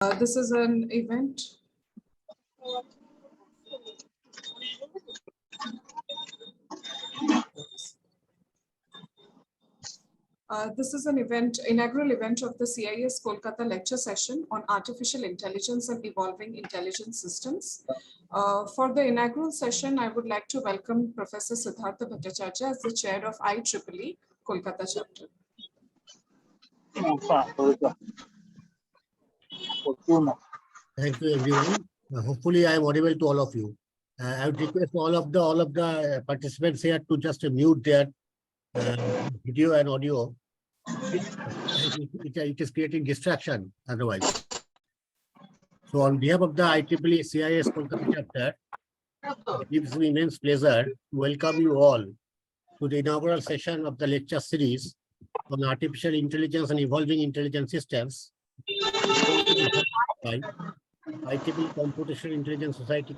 This is an event. This is an inaugural event of the CIS Kolkata lecture session on artificial intelligence and evolving intelligence systems. For the inaugural session, I would like to welcome Professor Siddhartha Bhattacharya as the chair of IEEE Kolkata chapter. Thank you, everyone. Hopefully, I am audible to all of you. I would request all of the participants here to just mute their video and audio. It is creating distraction otherwise. So, on behalf of the IEEE CIS Kolkata chapter, it gives me immense pleasure to welcome you all to the inaugural session of the lecture series on artificial intelligence and evolving intelligence systems by IEEE Computational Intelligence Society.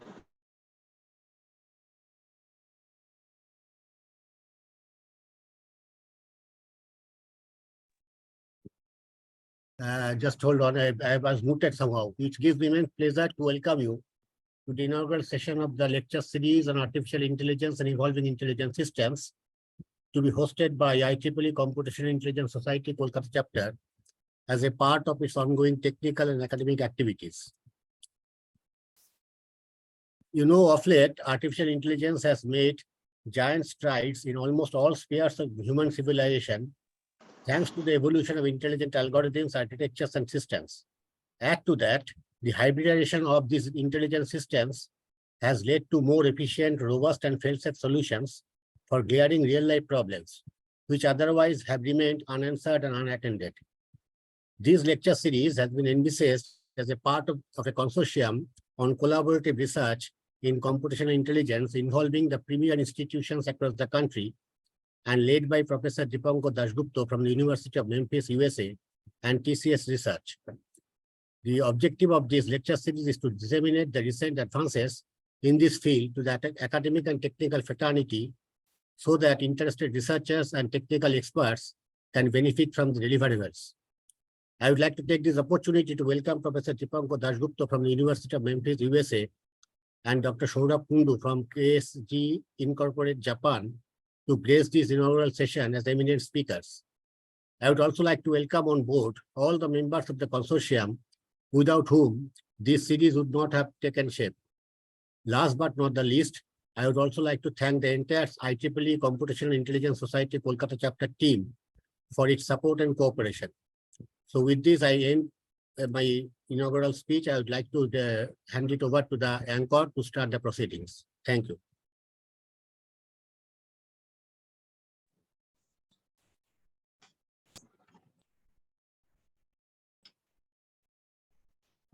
Just hold on, I was muted somehow, which gives me immense pleasure to welcome you to the inaugural session of the lecture series on artificial intelligence and evolving intelligence systems, to be hosted by IEEE Computational Intelligence Society Kolkata chapter as a part of its ongoing technical and academic activities. You know, of late, artificial intelligence has made giant strides in almost all spheres of human civilization, thanks to the evolution of intelligent algorithms, architectures, and systems. Add to that, the hybridization of these intelligent systems has led to more efficient, robust, and fail-safe solutions for glaring real-life problems, which otherwise have remained unanswered and unattended. This lecture series has been envisaged as a part of a consortium on collaborative research in computational intelligence involving the premier institutions across the country and led by Professor Dipankar Dasgupta from the University of Memphis, USA, and TCS Research. The objective of this lecture series is to disseminate the recent advances in this field to the academic and technical fraternity so that interested researchers and technical experts can benefit from the deliverables. I would like to take this opportunity to welcome Professor Dipankar Dasgupta from the University of Memphis, USA, and Dr. Sourav Kundu from KSG Incorporated, Japan, to grace this inaugural session as eminent speakers. I would also like to welcome on board all the members of the consortium, without whom this series would not have taken shape. Last but not the least, I would also like to thank the entire IEEE Computational Intelligence Society Kolkata chapter team for its support and cooperation. So with this, I end my inaugural speech. I would like to hand it over to the anchor to start the proceedings. Thank you.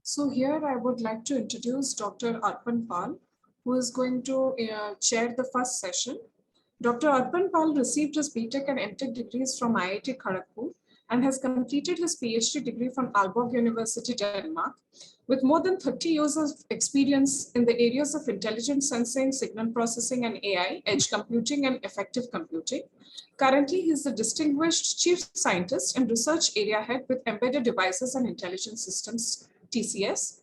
So here I would like to introduce Dr. Arpan Pal, who is going to chair the first session. Dr. Arpan Pal received his BTech and MTech degrees from IIT Kharagpur and has completed his PhD degree from Aalborg University, Denmark. With more than 30 years of experience in the areas of intelligent sensing, signal processing, and AI, edge computing, and effective computing. Currently, he is the distinguished chief scientist and research area head with Embedded Devices and Intelligent Systems, TCS.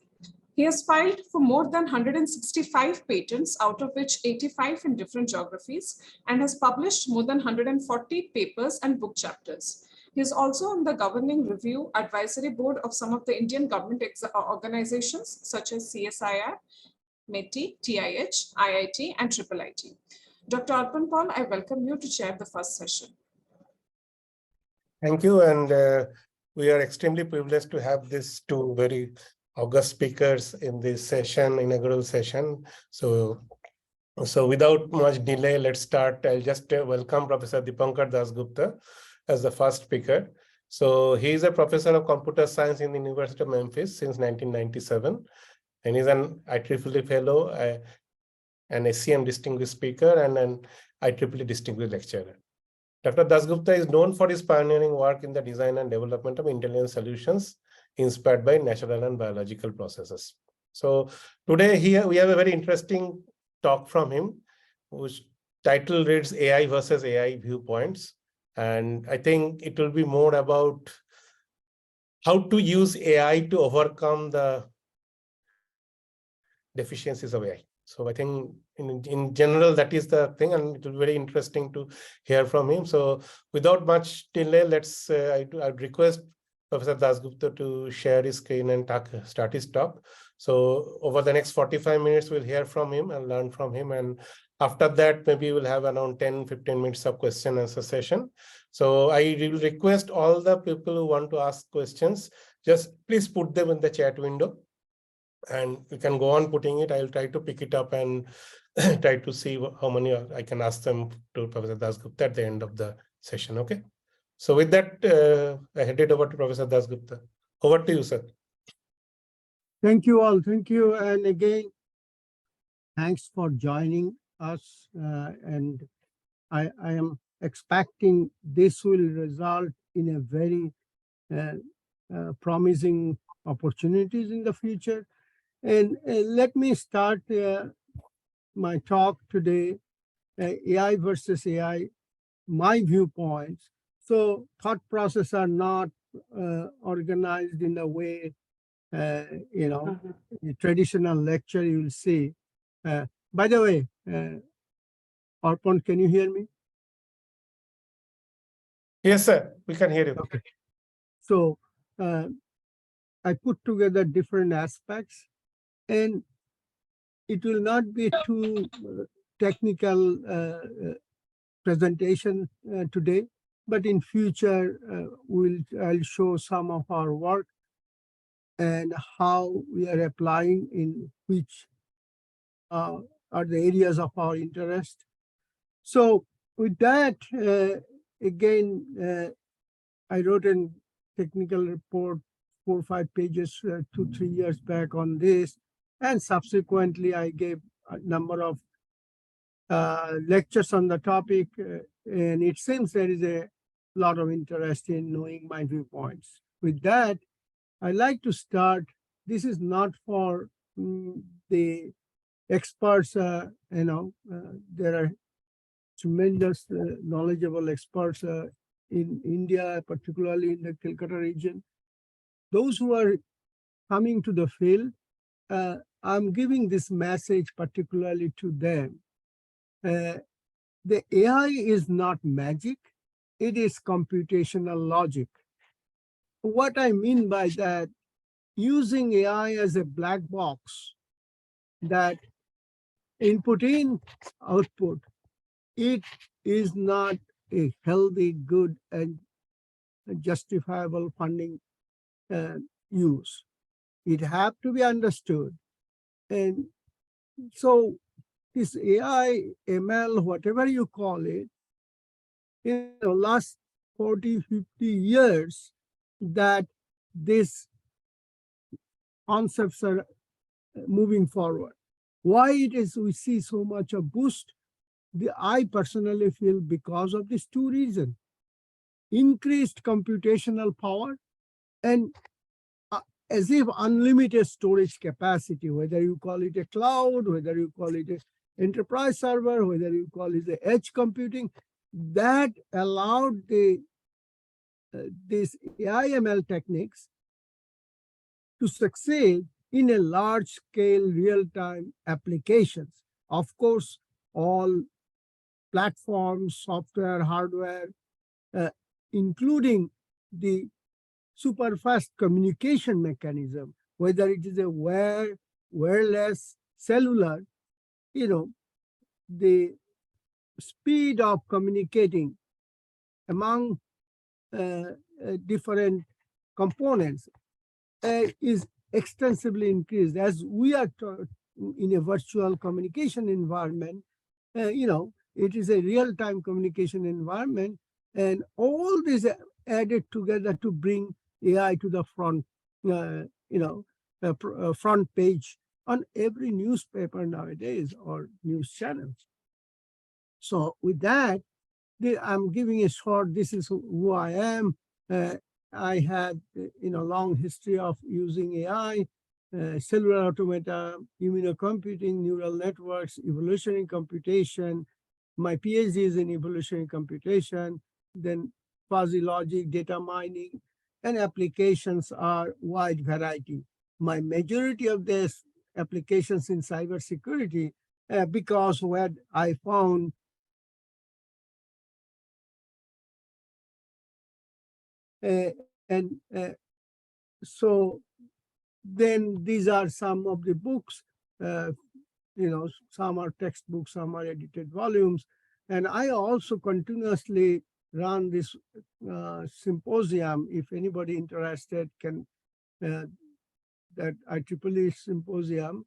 He has filed for more than 165 patents, out of which 85 in different geographies, and has published more than 140 papers and book chapters. He is also on the governing review advisory board of some of the Indian government organizations such as CSIR, METI, TIH, IIT, and IIIT. Dr. Arpan Pal, I welcome you to chair the first session. Thank you, and we are extremely privileged to have these two very august speakers in this session, inaugural session. So without much delay, let's start. I'll just welcome Professor Dipankar Dasgupta as the first speaker. So he is a professor of computer science in the University of Memphis since 1997, and he's an IEEE fellow, an SCM distinguished speaker, and an IEEE distinguished lecturer. Dr. Dasgupta is known for his pioneering work in the design and development of intelligence solutions inspired by natural and biological processes. So today here we have a very interesting talk from him, whose title reads AI versus AI Viewpoints. And I think it will be more about how to use AI to overcome the deficiencies of AI. So I think in general, that is the thing, and it will be very interesting to hear from him. So without much delay, I'd request Professor Dasgupta to share his screen and start his talk. So over the next 45 minutes, we'll hear from him and learn from him. And after that, maybe we'll have around 10-15 minutes of question and answer session. So I will request all the people who want to ask questions, just please put them in the chat window. And we can go on putting it. I'll try to pick it up and try to see how many I can ask them to Professor Dasgupta at the end of the session. Okay. So with that, I hand it over to Professor Dasgupta. Over to you, sir. Thank you all. Thank you. And again, thanks for joining us. And I am expecting this will result in a very promising opportunities in the future. And let me start my talk today, AI versus AI, my viewpoints. So thought process are not organized in a way, the traditional lecture you will see. By the way, Arpan, can you hear me? Yes, sir. We can hear you. Okay. So I put together different aspects, and it will not be too technical presentation today, but in future I'll show some of our work and how we are applying in which are the areas of our interest. So with that, again, I wrote a technical report, 4 or 5 pages, 2-3 years back on this. And subsequently, I gave a number of lectures on the topic. And it seems there is a lot of interest in knowing my viewpoints. With that, I like to start. This is not for the experts, there are tremendous knowledgeable experts in India, particularly in the Kolkata region. Those who are coming to the field, I'm giving this message particularly to them. The AI is not magic, it is computational logic. What I mean by that, using AI as a black box that input in, output, it is not a healthy, good, and justifiable funding use. It have to be understood. And so this AI, ML, whatever you call it, in the last 40, 50 years, that these concepts are moving forward. Why it is we see so much a boost? I personally feel because of these 2 reasons. Increased computational power and as if unlimited storage capacity, whether you call it a cloud, whether you call it an enterprise server, whether you call it the edge computing, that allowed these AI/ML techniques to succeed in a large-scale real-time applications. Of course, all platforms, software, hardware, including the super fast communication mechanism, whether it is a wireless, cellular, the speed of communicating among different components is extensively increased. As we are in a virtual communication environment, it is a real-time communication environment, and all this added together to bring AI to the front, front page on every newspaper nowadays or news channels. So with that, I'm giving a short, this is who I am. I had long history of using AI, cellular automata, immunocomputing, neural networks, evolutionary computation. My PhD is in evolutionary computation, then fuzzy logic, data mining, and applications are wide variety. My majority of these applications in cybersecurity, because what I found and so then these are some of the books, some are textbooks, some are edited volumes. And I also continuously run this symposium. If anybody interested can, that IEEE Symposium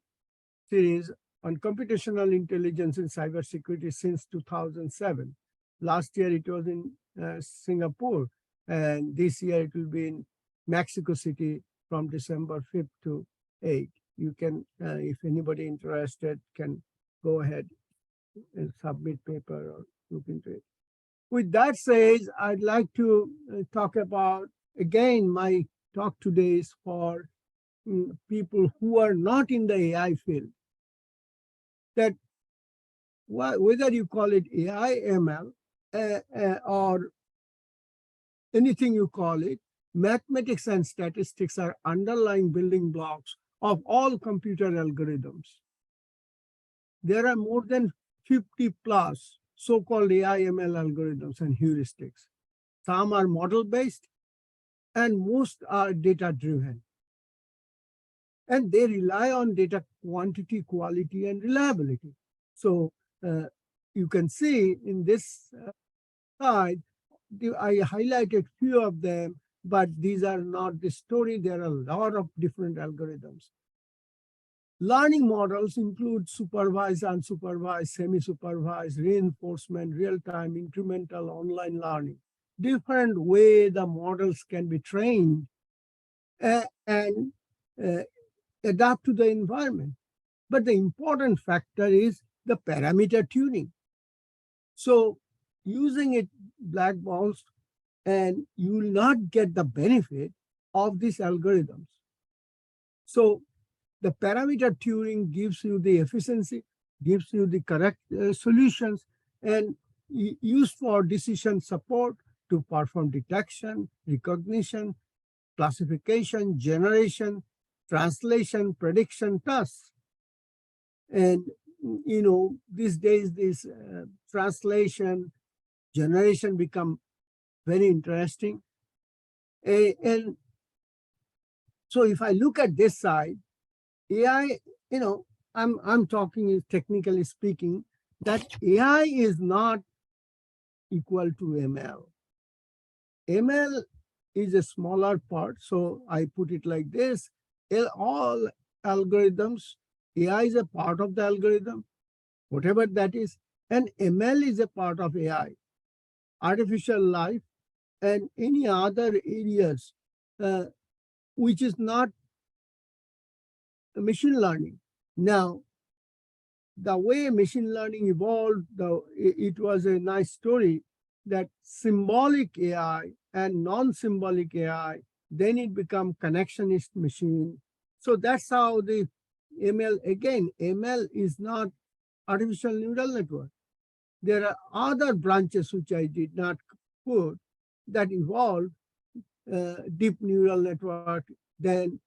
series on computational intelligence in cybersecurity since 2007. Last year it was in Singapore, and this year it will be in Mexico City from December 5th to 8th. You can, if anybody interested, can go ahead and submit paper or look into it. With that said, I'd like to talk about, again, my talk today is for people who are not in the AI field. That whether you call it AI, ML, or anything you call it, mathematics and statistics are underlying building blocks of all computer algorithms. There are more than 50 plus so-called AI, ML algorithms and heuristics. Some are model-based and most are data-driven. And they rely on data quantity, quality, and reliability. So you can see in this slide, I highlighted few of them, but these are not the story. There are a lot of different algorithms. Learning models include supervised, unsupervised, semi-supervised, reinforcement, real-time, incremental, online learning. Different way the models can be trained and adapt to the environment. But the important factor is the parameter tuning. So using it black box, and you will not get the benefit of these algorithms. So the parameter tuning gives you the efficiency, gives you the correct solutions, and used for decision support to perform detection, recognition, classification, generation, translation, prediction tasks. And these days, this translation, generation become very interesting. And so if I look at this side, AI, I'm talking technically speaking, that AI is not equal to ML. ML is a smaller part, so I put it like this. All algorithms, AI is a part of the algorithm, whatever that is, and ML is a part of AI, artificial life, and any other areas which is not machine learning. Now, the way machine learning evolved, it was a nice story that symbolic AI and non-symbolic AI, then it become connectionist machine. So that's how the ML, again, ML is not artificial neural network. There are other branches which I did not put that evolved, deep neural network, then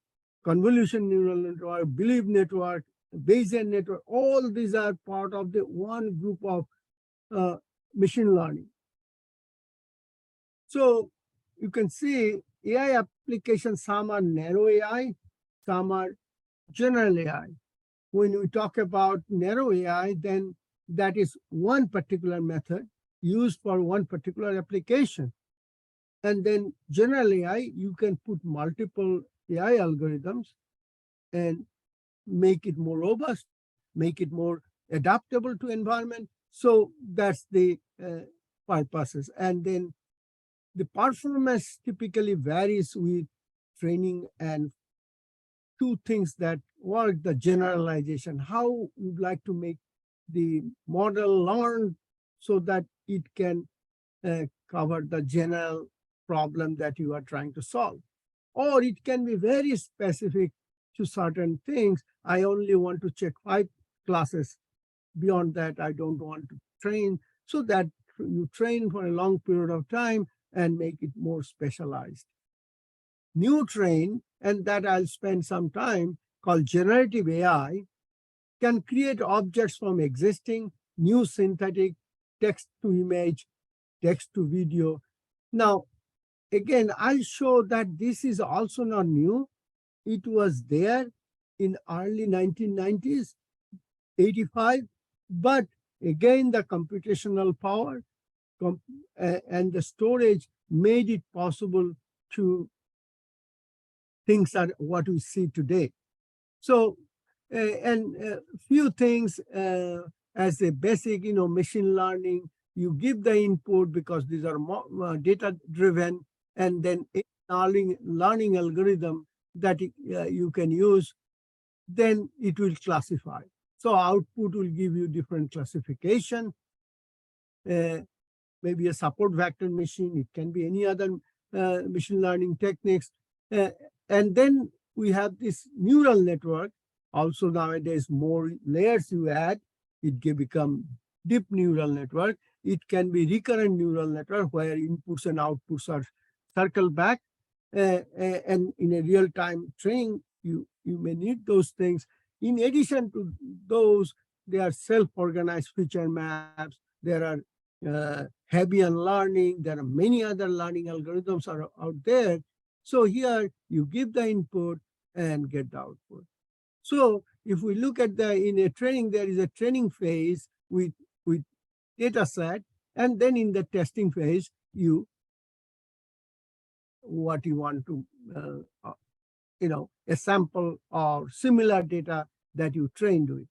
convolution neural network, belief network, Bayesian network. All these are part of the one group of machine learning. So you can see AI applications, some are narrow AI, some are general AI. When we talk about narrow AI, then that is one particular method used for one particular application. And then general AI, you can put multiple AI algorithms and make it more robust, make it more adaptable to environment. So that's the purposes. And then the performance typically varies with training, and two things that work: the generalization, how you'd like to make the model learn so that it can cover the general problem that you are trying to solve. Or it can be very specific to certain things. I only want to check 5 classes. Beyond that, I don't want to train, so that you train for a long period of time and make it more specialized. new train, and that I'll spend some time, called generative AI, can create objects from existing new synthetic text to image, text to video. Now, again, I'll show that this is also not new. It was there in early 1990s, 85, but again, the computational power and the storage made it possible to things are what we see today. So, and few things as a basic, machine learning, you give the input because these are data driven, and then a learning algorithm that you can use, then it will classify. So output will give you different classification, maybe a support vector machine, it can be any other machine learning techniques. And then we have this neural network. Also nowadays, more layers you add, it can become deep neural network. It can be recurrent neural network where inputs and outputs are circled back. And in a real-time training, you may need those things. In addition to those, there are self-organized feature maps. There are Hebbian learning. There are many other learning algorithms are out there. So here you give the input and get the output. So if we look at in a training, there is a training phase with data set, and then in the testing phase, what you want to, a sample or similar data that you trained with.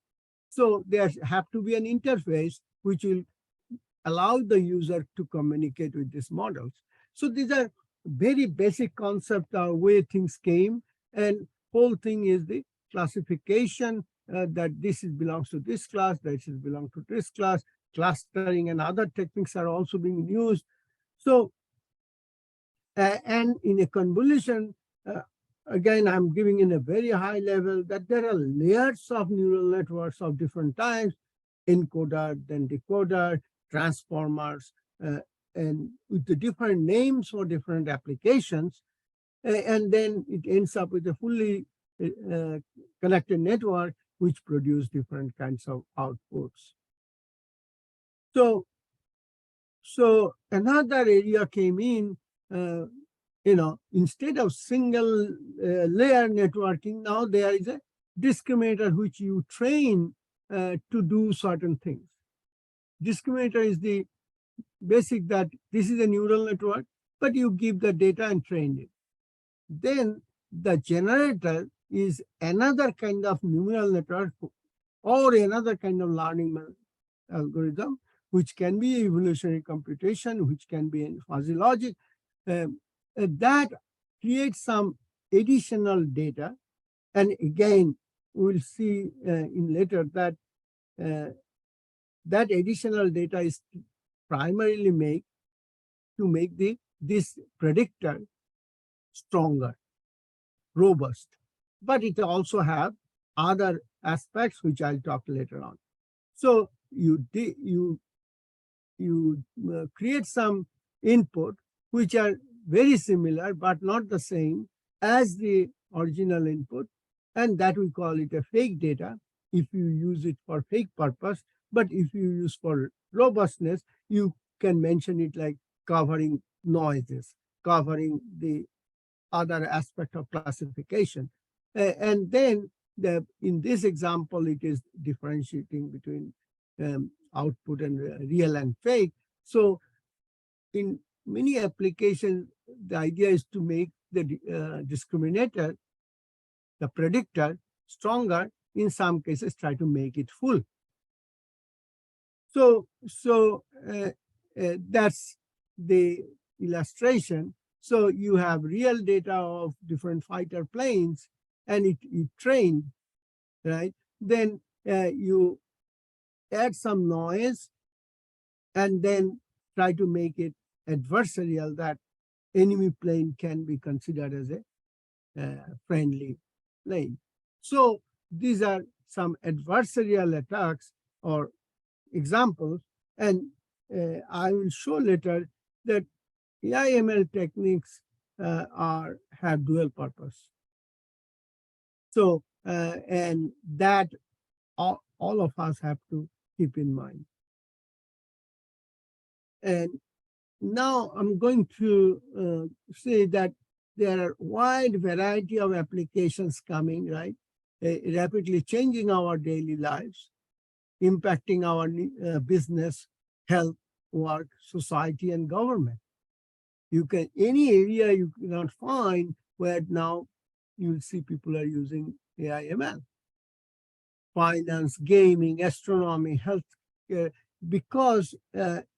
So there have to be an interface which will allow the user to communicate with these models. So these are very basic concept where things came, and whole thing is the classification that this belongs to this class, that this belongs to this class, clustering and other techniques are also being used. So, and in a convolution, again, I'm giving in a very high level that there are layers of neural networks of different types, encoder, then decoder, transformers, and with the different names for different applications. And then it ends up with a fully connected network, which produce different kinds of outputs. So another area came in, instead of single layer networking, now there is a discriminator which you train to do certain things. Discriminator is the basic that this is a neural network, but you give the data and train it. Then the generator is another kind of neural network or another kind of learning algorithm, which can be evolutionary computation, which can be in fuzzy logic, that creates some additional data. And again, we'll see in later that that additional data is primarily made to make this predictor stronger, robust, but it also have other aspects which I'll talk later on. So you create some input which are very similar but not the same as the original input, and that we call it a fake data if you use it for fake purpose. But if you use for robustness, you can mention it like covering noises, covering the other aspect of classification. And then in this example, it is differentiating between output and real and fake. So in many applications, the idea is to make the discriminator, the predictor, stronger. In some cases, try to make it full. So that's the illustration. So you have real data of different fighter planes, and it trained, right? Then you add some noise, and then try to make it adversarial, that enemy plane can be considered as a friendly plane. So these are some adversarial attacks or examples, and I will show later that AI/ML techniques have dual purpose. So, and that all of us have to keep in mind. And now I'm going to say that there are wide variety of applications coming, right? Rapidly changing our daily lives, impacting our business, health, work, society, and government. You can, any area you cannot find where now you'll see people are using AI ML. Finance, gaming, astronomy, health, because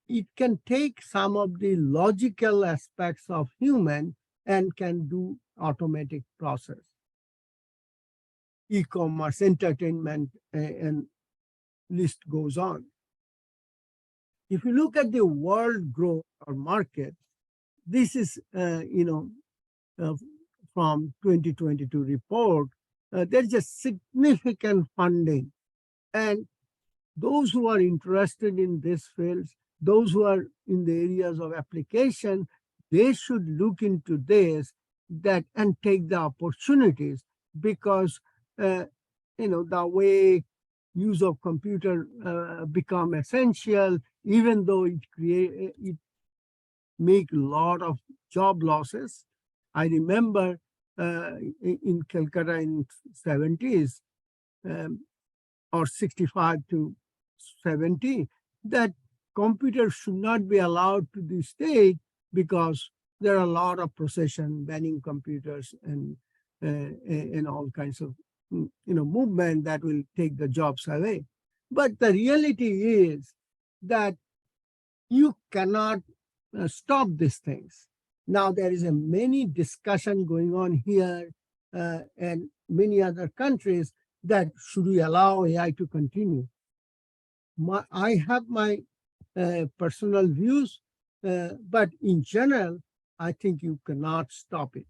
it can take some of the logical aspects of human and can do automatic process. E-commerce, entertainment, and list goes on. If you look at the world growth or market, this is, from 2022 report, there's a significant funding. And those who are interested in this field, those who are in the areas of application, they should look into this and take the opportunities, because the way use of computer become essential, even though it make a lot of job losses. I remember in Kolkata in 70s or 65 to 70, that computers should not be allowed to the state because there are a lot of procession banning computers and all kinds of movement that will take the jobs away. But the reality is that you cannot stop these things. Now there is a many discussion going on here and many other countries that should we allow AI to continue. I have my personal views, but in general, I think you cannot stop it.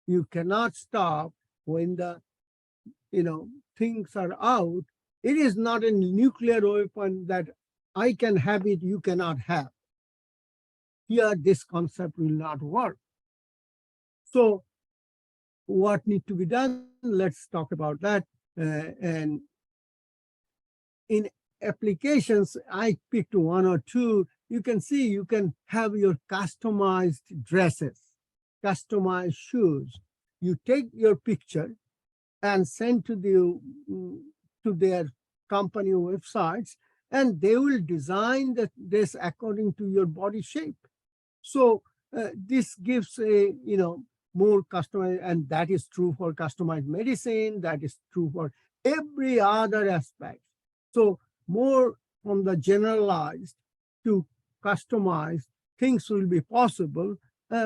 You cannot stop when the things are out. It is not a nuclear weapon that I can have it, you cannot have. Here, this concept will not work. So what needs to be done? Let's talk about that. And in applications, I picked one or two. You can see you can have your customized dresses, customized shoes. You take your picture and send to their company websites, and they will design this according to your body shape. So this gives a more customized, and that is true for customized medicine. That is true for every other aspect. So more from the generalized to customized things will be possible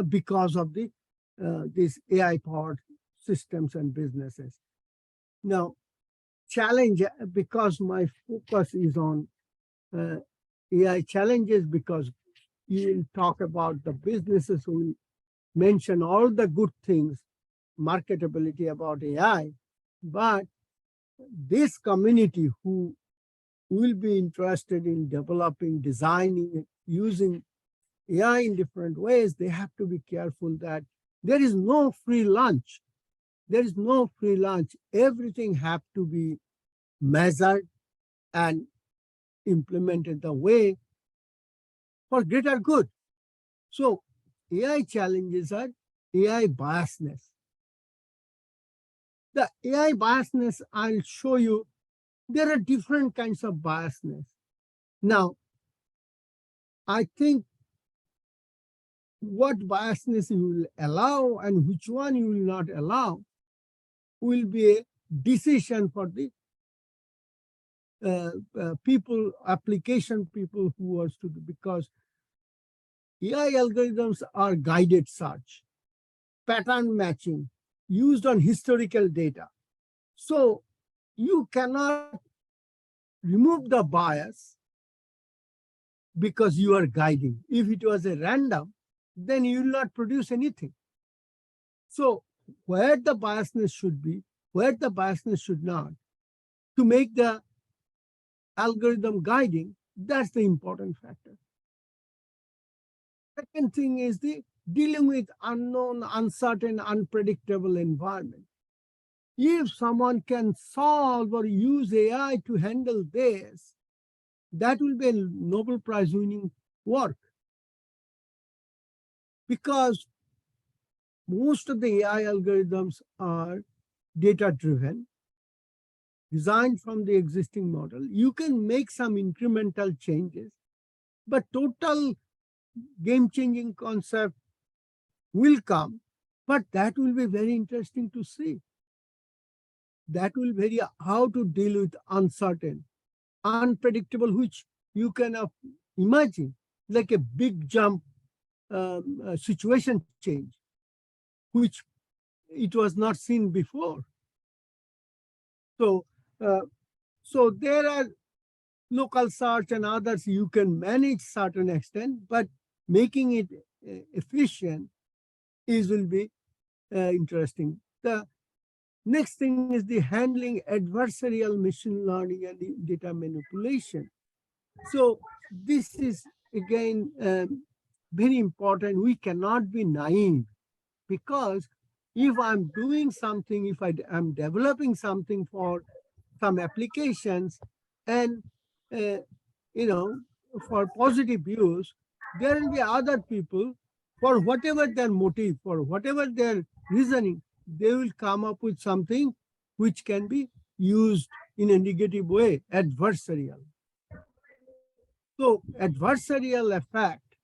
because of these AI-powered systems and businesses. Now, challenge, because my focus is on AI challenges, because you will talk about the businesses who will mention all the good things, marketability about AI, but this community who will be interested in developing, designing, using AI in different ways, they have to be careful that there is no free lunch. There is no free lunch. Everything have to be measured and implemented the way for greater good. So AI challenges are AI biasness. The AI biasness, I'll show you, there are different kinds of biasness. Now, I think what biasness you will allow and which one you will not allow will be a decision for the people, application people who wants to do, because AI algorithms are guided search, pattern matching, used on historical data. So you cannot remove the bias because you are guiding. If it was a random, then you will not produce anything. So where the biasness should be, where the biasness should not, to make the algorithm guiding, that's the important factor. Second thing is the dealing with unknown, uncertain, unpredictable environment. If someone can solve or use AI to handle this, that will be a Nobel Prize winning work. Because most of the AI algorithms are data driven, designed from the existing model. You can make some incremental changes, but total game-changing concept will come, but that will be very interesting to see. That will vary how to deal with uncertain, unpredictable, which you can imagine, like a big jump situation change, which it was not seen before. So, so there are local search and others you can manage certain extent, but making it efficient will be interesting. The next thing is the handling adversarial machine learning and the data manipulation. So this is again very important. We cannot be naive, because if I'm doing something, if I'm developing something for some applications and for positive use, there will be other people, for whatever their motive, for whatever their reasoning, they will come up with something which can be used in a negative way, adversarial. So adversarial effect,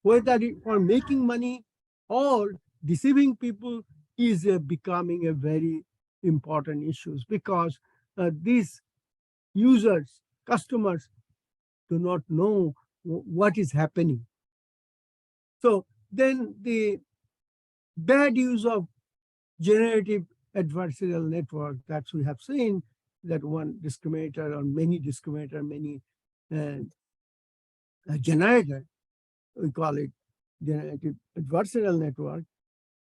whether for making money or deceiving people, is becoming a very important issue, because these users, customers, do not know what is happening. So then the bad use of generative adversarial network that we have seen, that one discriminator or many discriminator, many generator, we call it generative adversarial network,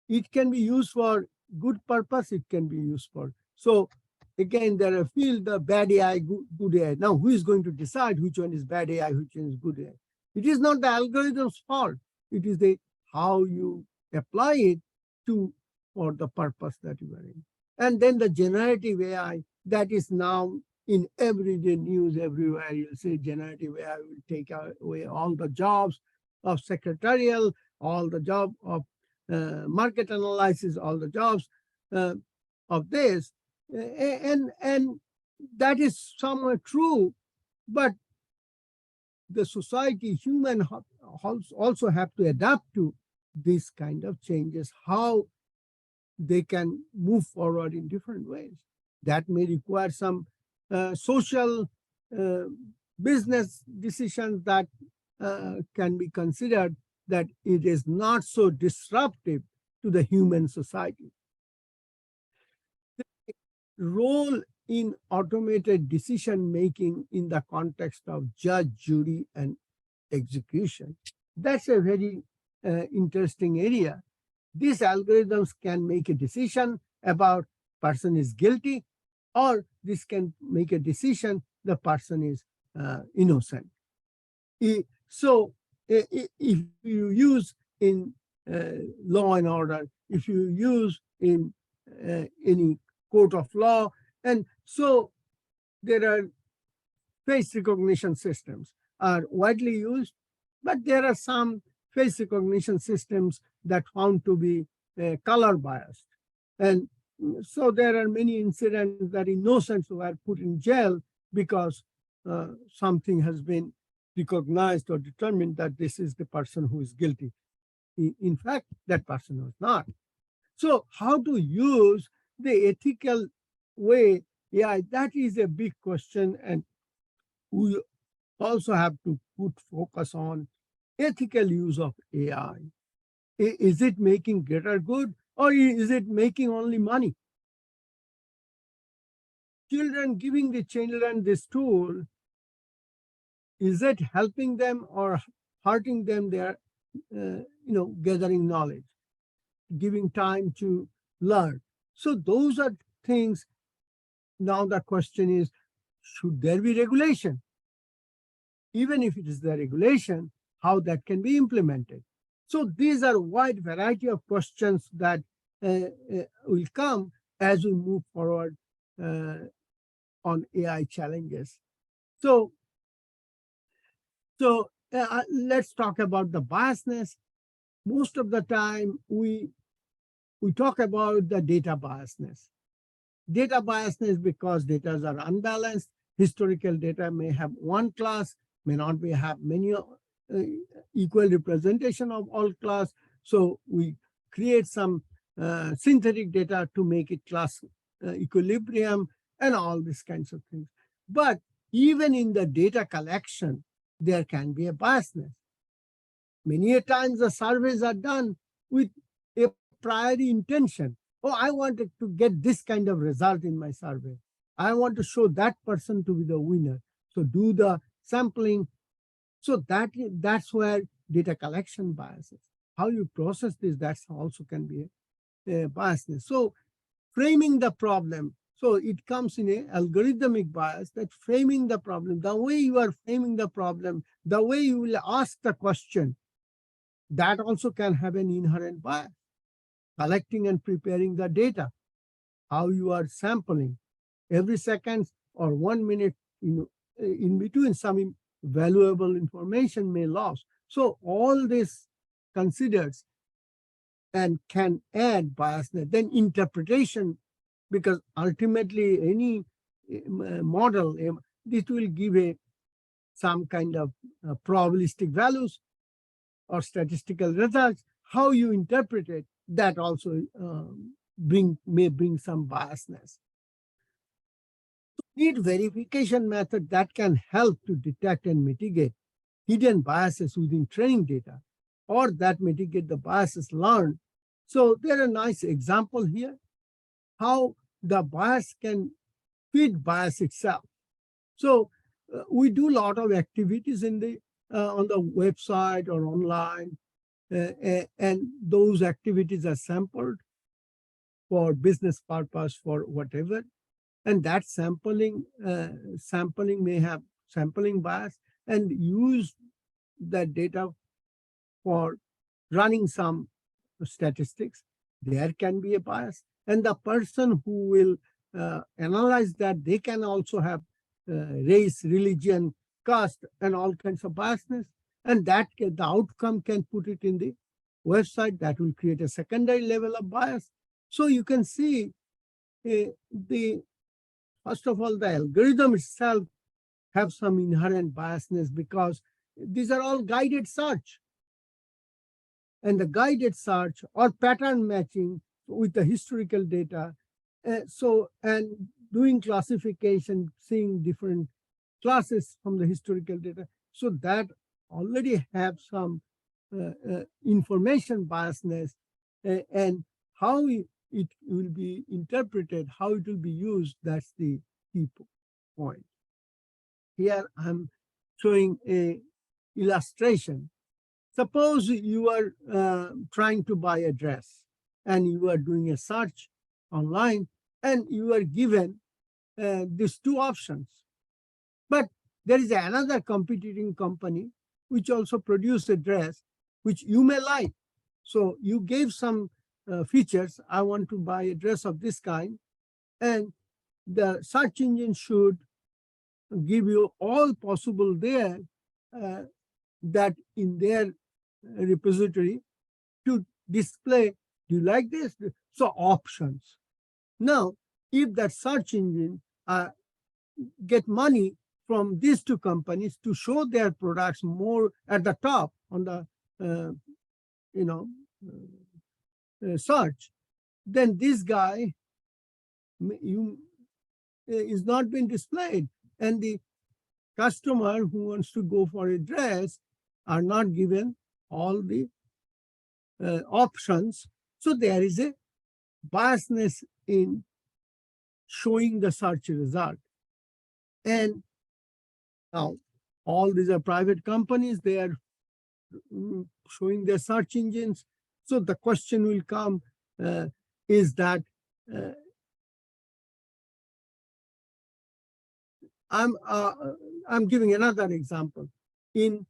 it can be used for good purpose, it can be used for. So again, there are field, the bad AI, good AI. Now, who is going to decide which one is bad AI, which one is good AI? It is not the algorithm's fault. It is the how you apply it for the purpose that you are in. And then the generative AI, that is now in everyday news everywhere. You see generative AI will take away all the jobs of secretarial, all the job of market analysis, all the jobs of this. And that is somewhat true, but the society, human also have to adapt to this kind of changes, how they can move forward in different ways. That may require some social business decisions that can be considered, that it is not so disruptive to the human society. The role in automated decision-making in the context of judge, jury, and execution, that's a very interesting area. These algorithms can make a decision about person is guilty, or this can make a decision the person is innocent. So if you use in law and order, if you use in any court of law, and so there are face recognition systems are widely used, but there are some face recognition systems that found to be color biased. And so there are many incidents that innocents were put in jail because something has been recognized or determined that this is the person who is guilty. In fact, that person was not. So how to use the ethical way? Yeah, that is a big question, and we also have to put focus on ethical use of AI. Is it making greater good, or is it making only money? Giving the children this tool, is it helping them or hurting them? They are, gathering knowledge, giving time to learn. So those are things. Now the question is, should there be regulation? Even if it is the regulation, how that can be implemented. So these are a wide variety of questions that will come as we move forward on AI challenges. So let's talk about the biasness. Most of the time we talk about the data biasness. Data biasness because data are unbalanced. Historical data may have one class, may not have many equal representation of all class. So we create some synthetic data to make it class equilibrium and all these kinds of things. But even in the data collection, there can be a biasness. Many a times the surveys are done with a prior intention. Oh, I wanted to get this kind of result in my survey. I want to show that person to be the winner. So do the sampling. So that's where data collection biases. How you process this, that's also can be a biasness. So framing the problem. So it comes in a algorithmic bias that framing the problem, the way you are framing the problem, the way you will ask the question, that also can have an inherent bias. Collecting and preparing the data, how you are sampling every second or 1 minute, in between some valuable information may lose. So all this considers and can add biasness. Then interpretation, because ultimately any model, it will give some kind of probabilistic values or statistical results. How you interpret it, that also may bring some biasness. Need verification method that can help to detect and mitigate hidden biases within training data, or that mitigate the biases learned. So there are nice example here, how the bias can feed bias itself. So we do a lot of activities in the on the website or online, and those activities are sampled for business purpose, for whatever. And that sampling may have sampling bias, and use that data for running some statistics. There can be a bias. And the person who will analyze that, they can also have race, religion, caste, and all kinds of biasness. And that the outcome can put it in the website that will create a secondary level of bias. So you can see first of all, the algorithm itself have some inherent biasness because these are all guided search. And the guided search or pattern matching with the historical data. And doing classification, seeing different classes from the historical data. So that already have some information biasness, and how it will be interpreted, how it will be used, that's the key point. Here I'm showing a illustration. Suppose you are trying to buy a dress and you are doing a search online and you are given these two options. But there is another competing company which also produce a dress which you may like. So you gave some features. I want to buy a dress of this kind, and the search engine should give you all possible there that in their repository to display, do you like this? So options. Now, if that search engine get money from these two companies to show their products more at the top on the search, then this guy is not being displayed, and the customer who wants to go for a dress are not given all the options. So there is a biasness in showing the search result. And now all these are private companies, they are showing their search engines. So the question will come is that I'm giving another example. If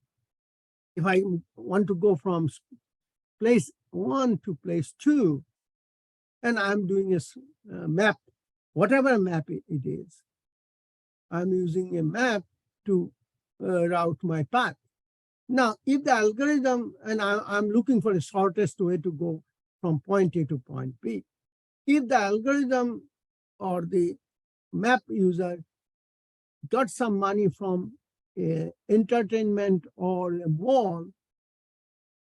I want to go from place 1 to place 2, and I'm doing a map, whatever map it is. I'm using a map to route my path. Now, if the algorithm, and I'm looking for the shortest way to go from point A to point B, if the algorithm or the map user got some money from entertainment or a mall,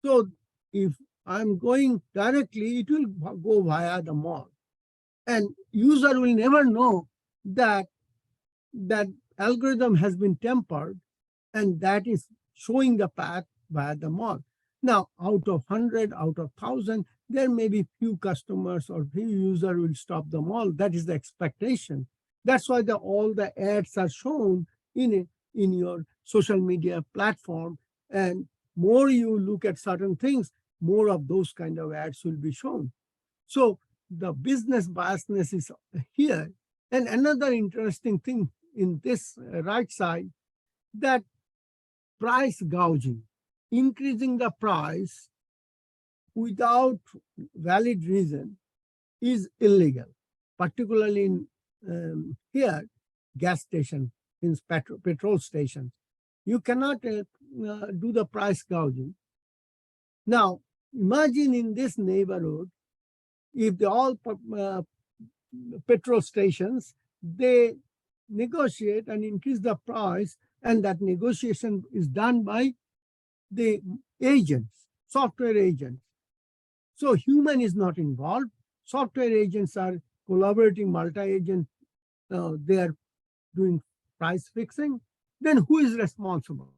so if I'm going directly, it will go via the mall. And user will never know that that algorithm has been tempered, and that is showing the path via the mall. Now, out of 100, out of 1,000, there may be few customers or few user will stop the mall. That is the expectation. That's why all the ads are shown in your social media platform. And more you look at certain things, more of those kind of ads will be shown. So the business biasness is here. And another interesting thing in this right side, that price gouging, increasing the price without valid reason is illegal, particularly in here, gas station, in petrol stations. You cannot do the price gouging. Now, imagine in this neighborhood, if all petrol stations, they negotiate and increase the price, and that negotiation is done by the agents, software agents. So human is not involved. Software agents are collaborating, multi-agent, they are doing price fixing. Then who is responsible?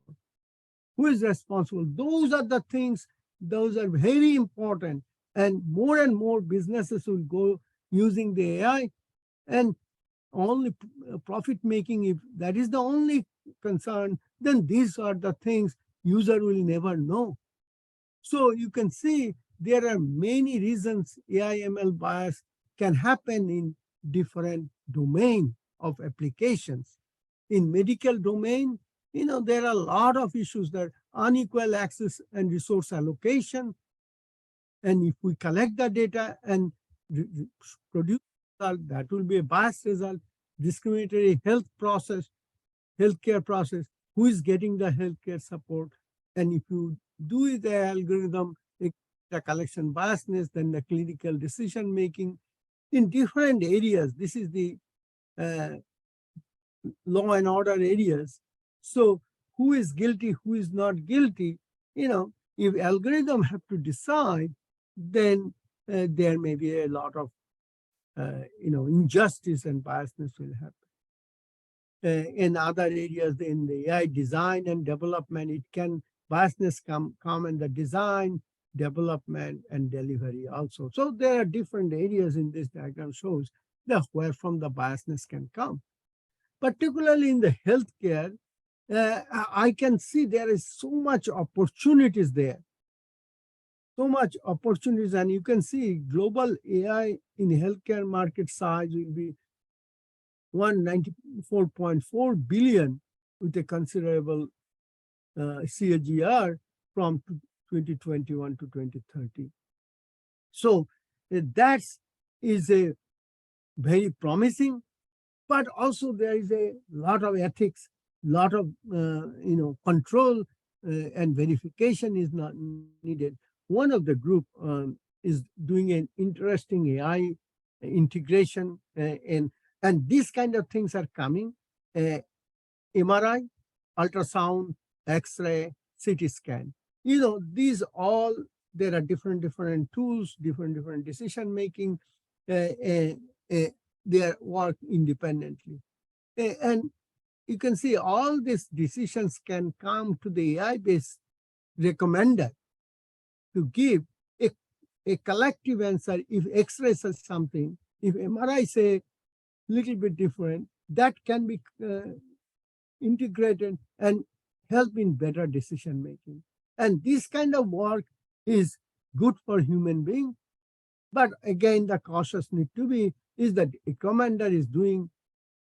Who is responsible? Those are the things, those are very important. And more businesses will go using the AI, and only profit making. If that is the only concern, then these are the things user will never know. So you can see there are many reasons AI/ML bias can happen in different domain of applications. In medical domain, there are a lot of issues that unequal access and resource allocation. And if we collect the data and produce result, that will be a biased result. Discriminatory healthcare process, who is getting the healthcare support. And if you do the algorithm, the collection biasness, then the clinical decision making in different areas. This is the law and order areas. So who is guilty, who is not guilty? If algorithm have to decide, then there may be a lot of injustice and biasness will happen. In other areas, in the AI design and development, biasness come in the design, development, and delivery also. So there are different areas in this diagram shows that where from the biasness can come. Particularly in the healthcare, I can see there is so much opportunities there. So much opportunities, and you can see global AI in healthcare market size will be 194.4 billion with a considerable CAGR from 2021 to 2030. So that is a very promising, but also there is a lot of ethics, lot of control and verification is not needed. One of the group is doing an interesting AI integration, and these kind of things are coming. MRI, ultrasound, X-ray, CT scan. These all, there are different tools, different decision making. They work independently. And you can see all these decisions can come to the AI-based recommender to give a collective answer. If X-ray says something, if MRI say little bit different, that can be integrated and help in better decision making. And this kind of work is good for human being. But again, the cautious need to be is that a commander is doing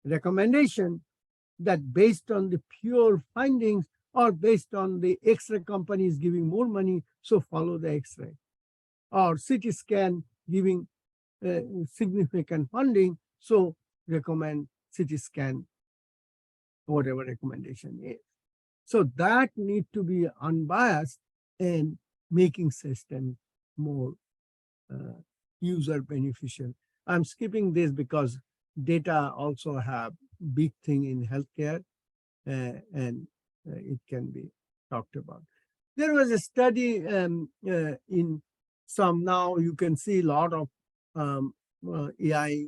recommendation that based on the pure findings or based on the X-ray companies giving more money, so follow the X-ray. or CT scan giving significant funding, so recommend CT scan, whatever recommendation is. So that need to be unbiased and making system more user beneficial. I'm skipping this because data also have big thing in healthcare and it can be talked about. There was a study in some, now you can see a lot of AI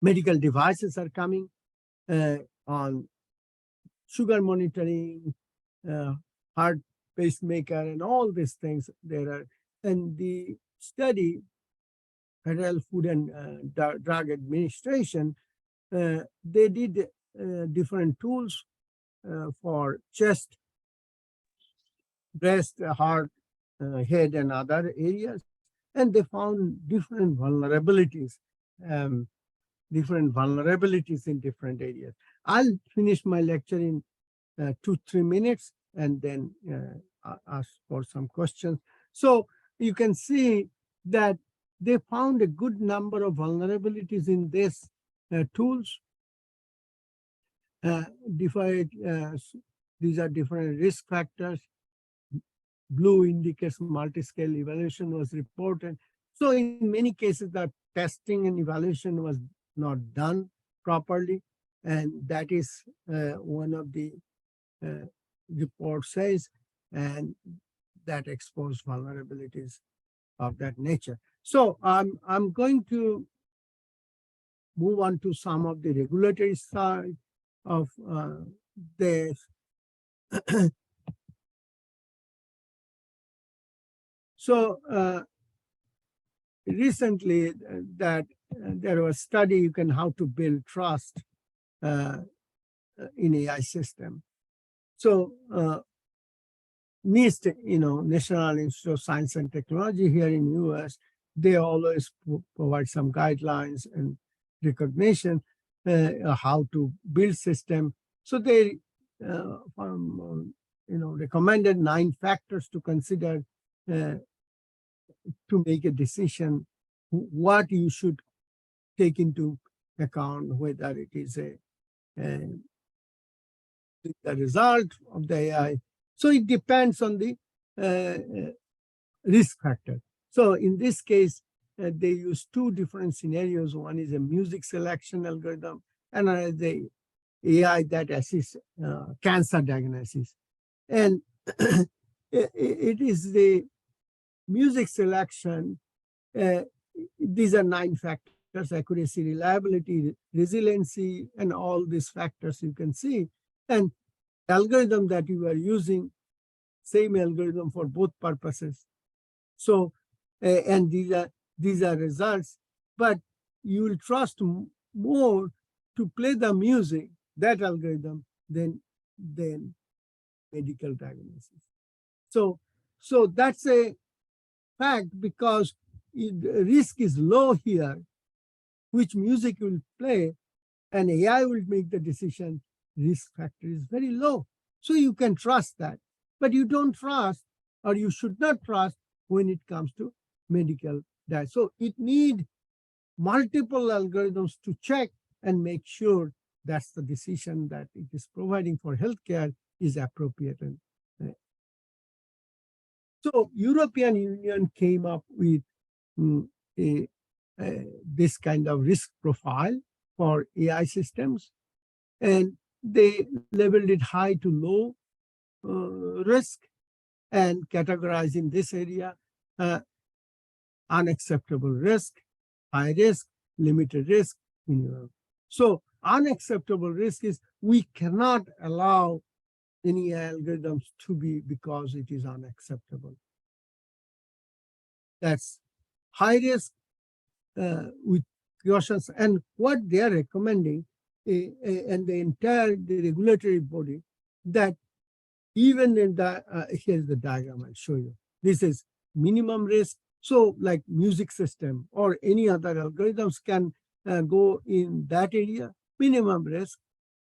medical devices are coming on sugar monitoring, heart pacemaker, and all these things there are. And the study, Federal Food and Drug Administration, they did different tools for chest, breast, heart, head, and other areas, and they found different vulnerabilities in different areas. I'll finish my lecture in 2-3 minutes and then ask for some questions. So you can see that they found a good number of vulnerabilities in these tools. These are different risk factors. Blue indicates multi-scale evaluation was reported. So in many cases, the testing and evaluation was not done properly. And that is one of the report says, and that exposed vulnerabilities of that nature. So I'm going to move on to some of the regulatory side of this. So recently that there was a study how to build trust in AI system. So NIST, National Institute of Science and Technology here in US, they always provide some guidelines and recognition how to build system. So they recommended 9 factors to consider to make a decision what you should take into account, whether it is the result of the AI. So it depends on the risk factor. So in this case, they use 2 different scenarios. One is a music selection algorithm, and another is the AI that assists cancer diagnosis. And it is the music selection. These are 9 factors: accuracy, reliability, resiliency, and all these factors you can see. And algorithm that you are using, same algorithm for both purposes. So, and these are results, but you will trust more to play the music, that algorithm, than medical diagnosis. So that's a fact, because the risk is low here, which music will play, and AI will make the decision. Risk factor is very low. So you can trust that, but you don't trust, or you should not trust, when it comes to medical data. So it needs multiple algorithms to check and make sure that's the decision that it is providing for healthcare is appropriate. So European Union came up with this kind of risk profile for AI systems, and they labeled it high to low risk, and categorized in this area unacceptable risk, high risk, limited risk. So unacceptable risk is we cannot allow any algorithms to be, because it is unacceptable. That's high risk with cautions. And what they are recommending, and the regulatory body, that even in the, here's the diagram I'll show you. This is minimum risk. So like music system or any other algorithms can go in that area, minimum risk,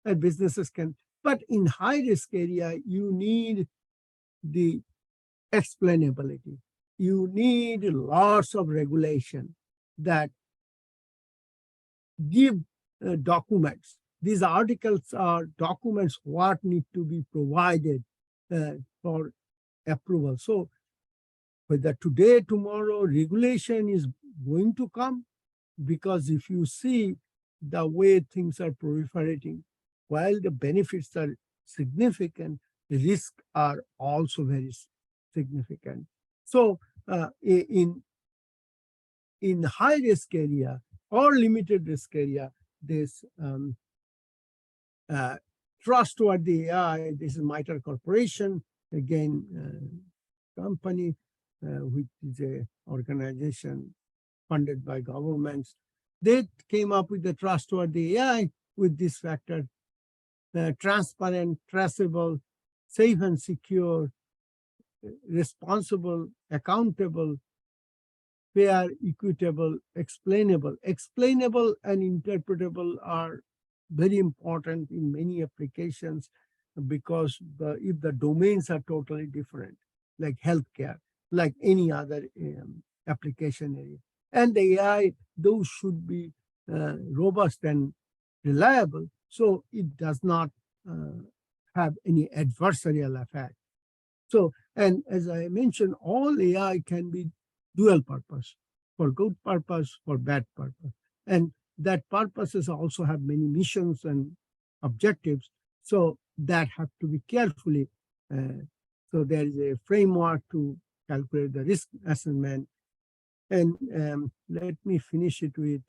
and businesses can. But in high risk area, you need the explainability. you need lots of regulation that give documents. These articles are documents what need to be provided for approval. So whether today, tomorrow, regulation is going to come, because if you see the way things are proliferating, while the benefits are significant, the risks are also very significant. So in high risk area or limited risk area, this trustworthy AI, this is MITRE Corporation, again, company, which is a organization funded by governments. They came up with the trustworthy AI with this factor: transparent, traceable, safe and secure, responsible, accountable, fair, equitable, explainable. Explainable and interpretable are very important in many applications, because if the domains are totally different, like healthcare, like any other application area. And the AI, those should be robust and reliable, so it does not have any adversarial effect. So, and as I mentioned, all AI can be dual purpose, for good purpose, for bad purpose. And that purposes also have many missions and objectives, so that have to be carefully. So there is a framework to calculate the risk assessment. And let me finish it with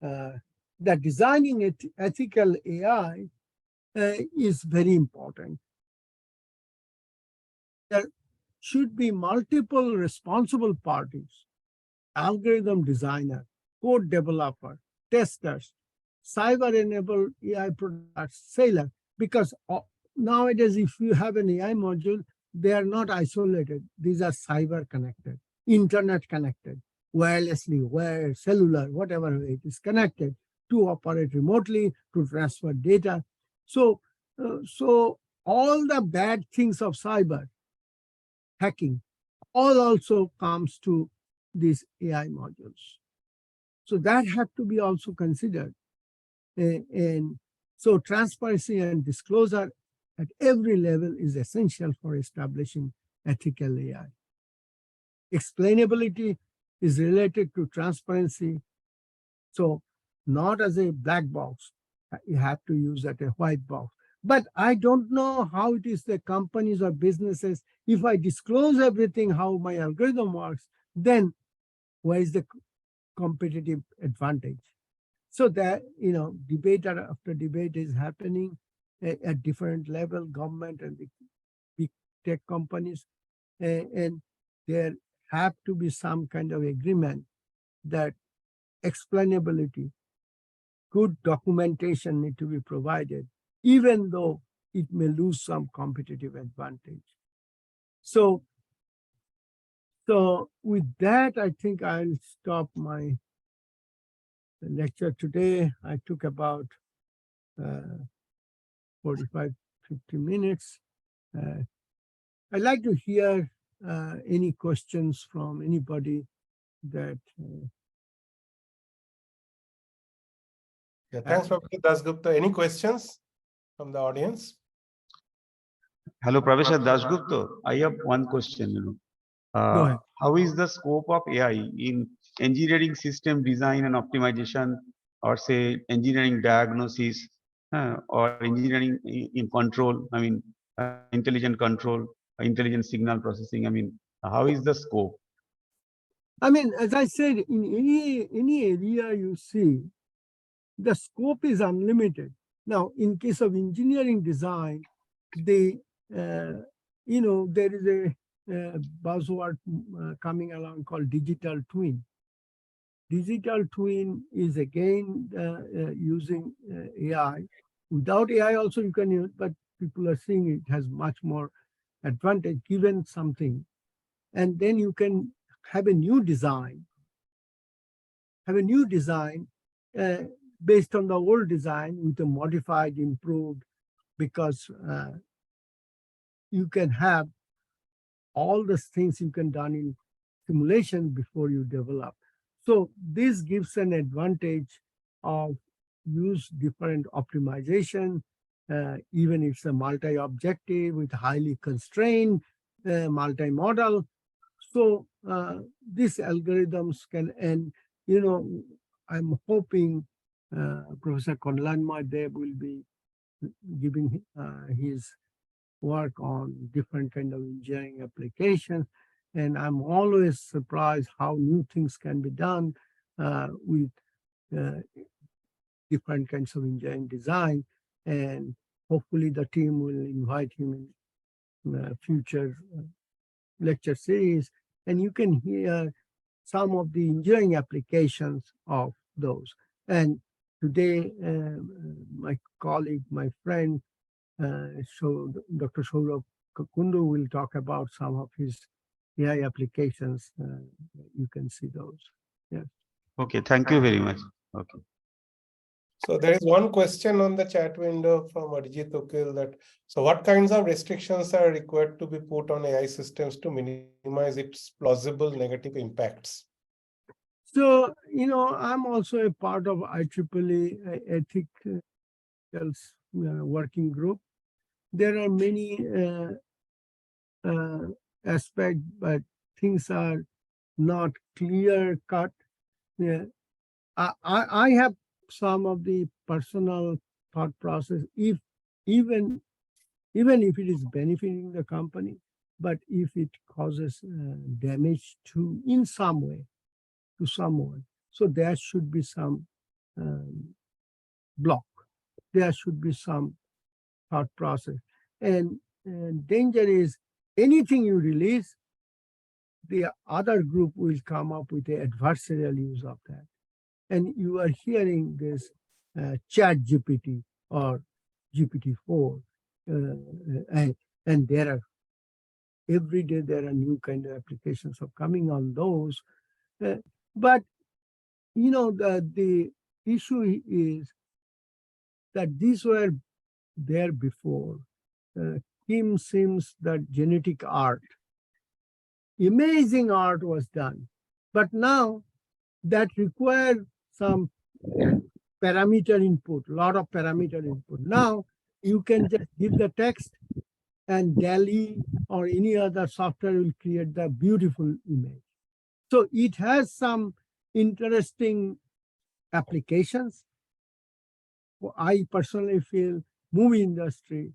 that designing ethical AI is very important. There should be multiple responsible parties: algorithm designer, code developer, testers, cyber-enabled AI products, sailor, because nowadays, if you have an AI module, they are not isolated. These are cyber connected, internet connected, wirelessly, wired, cellular, whatever it is connected to operate remotely, to transfer data. So, so all the bad things of cyber hacking all also comes to these AI modules. So that have to be also considered. And so transparency and disclosure at every level is essential for establishing ethical AI. Explainability is related to transparency. So not as a black box, you have to use that a white box. But I don't know how it is the companies or businesses. If I disclose everything, how my algorithm works, then where is the competitive advantage? So that, debate after debate is happening at different level, government and the big tech companies. And there have to be some kind of agreement that explainability, good documentation need to be provided, even though it may lose some competitive advantage. So with that, I think I'll stop my lecture today. I took about 45, 50 minutes. I'd like to hear any questions from anybody that. Yeah, thanks, Professor Dasgupta. Any questions from the audience? Hello, Professor Dasgupta. I have one question. Go ahead. How is the scope of AI in engineering system design and optimization, or say engineering diagnosis, or engineering in control? I mean, intelligent control, intelligent signal processing. I mean, how is the scope? I mean, as I said, in any area you see, the scope is unlimited. Now, in case of engineering design, there is a buzzword coming along called digital twin. Digital twin is again using AI. Without AI also you can use, but people are seeing it has much more advantage given something. And then you can have a new design, based on the old design with a modified, improved, because you can have all the things you can done in simulation before you develop. So this gives an advantage of use different optimization, even if it's a multi-objective with highly constrained multi-model. So these algorithms can, and I'm hoping Professor Konlanma Deb will be giving his work on different kind of engineering applications. And I'm always surprised how new things can be done with different kinds of engineering design. And hopefully the team will invite him in future lecture series, and you can hear some of the engineering applications of those. And today, my colleague, my friend, Dr. Sourav Kundu will talk about some of his AI applications. You can see those. Yeah. Okay, thank you very much. Okay. So there is one question on the chat window from Arijit Ukil that, so what kinds of restrictions are required to be put on AI systems to minimize its plausible negative impacts? So, I'm also a part of IEEE ethics working group. There are many aspects, but things are not clear cut. Yeah. I have some of the personal thought process, even if it is benefiting the company, but if it causes damage in some way to someone, so there should be some block. There should be some thought process. And danger is anything you release, the other group will come up with the adversarial use of that. And you are hearing this chat GPT or GPT-4, and there are, every day there are new kind of applications of coming on those. But, the issue is that these were there before. Kim Sims, that genetic art, amazing art was done. But now that required some parameter input, a lot of parameter input. Now you can just give the text and DALL-E or any other software will create the beautiful image. So it has some interesting applications. I personally feel movie industry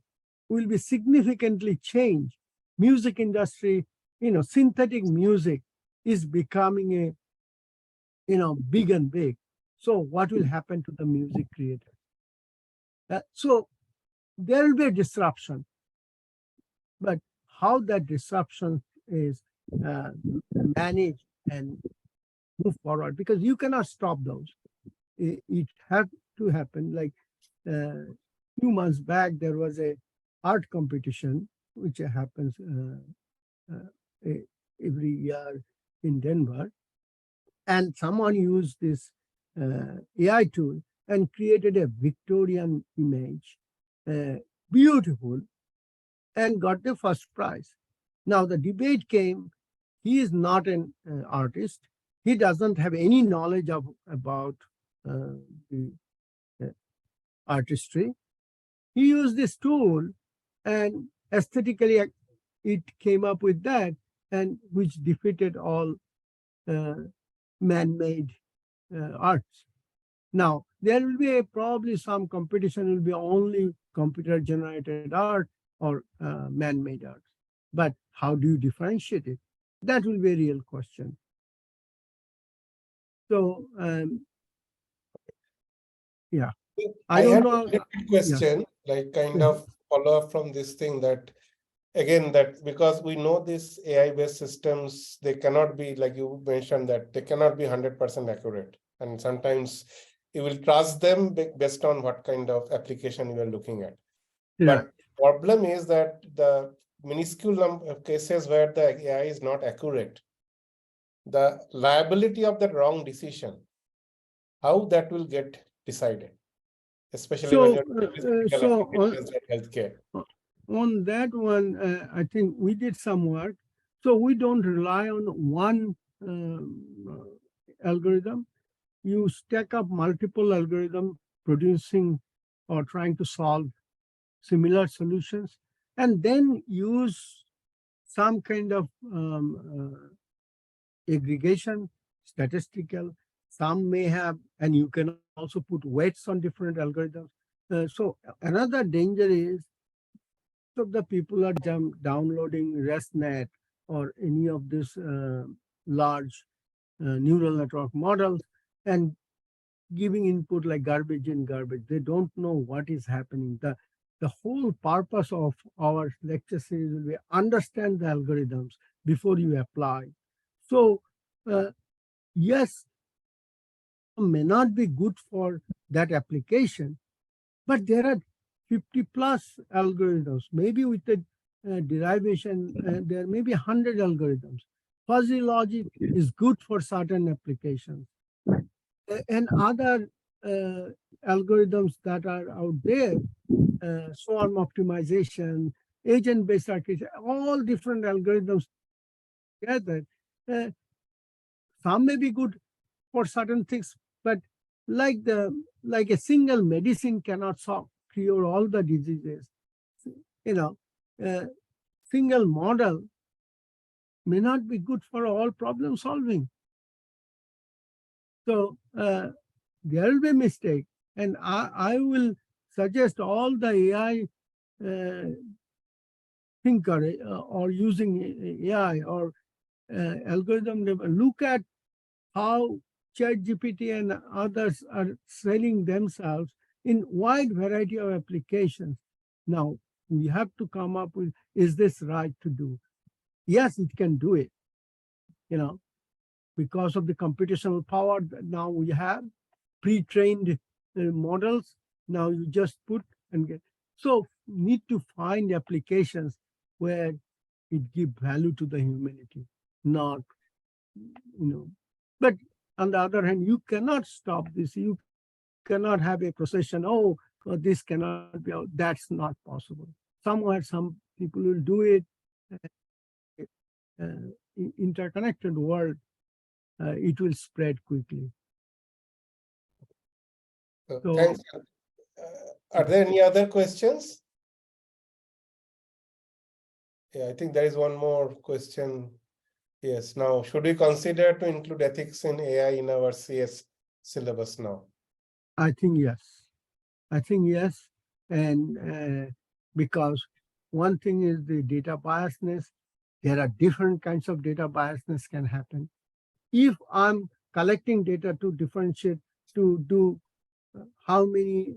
will be significantly changed. Music industry, synthetic music is becoming a, big and big. So what will happen to the music creator? So there will be a disruption, but how that disruption is managed and move forward, because you cannot stop those. It had to happen. Like a few months back, there was a art competition, which happens every year in Denver. And someone used this AI tool and created a Victorian image, beautiful, and got the first prize. Now the debate came, he is not an artist. He doesn't have any knowledge about the artistry. He used this tool and aesthetically it came up with that, and which defeated all man-made arts. Now, there will be probably some competition will be only computer-generated art or man-made art. But how do you differentiate it? That will be a real question. So, yeah. I don't know. A question, like kind of follow up from this thing that, again, that because we know these AI-based systems, they cannot be, like you mentioned, that they cannot be 100% accurate. And sometimes you will trust them based on what kind of application you are looking at. Yeah. But problem is that the minuscule number of cases where the AI is not accurate, the liability of the wrong decision, how that will get decided, especially when you're applications like healthcare. On that one, I think we did some work. So we don't rely on one algorithm. You stack up multiple algorithms producing or trying to solve similar solutions, and then use some kind of aggregation, statistical. Some may have, and you can also put weights on different algorithms. So another danger is of the people are downloading ResNet or any of this large neural network models and giving input like garbage in, garbage. They don't know what is happening. The whole purpose of our lecture series will be understand the algorithms before you apply. So yes, may not be good for that application, but there are 50 plus algorithms. Maybe with the derivation, there may be 100 algorithms. Fuzzy logic is good for certain applications. And other algorithms that are out there, swarm optimization, agent-based architecture, all different algorithms together. Some may be good for certain things, but like a single medicine cannot cure all the diseases. Single model may not be good for all problem solving. So there will be a mistake, and I will suggest all the AI thinker or using AI or algorithm, look at how ChatGPT and others are selling themselves in wide variety of applications. Now, we have to come up with, is this right to do? Yes, it can do it, because of the computational power that now we have, pre-trained models, now you just put and get. So need to find applications where it gives value to the humanity, not, but on the other hand, you cannot stop this. You cannot have a procession, this cannot be out. That's not possible. Somewhere, some people will do it. Interconnected world, it will spread quickly. So, Thanks. Are there any other questions? Yeah, I think there is one more question. Yes. Now, should we consider to include ethics in AI in our CS syllabus now? I think yes. And because one thing is the data biasness, there are different kinds of data biasness can happen. If I'm collecting data to differentiate, to do how many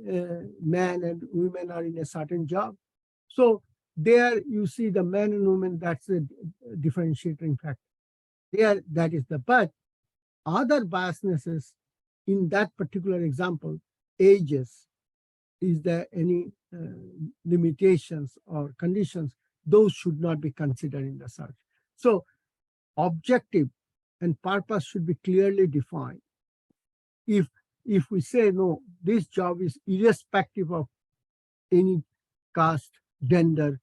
men and women are in a certain job. So there you see the men and women, that's a differentiating factor. There, that is but other biasnesses in that particular example, ages, is there any limitations or conditions? Those should not be considered in the search. So objective and purpose should be clearly defined. If we say, no, this job is irrespective of any caste, gender,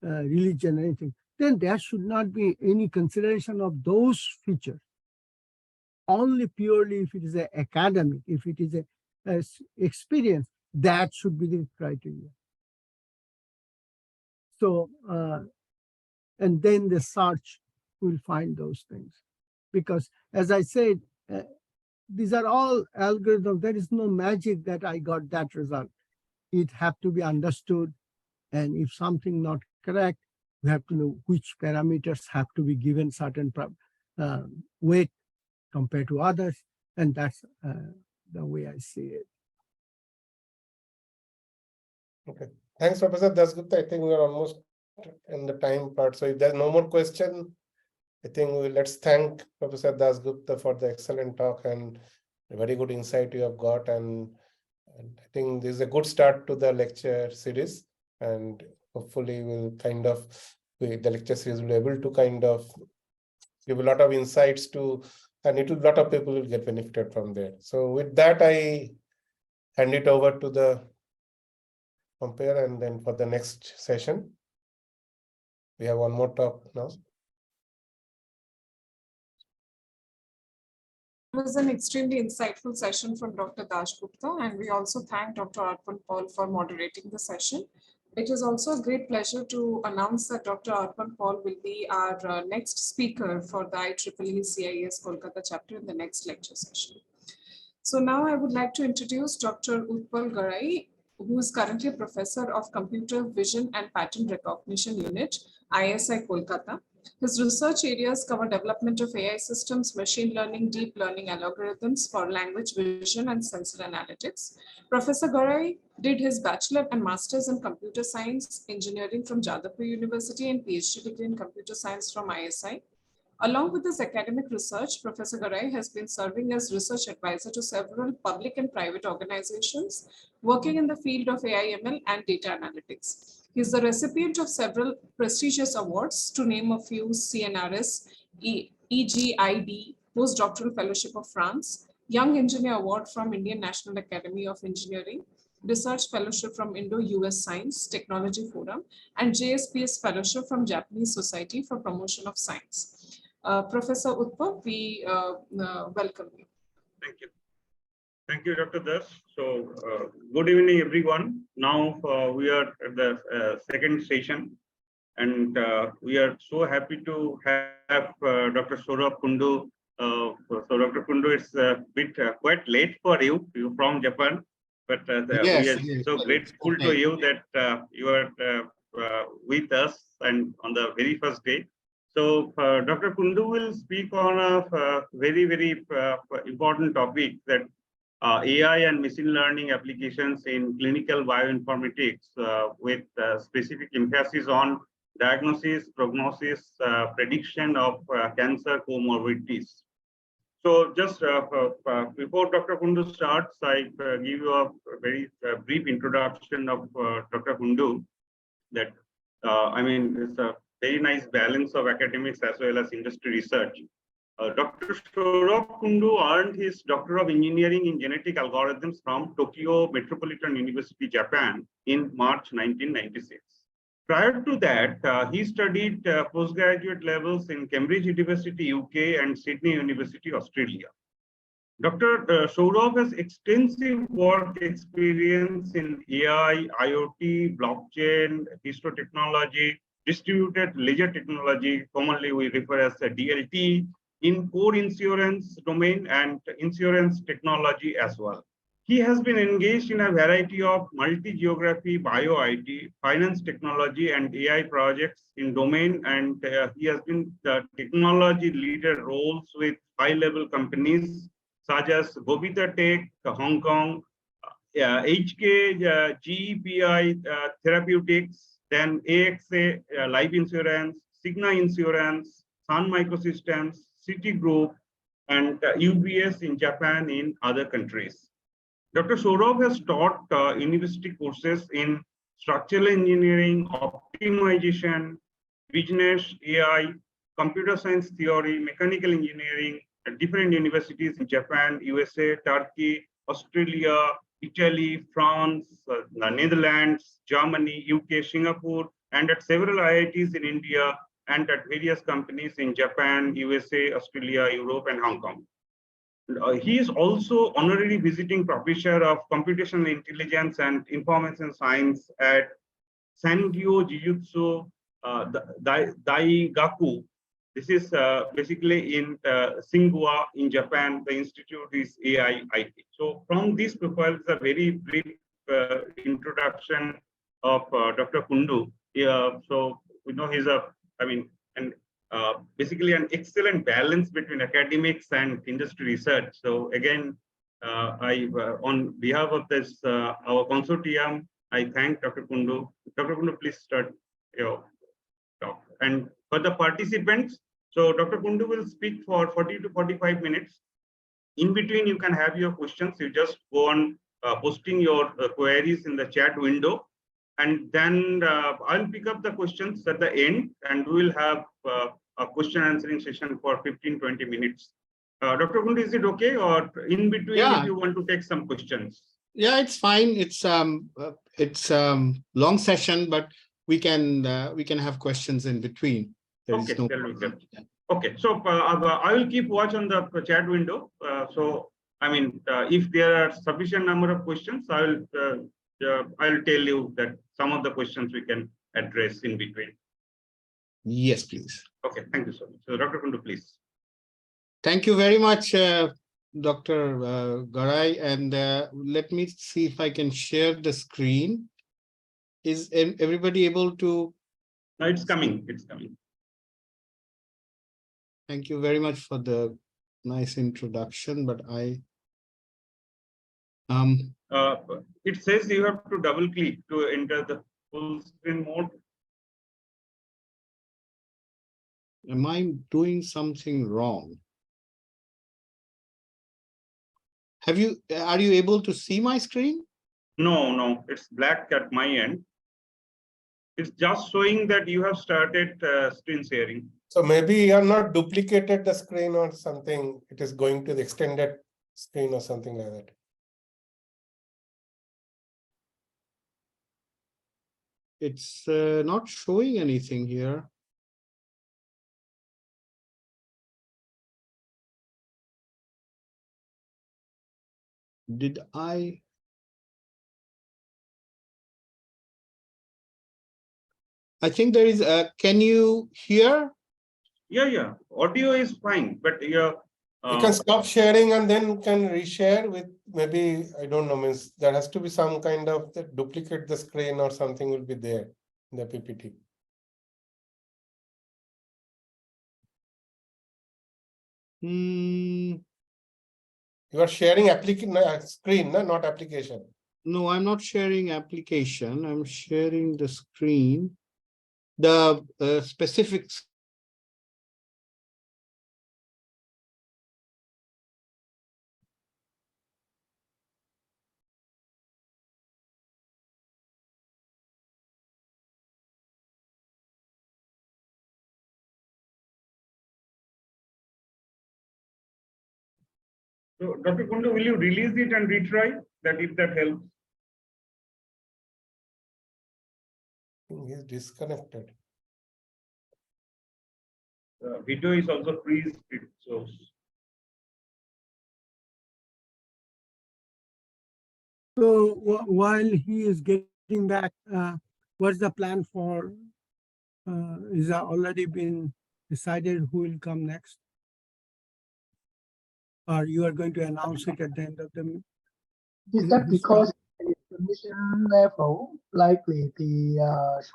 religion, anything, then there should not be any consideration of those features. Only purely if it is an academic, if it is a experience, that should be the criteria. So, and then the search will find those things. Because as I said, these are all algorithms. There is no magic that I got that result. It have to be understood. And if something not correct, we have to know which parameters have to be given certain weight compared to others. And that's the way I see it. Okay. Thanks, Professor Dasgupta. I think we are almost in the time part. So if there's no more question, I think let's thank Professor Dasgupta for the excellent talk and a very good insight you have got. And I think this is a good start to the lecture series. And hopefully we'll the lecture series will be able to give a lot of insights to, and a lot of people will get benefited from there. So with that, I hand it over to the compare, and then for the next session, we have one more talk now. was an extremely insightful session from Dr. Dasgupta, and we also thank Dr. Arpan Paul for moderating the session. It is also a great pleasure to announce that Dr. Arpan Paul will be our next speaker for the IEEE CIS Kolkata chapter in the next lecture session. So now I would like to introduce Dr. Utpal Garai, who is currently a professor of Computer Vision and Pattern Recognition Unit, ISI Kolkata. His research areas cover development of AI systems, machine learning, deep learning algorithms for language vision and sensor analytics. Professor Garai did his bachelor and master's in computer science engineering from Jadavpur University and PhD degree in computer science from ISI. Along with his academic research, Professor Garai has been serving as research advisor to several public and private organizations working in the field of AI/ML and data analytics. He is the recipient of several prestigious awards, to name a few: CNRS, EGID, Postdoctoral Fellowship of France, Young Engineer Award from Indian National Academy of Engineering, Research Fellowship from Indo-US Science Technology Forum, and JSPS Fellowship from Japanese Society for Promotion of Science. Professor Utpal, we welcome you. Thank you. Thank you, Dr. Das. So, good evening, everyone. Now we are at the second session, and we are so happy to have Dr. Sourav Kundu. So, Dr. Kundu, it's a bit quite late for you. You're from Japan, but we are so grateful to you that you are with us and on the very first day. So, Dr. Kundu will speak on a very, very important topic, that AI and machine learning applications in clinical bioinformatics with specific emphasis on diagnosis, prognosis, prediction of cancer comorbidities. So just before Dr. Kundu starts, I give you a very brief introduction of Dr. Kundu. That I mean, it's a very nice balance of academics as well as industry research. Dr. Sourav Kundu earned his Doctor of Engineering in Genetic Algorithms from Tokyo Metropolitan University, Japan in March 1996. Prior to that, he studied postgraduate levels in Cambridge University, UK and Sydney University, Australia. Dr. Sourav has extensive work experience in AI, IoT, blockchain, histotechnology, distributed ledger technology, commonly we refer as DLT, in core insurance domain and insurance technology as well. He has been engaged in a variety of multi-geography, bio-IT, finance technology, and AI projects in domain, and he has been the technology leader roles with high-level companies such as Gobita Tech, Hong Kong, HK, GEPI Therapeutics, then AXA Life Insurance, Cigna Insurance, Sun Microsystems, Citigroup, and UBS in Japan in other countries. Dr. Sourav has taught university courses in structural engineering, optimization, business, AI, computer science theory, mechanical engineering at different universities in Japan, USA, Turkey, Australia, Italy, France, the Netherlands, Germany, UK, Singapore, and at several IITs in India, and at various companies in Japan, USA, Australia, Europe, and Hong Kong. He is also honorary visiting professor of computational intelligence and information science at Sangyo Jijutsu Daigaku. This is basically in Tsinghua in Japan. The institute is AIIT. So from this profile, it's a very brief introduction of Dr. Kundu. So we know he's basically an excellent balance between academics and industry research. So again, on behalf of this our consortium, I thank Dr. Kundu. Dr. Kundu, please start your talk. And for the participants, so Dr. Kundu will speak for 40 to 45 minutes. In between, you can have your questions. You just go on posting your queries in the chat window. And then I'll pick up the questions at the end, and we will have a question answering session for 15-20 minutes. Dr. Kundu, is it okay? Or in between, if you want to take some questions? Yeah, it's fine. It's long session, but we can have questions in between. Okay, Okay, so I will keep watch on the chat window. So I mean, if there are sufficient number of questions, I'll tell you that some of the questions we can address in between. Yes, please. Okay, thank you so much. So Dr. Kundu, please. Thank you very much, Dr. Garai. And let me see if I can share the screen. Is everybody able to? No, it's coming. It's coming. Thank you very much for the nice introduction, but It says you have to double click to enter the full screen mode. am I doing something wrong? Are you able to see my screen? No, it's black at my end. It's just showing that you have started screen sharing. So maybe you have not duplicated the screen or something. It is going to the extended screen or something like that. It's not showing anything here. Did I? I think there is a, can you hear? Yeah. Audio is fine, but You can stop sharing and then can reshare with maybe, I don't know, means there has to be some kind of duplicate the screen or something will be there in the PPT. You are sharing screen, not application. No, I'm not sharing application. I'm sharing the screen. The specifics. So, Dr. Kundu, will you release it and retry that if that helps? He is disconnected. Video is also freeze. So while he is getting back, what's the plan for, is that already been decided who will come next? Or you are going to announce it at the end of the meeting? Is that because the permission level, likely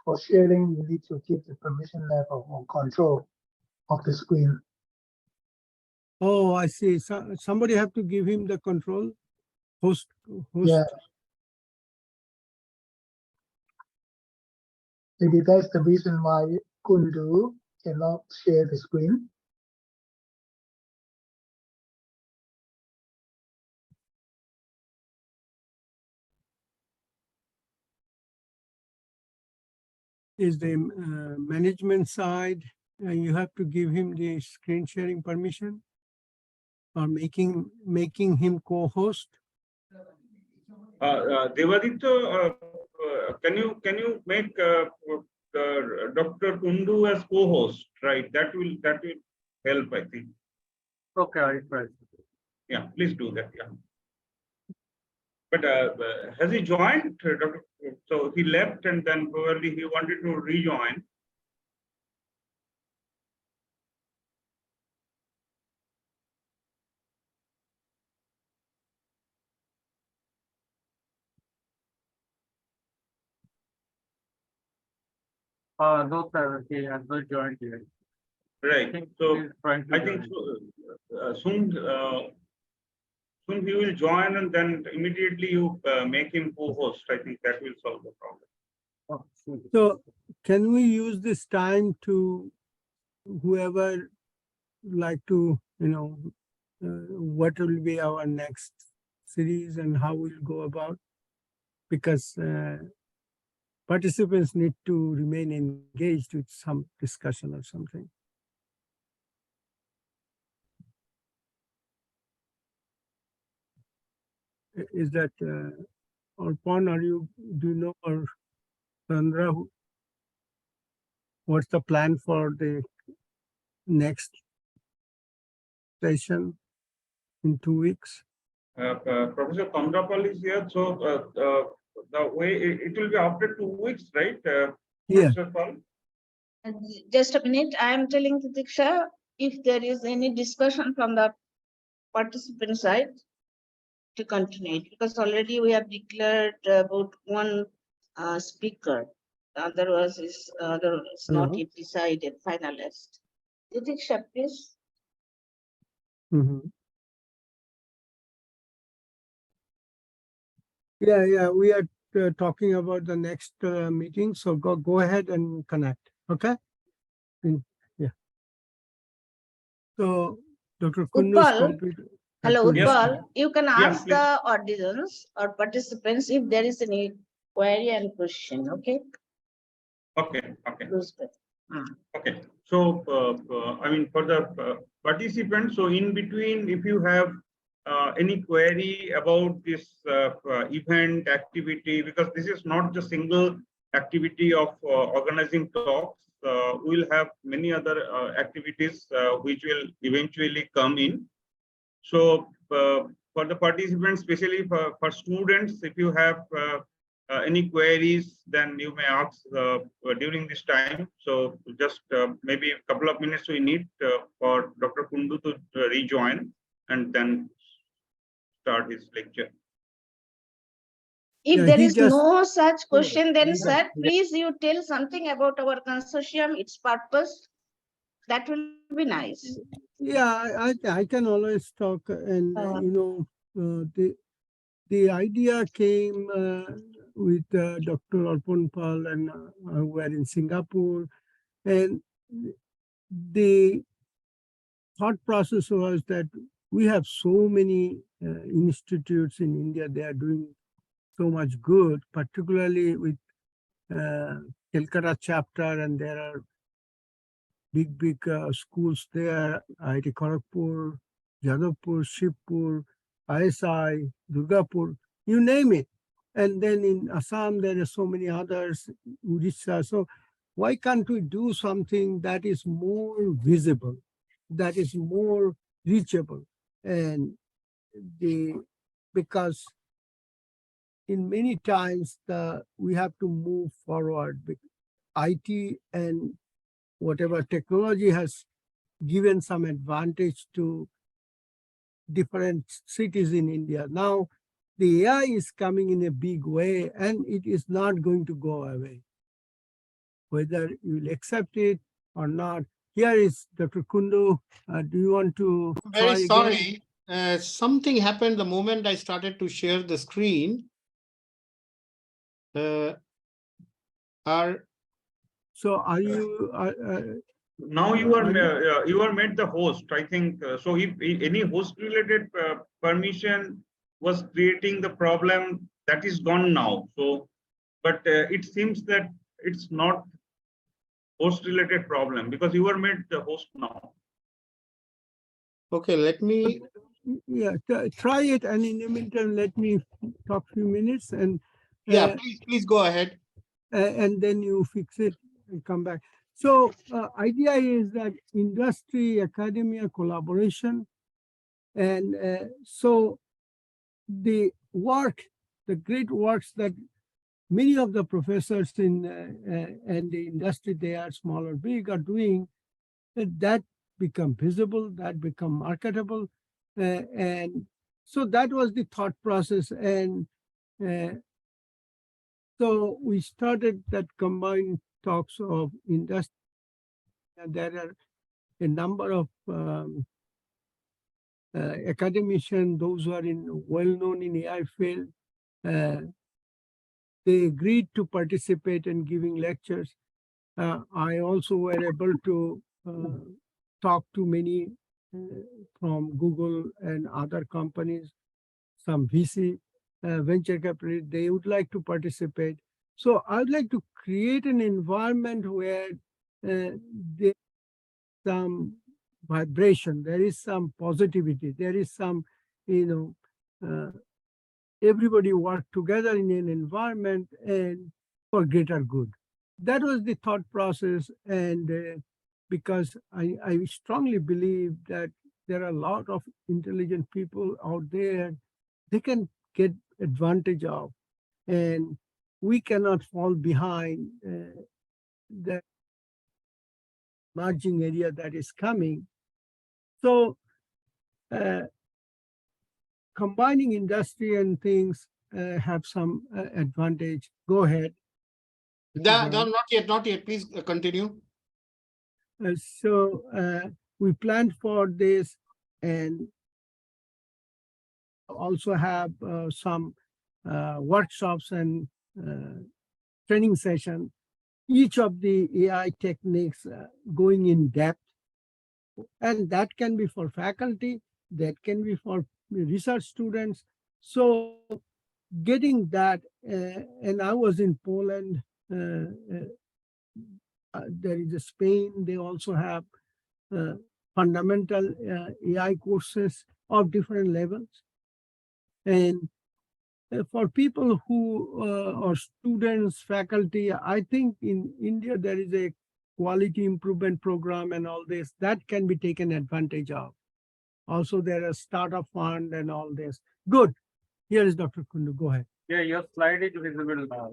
for sharing, you need to keep the permission level or control of the screen. Oh, I see. So somebody have to give him the control. Host. Yeah. Maybe that's the reason why Kundu cannot share the screen. Is the management side, you have to give him the screen sharing permission or making him co-host. Devaditya, can you make Dr. Kundu as co-host, right? That will help, I think. Okay, I try. Yeah, please do that. Yeah. But has he joined? So he left and then probably he wanted to rejoin. No, sir, he has not joined yet. Right. So I think soon he will join and then immediately you make him co-host. I think that will solve the problem. So can we use this time to whoever like to, what will be our next series and how we'll go about? Because participants need to remain engaged with some discussion or something. Is that, or Pon, do you know, or Sandra, what's the plan for the next session in 2 weeks. Professor Kondrapal is here, so the way it will be after 2 weeks, right? Yeah. Professor Pal? Just a minute, I am telling to Diksha, if there is any discussion from the participant side to continue it, because already we have declared about one speaker. The other was not Hello. yet decided, finalized. Diksha, please. Mhm. Yeah, we are talking about the next meeting, so go ahead and connect, okay? Yeah. So Dr. Kundu is Utpal, completed. hello, Yes. Utpal, you can Yeah, ask please. the audience or participants if there is any query and question, okay? Okay, okay. Close that. Okay, so I mean, for the participants, so in between, if you have any query about this event activity, because this is not the single activity of organizing talks, we'll have many other activities which will eventually come in. So for the participants, especially for students, if you have any queries, then you may ask during this time. So just maybe a couple of minutes we need for Dr. Kundu to rejoin and then start his lecture. If Yeah, there he is just- no such question, then he sir, please you tell something about our consortium, its purpose. That will be nice. Yeah, I can always talk, and the idea came with Dr. Arpan Pal, and we're in Singapore, and the thought process was that we have so many institutes in India, they are doing so much good, particularly with Kolkata chapter, and there are big schools there, IIT Kharagpur, Jadavpur, Shivpur, ISI, Durgapur, you name it. And then in Assam, there are so many others, Odisha. So why can't we do something that is more visible, that is more reachable? And because in many times we have to move forward. IT and whatever technology has given some advantage to different cities in India. Now, the AI is coming in a big way, and it is not going to go away. Whether you'll accept it or not. Here is Dr. Kundu. Do you want to try Very again? sorry. Something happened the moment I started to share the screen. So are you? Now you are made the host. I think so. If any host related permission was creating the problem, that is gone now. So, but it seems that it's not host related problem because you are made the host now. Okay, let me. Yeah, try it, and in the meantime, let me talk a few minutes, and Yeah, please go ahead. And then you fix it and come back. So idea is that industry, academia, collaboration, and so the great works that many of the professors in and the industry, they are small or big, are doing, that become visible, that become marketable, and so that was the thought process, and so we started that combined talks of industry. And there are a number of academicians, those who are well-known in AI field. They agreed to participate in giving lectures. I also were able to talk to many from Google and other companies, some VC, venture capital, they would like to participate. So I would like to create an environment where there is some vibration, there is some positivity, there is some, everybody work together in an environment and for greater good. That was the thought process. And because I strongly believe that there are a lot of intelligent people out there they can get advantage of, and we cannot fall behind the emerging area that is coming. So combining industry and things have some advantage. Go ahead. No, not yet. Please continue. So we planned for this and also have some workshops and training session. Each of the AI techniques going in depth, and that can be for faculty, that can be for research students. So getting that, and I was in Poland, there is a Spain, they also have fundamental AI courses of different levels. And for people who are students, faculty, I think in India, there is a quality improvement program and all this that can be taken advantage of. Also, there is startup fund and all this. Good. Here is Dr. Kundu. Go ahead. Yeah, your slide is visible now.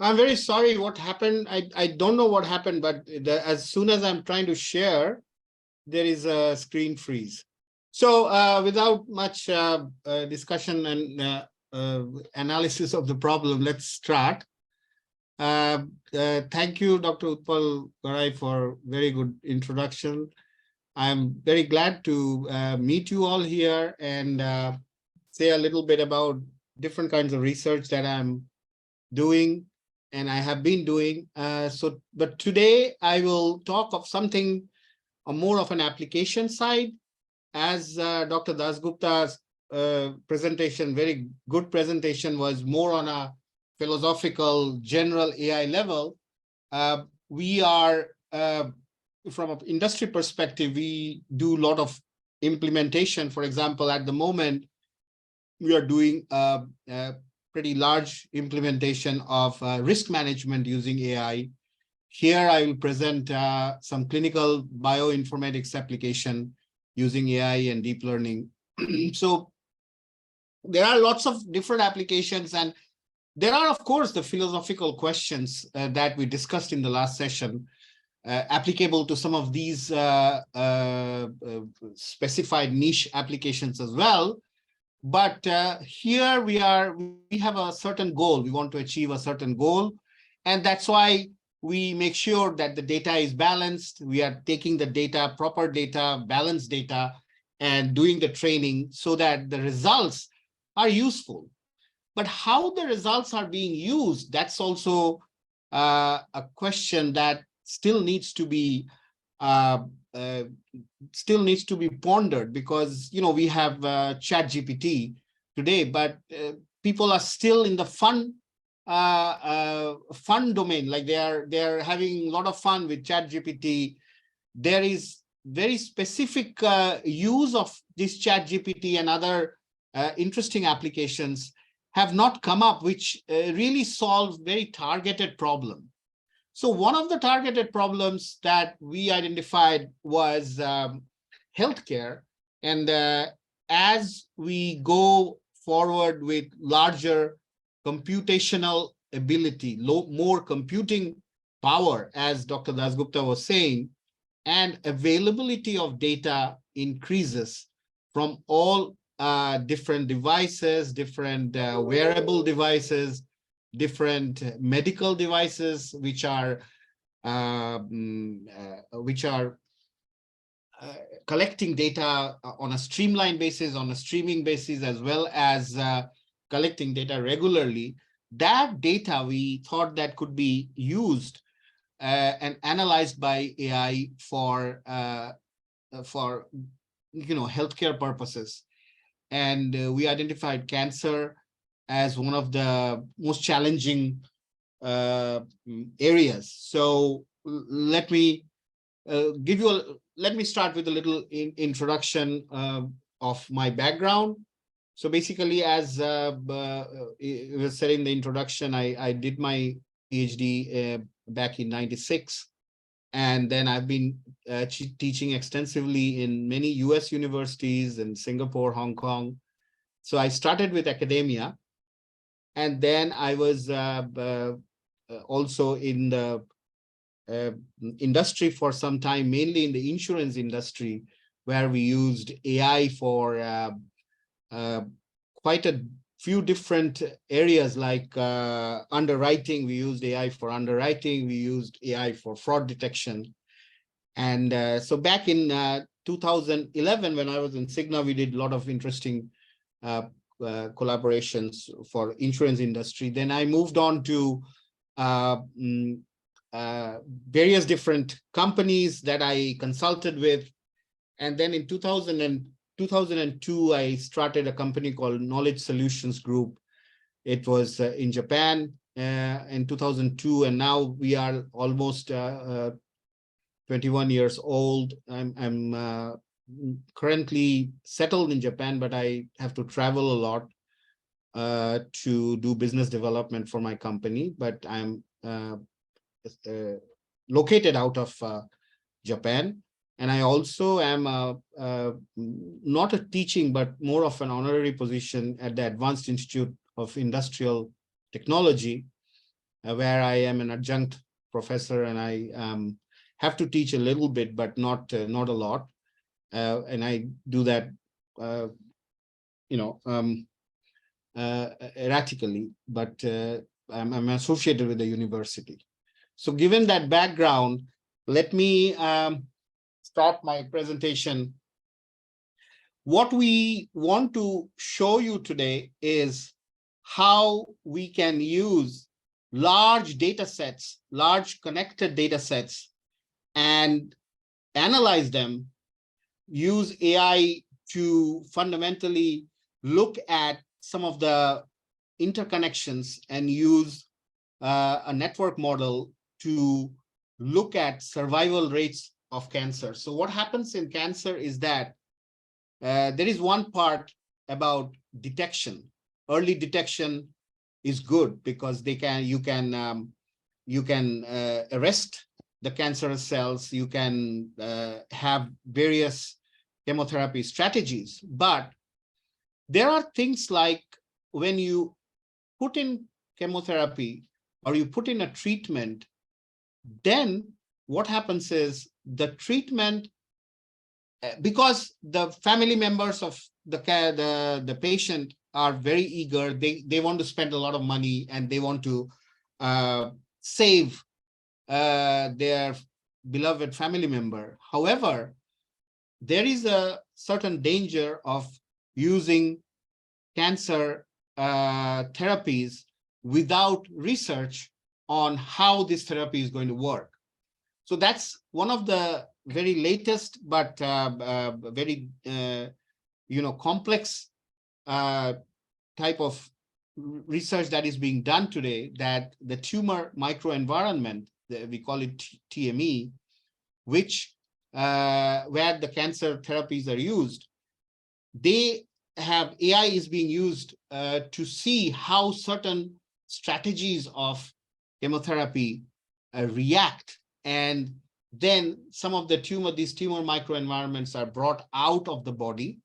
I'm very sorry what happened. I don't know what happened, but as soon as I'm trying to share, there is a screen freeze. So without much discussion and analysis of the problem, let's start. Thank you, Dr. Utpal Garai, for very good introduction. I'm very glad to meet you all here and say a little bit about different kinds of research that I'm doing and I have been doing. But today I will talk of something more of an application side, as Dr. Dasgupta's presentation, very good presentation, was more on a philosophical general AI level. We are, from an industry perspective, we do a lot of implementation. For example, at the moment, we are doing a pretty large implementation of risk management using AI. Here I will present some clinical bioinformatics application using AI and deep learning. So there are lots of different applications, and there are, of course, the philosophical questions that we discussed in the last session, applicable to some of these specified niche applications as well. But here we have a certain goal. We want to achieve a certain goal, and that's why we make sure that the data is balanced. We are taking the data, proper data, balanced data, and doing the training so that the results are useful. But how the results are being used, that's also a question that still needs to be pondered, because we have ChatGPT today, but people are still in the fun domain. Like they are having a lot of fun with ChatGPT. There is very specific use of this ChatGPT and other interesting applications have not come up, which really solve very targeted problem. So one of the targeted problems that we identified was healthcare. And as we go forward with larger computational ability, more computing power, as Dr. Dasgupta was saying, and availability of data increases from all different devices, different wearable devices, different medical devices, which are collecting data on a streamlined basis, on a streaming basis, as well as collecting data regularly. That data we thought that could be used and analyzed by AI for healthcare purposes. And we identified cancer as one of the most challenging areas. So let me start with a little introduction of my background. So basically, as it was said in the introduction, I did my PhD back in '96. And then I've been teaching extensively in many US universities in Singapore, Hong Kong. So I started with academia. And then I was also in the industry for some time, mainly in the insurance industry, where we used AI for quite a few different areas like underwriting. We used AI for underwriting. We used AI for fraud detection. And so back in 2011, when I was in Cigna, we did a lot of interesting collaborations for insurance industry. Then I moved on to various different companies that I consulted with. And then in 2002, I started a company called Knowledge Solutions Group. It was in Japan in 2002, and now we are almost 21 years old. I'm currently settled in Japan, but I have to travel a lot to do business development for my company. But I'm located out of Japan. And I also am not a teaching, but more of an honorary position at the Advanced Institute of Industrial Technology, where I am an adjunct professor, and I have to teach a little bit, but not a lot. And I do that, erratically, but I'm associated with the university. So given that background, let me start my presentation. What we want to show you today is how we can use large data sets, large connected data sets, and analyze them, use AI to fundamentally look at some of the interconnections, and use a network model to look at survival rates of cancer. So what happens in cancer is that there is one part about detection. Early detection is good because you can arrest the cancerous cells. You can have various chemotherapy strategies, but there are things like when you put in chemotherapy or you put in a treatment, then what happens is the treatment, because the family members of the patient are very eager, they want to spend a lot of money and they want to save their beloved family member. However, there is a certain danger of using cancer therapies without research on how this therapy is going to work. So that's one of the very latest, but very complex type of research that is being done today, that the tumor microenvironment, we call it TME, which where the cancer therapies are used, they have AI is being used to see how certain strategies of chemotherapy react, and then some of these tumor microenvironments are brought out of the body,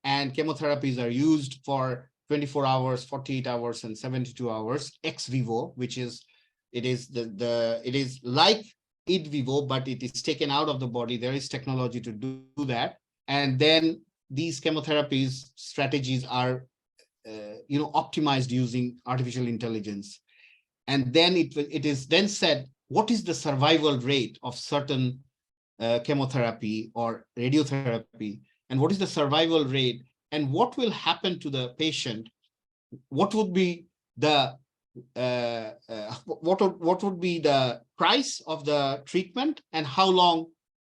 and chemotherapies are used for 24 hours, 48 hours, and 72 hours ex vivo, which is it is like in vivo, but it is taken out of the body. There is technology to do that, and then these chemotherapies strategies are optimized using artificial intelligence, and then it is then said what is the survival rate of certain chemotherapy or radiotherapy, and what is the survival rate, and what will happen to the patient, what would be the what would be the price of the treatment, and how long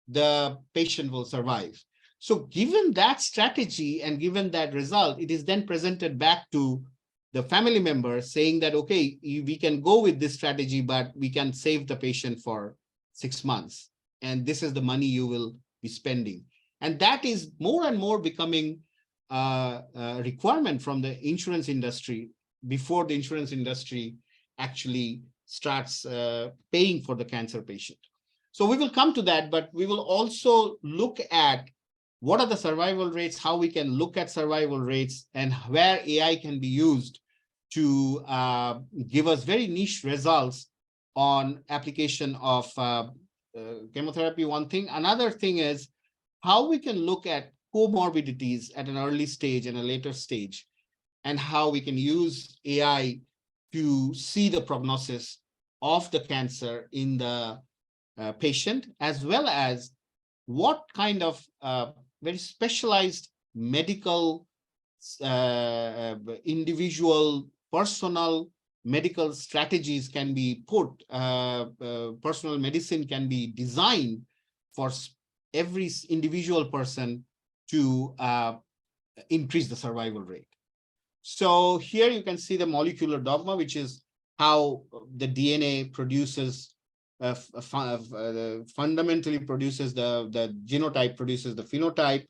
the patient will survive. So given that strategy and given that result, it is then presented back to the family member saying that, okay, we can go with this strategy, but we can save the patient for 6 months. And this is the money you will be spending. And that is more and more becoming a requirement from the insurance industry before the insurance industry actually starts paying for the cancer patient. So we will come to that, but we will also look at what are the survival rates, how we can look at survival rates, and where AI can be used to give us very niche results on application of chemotherapy, one thing. Another thing is how we can look at comorbidities at an early stage and a later stage, and how we can use AI to see the prognosis of the cancer in the patient, as well as what kind of very specialized medical, individual, personal medical strategies can be put, personal medicine can be designed for every individual person to increase the survival rate. So here you can see the molecular dogma, which is how the DNA produces, fundamentally produces the genotype produces the phenotype.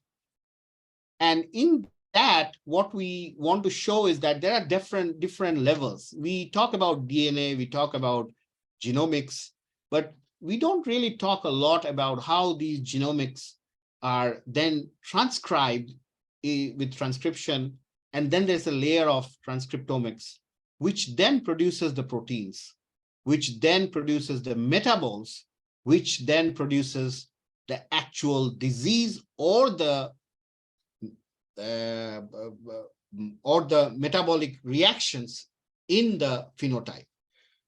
And in that, what we want to show is that there are different levels. We talk about DNA, we talk about genomics, but we don't really talk a lot about how these genomics are then transcribed with transcription. And then there's a layer of transcriptomics, which then produces the proteins, which then produces the metabolites, which then produces the actual disease or the metabolic reactions in the phenotype.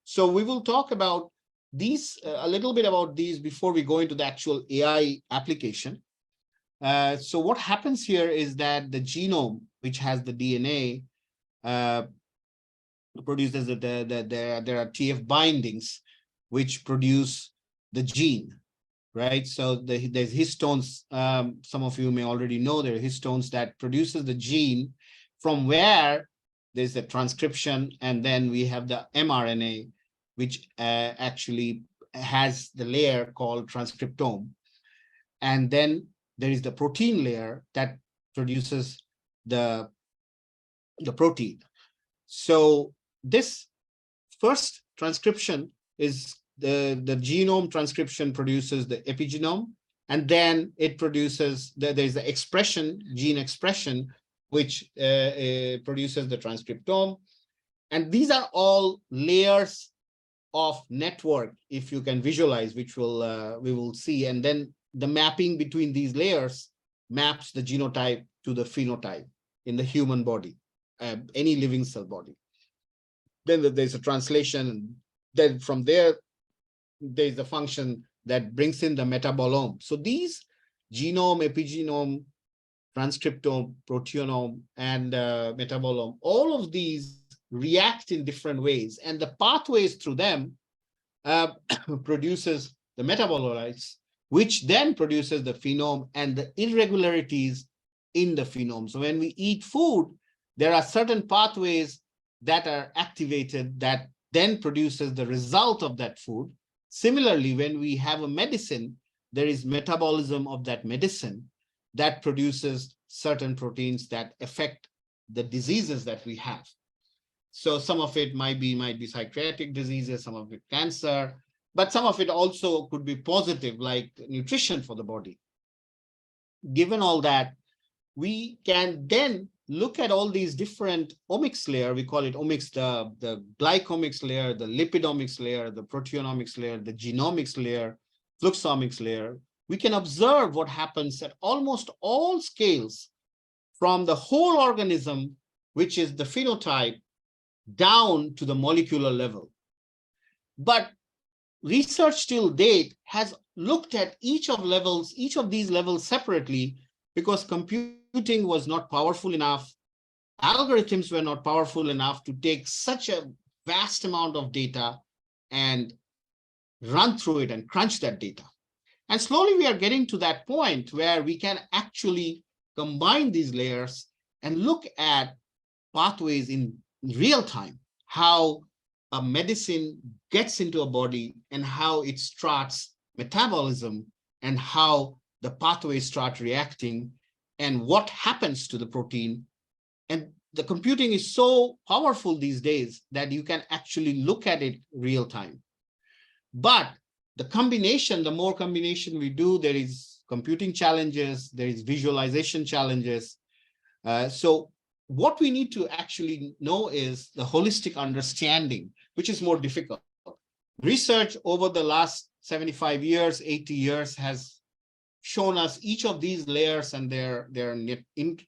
So we will talk about these, a little bit about these before we go into the actual AI application. So what happens here is that the genome, which has the DNA, produces there are TF bindings which produce the gene, right? So there's histones. Some of you may already know there are histones that produces the gene, from where there's the transcription, and then we have the mRNA, which actually has the layer called transcriptome, and then there is the protein layer that produces the protein. So this first transcription is the genome transcription produces the epigenome, and then it produces, there's the expression, gene expression, which produces the transcriptome. And these are all layers of network, if you can visualize, which will we will see. And then the mapping between these layers maps the genotype to the phenotype in the human body, any living cell body. Then there's a translation, and then from there, there's a function that brings in the metabolome. So these genome, epigenome, transcriptome, proteome, and metabolome, all of these react in different ways, and the pathways through them produces the metabolites, which then produces the phenome and the irregularities in the phenome. So when we eat food, there are certain pathways that are activated that then produces the result of that food. Similarly, when we have a medicine, there is metabolism of that medicine that produces certain proteins that affect the diseases that we have. So some of it might be psychiatric diseases, some of it cancer, but some of it also could be positive, like nutrition for the body. Given all that, we can then look at all these different omics layer. We call it omics, the glycomics layer, the lipidomics layer, the proteomics layer, the genomics layer, fluxomics layer. We can observe what happens at almost all scales, from the whole organism, which is the phenotype, down to the molecular level. But research till date has looked at each of these levels separately, because computing was not powerful enough. Algorithms were not powerful enough to take such a vast amount of data and run through it and crunch that data. And slowly we are getting to that point where we can actually combine these layers and look at pathways in real time, how a medicine gets into a body and how it starts metabolism and how the pathways start reacting and what happens to the protein. And the computing is so powerful these days that you can actually look at it real time. But the combination, the more combination we do, there is computing challenges, there is visualization challenges. So what we need to actually know is the holistic understanding, which is more difficult. Research over the last 75 years, 80 years has shown us each of these layers and their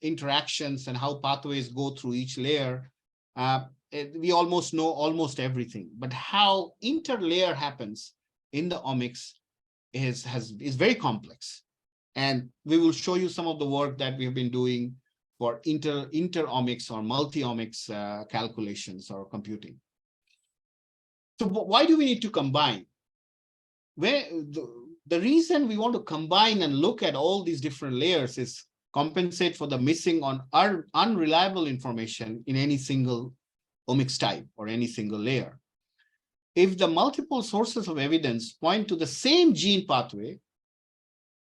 interactions and how pathways go through each layer. We almost know almost everything, but how interlayer happens in the omics is very complex. And we will show you some of the work that we have been doing for interomics or multi-omics calculations or computing. So why do we need to combine? The reason we want to combine and look at all these different layers is compensate for the missing on unreliable information in any single omics type or any single layer. If the multiple sources of evidence point to the same gene pathway,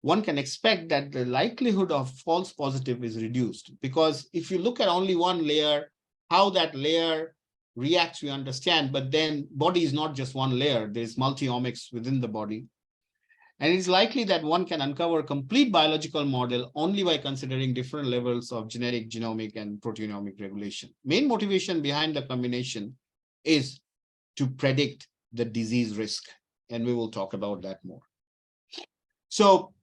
one can expect that the likelihood of false positive is reduced. Because if you look at only one layer, how that layer reacts, we understand, but then body is not just one layer, there's multi-omics within the body. And it's likely that one can uncover a complete biological model only by considering different levels of genetic, genomic, and proteomic regulation. Main motivation behind the combination is to predict the disease risk, and we will talk about that more. So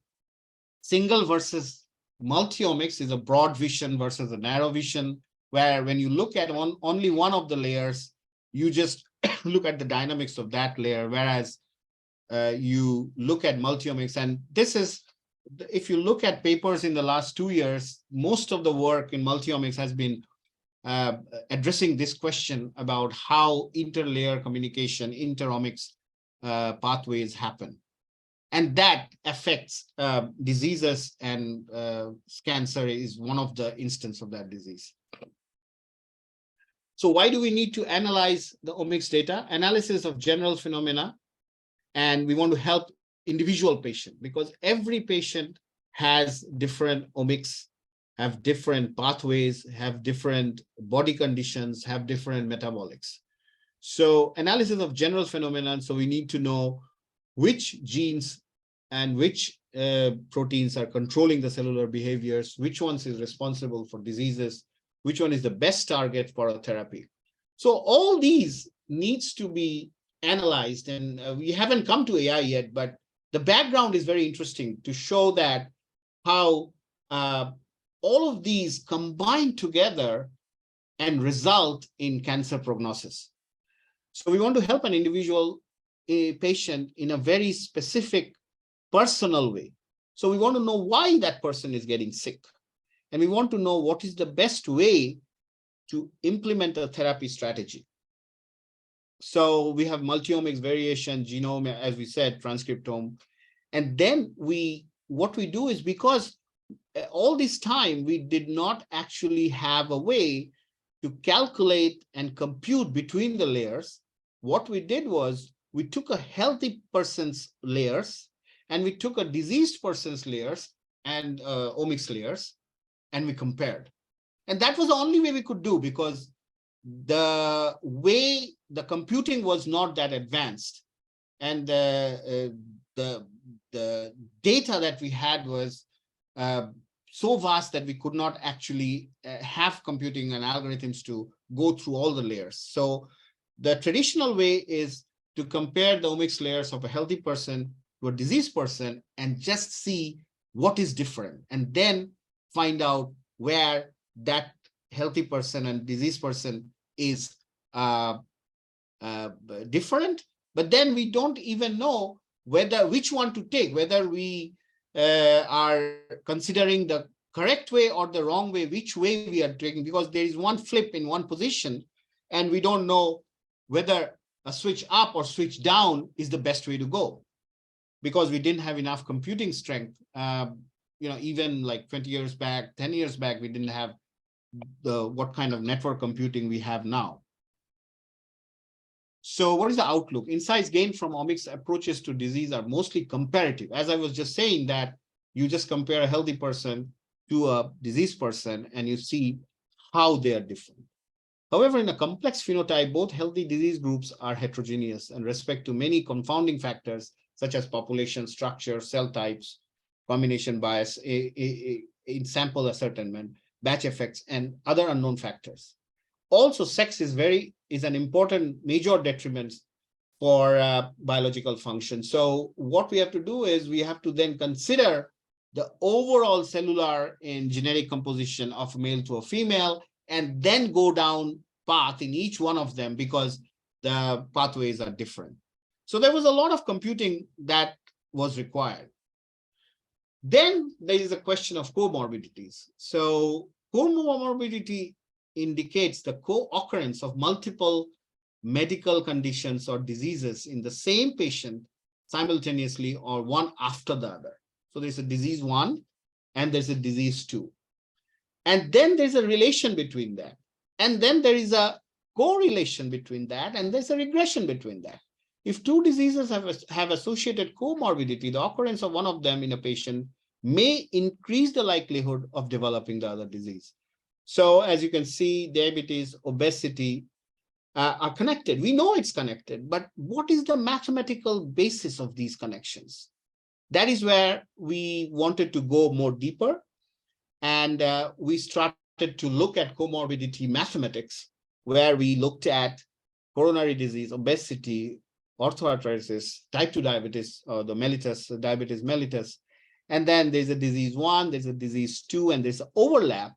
single versus multi-omics is a broad vision versus a narrow vision, where when you look at only one of the layers, you just look at the dynamics of that layer, whereas you look at multi-omics. And this is, if you look at papers in the last 2 years, most of the work in multi-omics has been addressing this question about how interlayer communication, interomics pathways happen. And that affects diseases, and cancer is one of the instances of that disease. So why do we need to analyze the omics data? Analysis of general phenomena, and we want to help individual patient, because every patient has different omics, have different pathways, have different body conditions, have different metabolics. So analysis of general phenomena, so we need to know which genes and which proteins are controlling the cellular behaviors, which ones is responsible for diseases, which one is the best target for a therapy. So all these needs to be analyzed, and we haven't come to AI yet, but the background is very interesting to show that how all of these combine together and result in cancer prognosis. So we want to help an individual patient in a very specific, personal way. So we want to know why that person is getting sick. And we want to know what is the best way to implement a therapy strategy. So we have multi-omics variation, genome, as we said, transcriptome. And then what we do is, because all this time we did not actually have a way to calculate and compute between the layers, what we did was we took a healthy person's layers and we took a diseased person's layers and omics layers, and we compared. And that was the only way we could do, because the way the computing was not that advanced, and the data that we had was so vast that we could not actually have computing and algorithms to go through all the layers. So the traditional way is to compare the omics layers of a healthy person to a diseased person and just see what is different, and then find out where that healthy person and diseased person is different. But then we don't even know which one to take, whether we are considering the correct way or the wrong way, which way we are taking, because there is one flip in one position and we don't know whether a switch up or switch down is the best way to go, because we didn't have enough computing strength. Even like 20 years back, 10 years back, we didn't have what kind of network computing we have now. So what is the outlook? Insights gained from omics approaches to disease are mostly comparative. As I was just saying, that you just compare a healthy person to a diseased person and you see how they are different. However, in a complex phenotype, both healthy disease groups are heterogeneous and respect to many confounding factors such as population structure, cell types, combination bias, in sample ascertainment, batch effects, and other unknown factors. Also, sex is an important major detriment for biological function. So what we have to do is we have to then consider the overall cellular and genetic composition of a male to a female, and then go down path in each one of them because the pathways are different. So there was a lot of computing that was required. Then there is a question of comorbidities. So comorbidity indicates the co-occurrence of multiple medical conditions or diseases in the same patient simultaneously or one after the other. So there's a disease 1 and there's a disease 2. And then there's a relation between that. And then there is a correlation between that, and there's a regression between that. If two diseases have associated comorbidity, the occurrence of one of them in a patient may increase the likelihood of developing the other disease. So as you can see, diabetes, obesity are connected. We know it's connected, but what is the mathematical basis of these connections? That is where we wanted to go more deeper. And we started to look at comorbidity mathematics, where we looked at coronary disease, obesity, osteoarthritis, type 2 diabetes, or the mellitus, diabetes mellitus. And then there's a disease 1, there's a disease 2, and there's an overlap.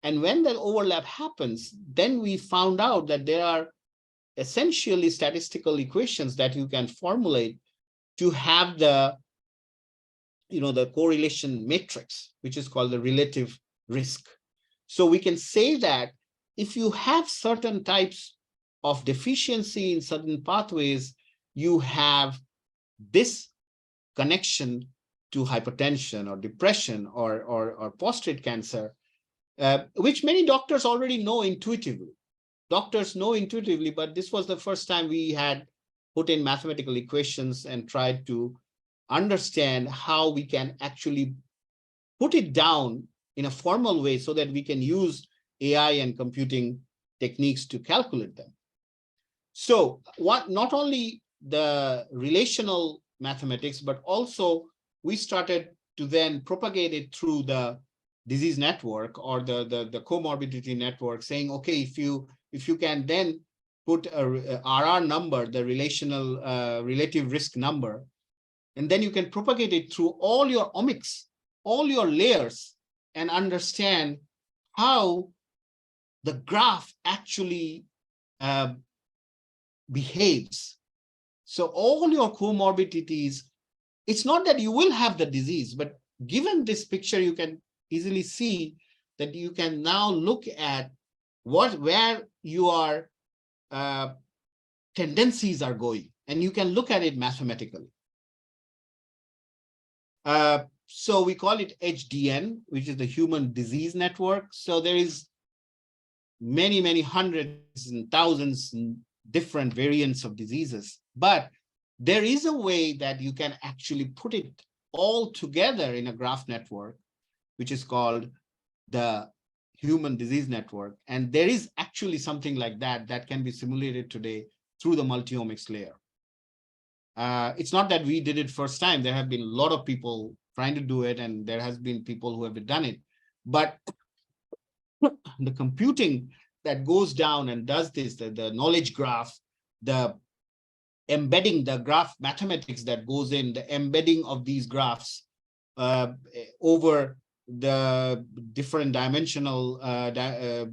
And when that overlap happens, then we found out that there are essentially statistical equations that you can formulate to have the correlation matrix, which is called the relative risk. So we can say that if you have certain types of deficiency in certain pathways, you have this connection to hypertension or depression or prostate cancer, which many doctors already know intuitively. Doctors know intuitively, but this was the first time we had put in mathematical equations and tried to understand how we can actually put it down in a formal way so that we can use AI and computing techniques to calculate them. So not only the relational mathematics, but also we started to then propagate it through the disease network or the comorbidity network, saying, okay, if you can then put a RR number, the relative risk number, and then you can propagate it through all your omics, all your layers, and understand how the graph actually behaves. So all your comorbidities, it's not that you will have the disease, but given this picture, you can easily see that you can now look at where your tendencies are going, and you can look at it mathematically. So we call it HDN, which is the Human Disease Network. So there is many hundreds and thousands and different variants of diseases, but there is a way that you can actually put it all together in a graph network, which is called the Human Disease Network. And there is actually something like that can be simulated today through the multi-omics layer. It's not that we did it first time. There have been a lot of people trying to do it, and there has been people who have done it. But the computing that goes down and does this, the knowledge graph, the embedding, the graph mathematics that goes in, the embedding of these graphs over the different dimensional,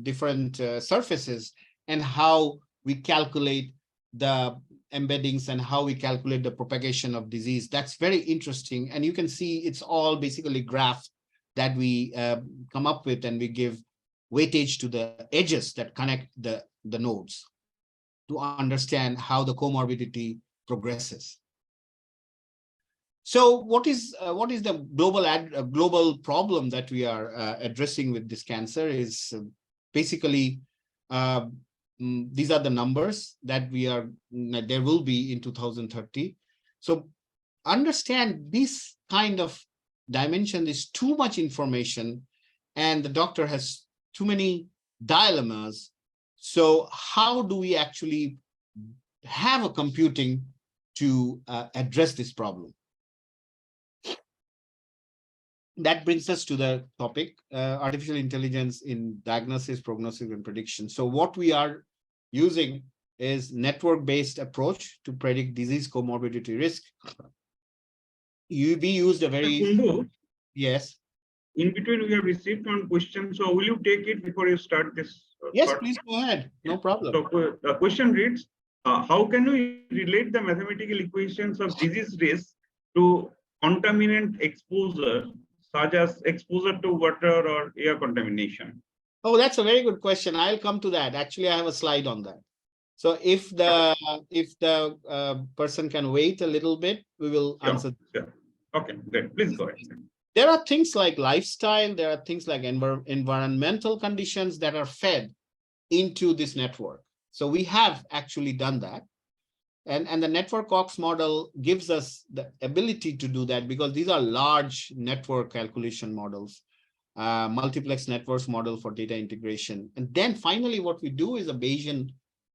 different surfaces, and how we calculate the embeddings and how we calculate the propagation of disease. That's very interesting. And you can see it's all basically graphs that we come up with, and we give weightage to the edges that connect the nodes to understand how the comorbidity progresses. So what is the global problem that we are addressing with this cancer is basically these are the numbers that there will be in 2030. So understand this kind of dimension is too much information, and the doctor has too many dilemmas. So how do we actually have a computing to address this problem? That brings us to the topic, artificial intelligence in diagnosis, prognosis, and prediction. So what we are using is network-based approach to predict disease comorbidity risk. We used a very, Kundu, yes. in between we have received one question, so will you take it before you start this? Yes, part? please go ahead, no problem. So the question reads, how can we relate the mathematical equations of disease risk to contaminant exposure, such as exposure to water or air contamination? Oh, that's a very good question. I'll come to that. Actually, I have a slide on that. So if the person can wait a little bit, we will answer. Sure. Okay, great. Please go ahead. There are things like lifestyle, there are things like environmental conditions that are fed into this network. So we have actually done that. And the network Cox model gives us the ability to do that because these are large network calculation models, multiplex networks model for data integration. And then finally, what we do is a Bayesian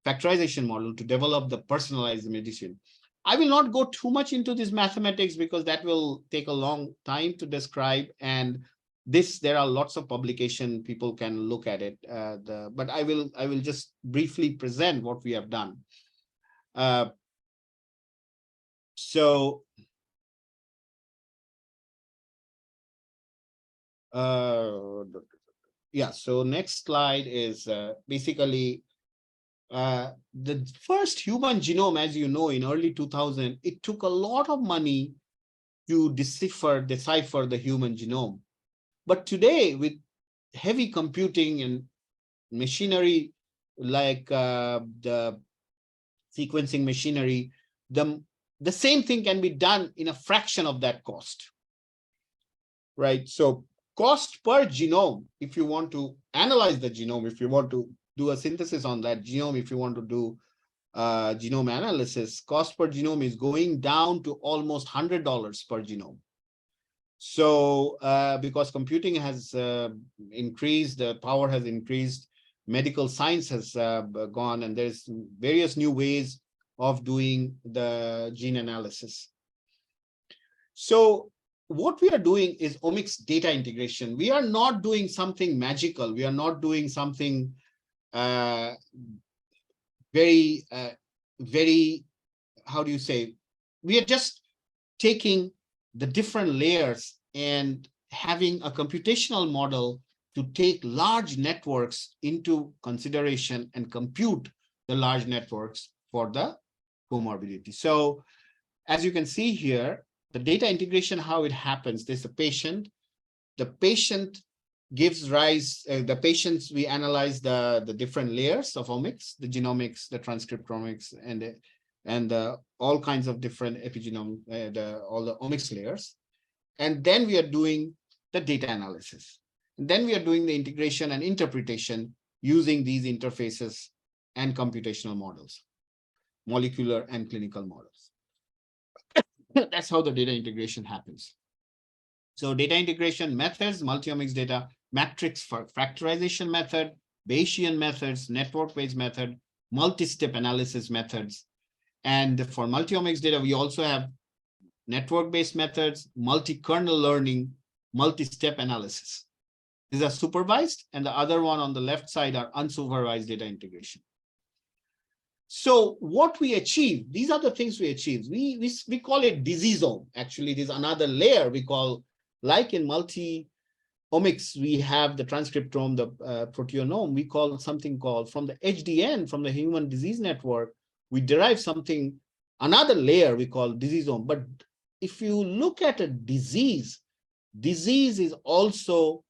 factorization model to develop the personalized medicine. I will not go too much into this mathematics because that will take a long time to describe. And there are lots of publication, people can look at it. But I will just briefly present what we have done. So next slide is basically the first human genome, as you know, in early 2000, it took a lot of money to decipher the human genome. But today, with heavy computing and machinery like the sequencing machinery, the same thing can be done in a fraction of that cost, right? So cost per genome, if you want to analyze the genome, if you want to do a synthesis on that genome, if you want to do genome analysis, cost per genome is going down to almost $100 per genome. So because computing has increased, the power has increased, medical science has gone, and there's various new ways of doing the gene analysis. So what we are doing is omics data integration. We are not doing something magical. We are not doing something very, how do you say? We are just taking the different layers and having a computational model to take large networks into consideration and compute the large networks for the comorbidity. So as you can see here, the data integration, how it happens, there's a patient. The patient gives rise, we analyze the different layers of omics, the genomics, the transcriptomics, and all kinds of different epigenome, all the omics layers. And then we are doing the data analysis. And then we are doing the integration and interpretation using these interfaces and computational models, molecular and clinical models. That's how the data integration happens. So data integration methods, multi-omics data, matrix for factorization method, Bayesian methods, network-based method, multi-step analysis methods. And for multi-omics data, we also have network-based methods, multi-kernel learning, multi-step analysis. These are supervised, and the other one on the left side are unsupervised data integration. So what we achieve, these are the things we achieve. We call it diseaseome. Actually, there's another layer we call, like in multi-omics, we have the transcriptome, the proteonome. We call something called, from the HDN, from the human disease network, we derive something, another layer we call diseaseome. But if you look at a disease is also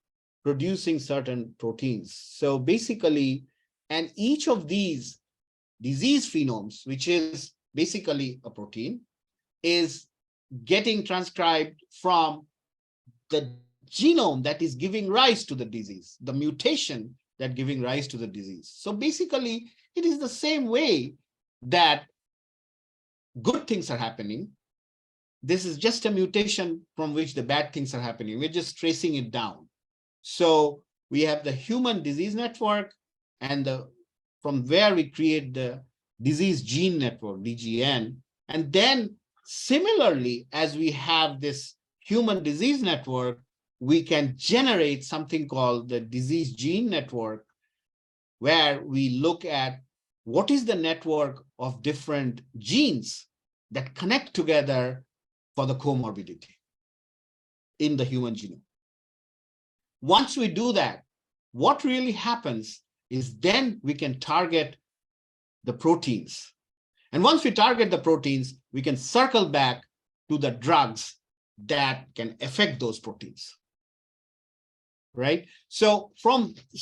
producing certain proteins. So basically, and each of these disease phenomes, which is basically a protein, is getting transcribed from the genome that is giving rise to the disease, the mutation that giving rise to the disease. So basically, it is the same way that good things are happening. This is just a mutation from which the bad things are happening. We're just tracing it down. So we have the human disease network, and from where we create the disease gene network, DGN. And then similarly, as we have this human disease network, we can generate something called the disease gene network, where we look at what is the network of different genes that connect together for the comorbidity in the human genome. Once we do that, what really happens is then we can target the proteins. And once we target the proteins, we can circle back to the drugs that can affect those proteins. Right? So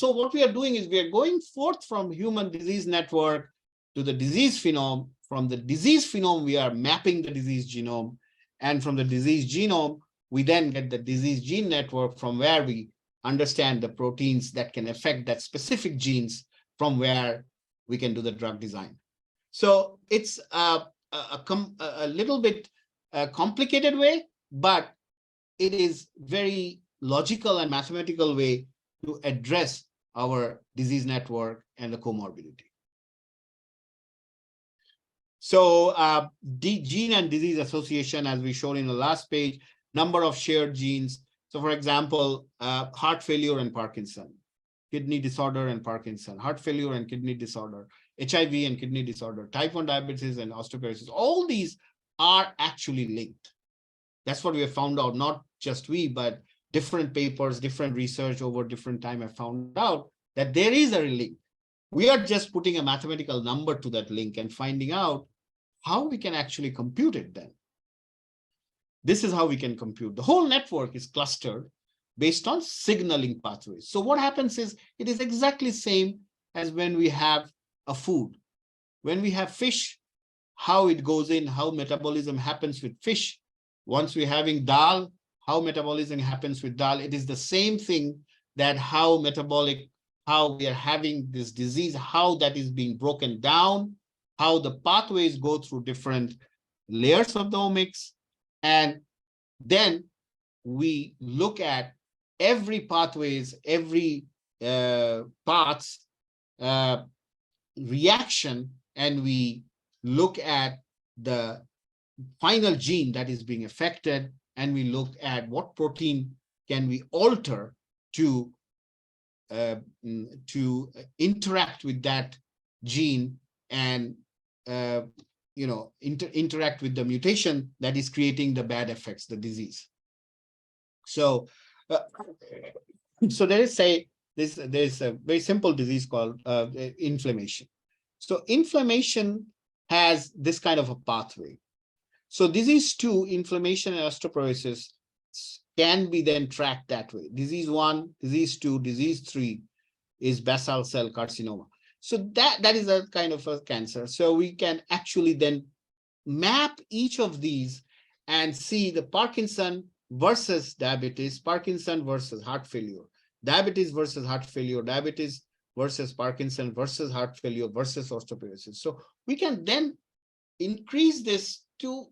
what we are doing is we are going forth from human disease network to the disease phenome. From the disease phenome, we are mapping the disease genome. And from the disease genome, we then get the disease gene network, from where we understand the proteins that can affect that specific genes, from where we can do the drug design. So it's a little bit complicated way, but it is very logical and mathematical way to address our disease network and the comorbidity. So the gene and disease association, as we showed in the last page, number of shared genes. So for example, heart failure and Parkinson, kidney disorder and Parkinson, heart failure and kidney disorder, HIV and kidney disorder, type 1 diabetes and osteoporosis, all these are actually linked. That's what we have found out, not just we, but different papers, different research over different time have found out that there is a link. We are just putting a mathematical number to that link and finding out how we can actually compute it then. This is how we can compute. The whole network is clustered based on signaling pathways. So what happens is it is exactly same as when we have a food. When we have fish, how it goes in, how metabolism happens with fish. Once we're having dal, how metabolism happens with dal. It is the same thing, that how we are having this disease, how that is being broken down, how the pathways go through different layers of the omics. And then we look at every pathways, every path's reaction, and we look at the final gene that is being affected, and we look at what protein can we alter to interact with that gene and interact with the mutation that is creating the bad effects, the disease. So there's a very simple disease called inflammation. So inflammation has this kind of a pathway. So disease 2, inflammation and osteoporosis, can be then tracked that way. Disease 1, disease 2, disease 3 is basal cell carcinoma. So that is a kind of a cancer. So we can actually then map each of these and see the Parkinson versus diabetes, Parkinson versus heart failure, diabetes versus heart failure, diabetes versus Parkinson versus heart failure versus osteoporosis. So we can then increase this to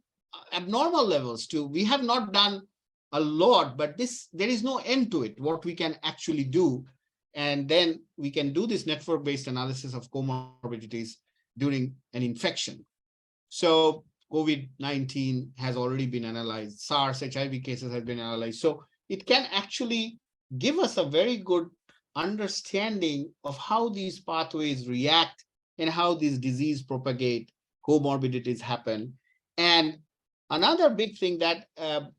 abnormal levels too. We have not done a lot, but there is no end to it, what we can actually do. And then we can do this network-based analysis of comorbidities during an infection. So COVID-19 has already been analyzed. SARS, HIV cases have been analyzed. So it can actually give us a very good understanding of how these pathways react and how these disease propagate, comorbidities happen. And another big thing that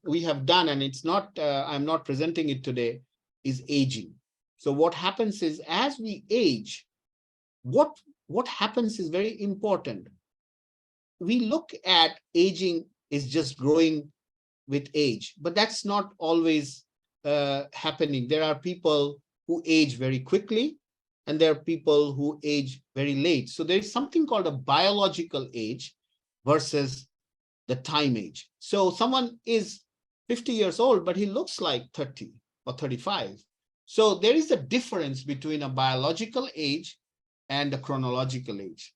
we have done, and it's not, I'm not presenting it today, is aging. So what happens is, as we age, what happens is very important. We look at aging is just growing with age, but that's not always happening. There are people who age very quickly, and there are people who age very late. So there is something called a biological age versus the time age. So someone is 50 years old, but he looks like 30 or 35. So there is a difference between a biological age and a chronological age.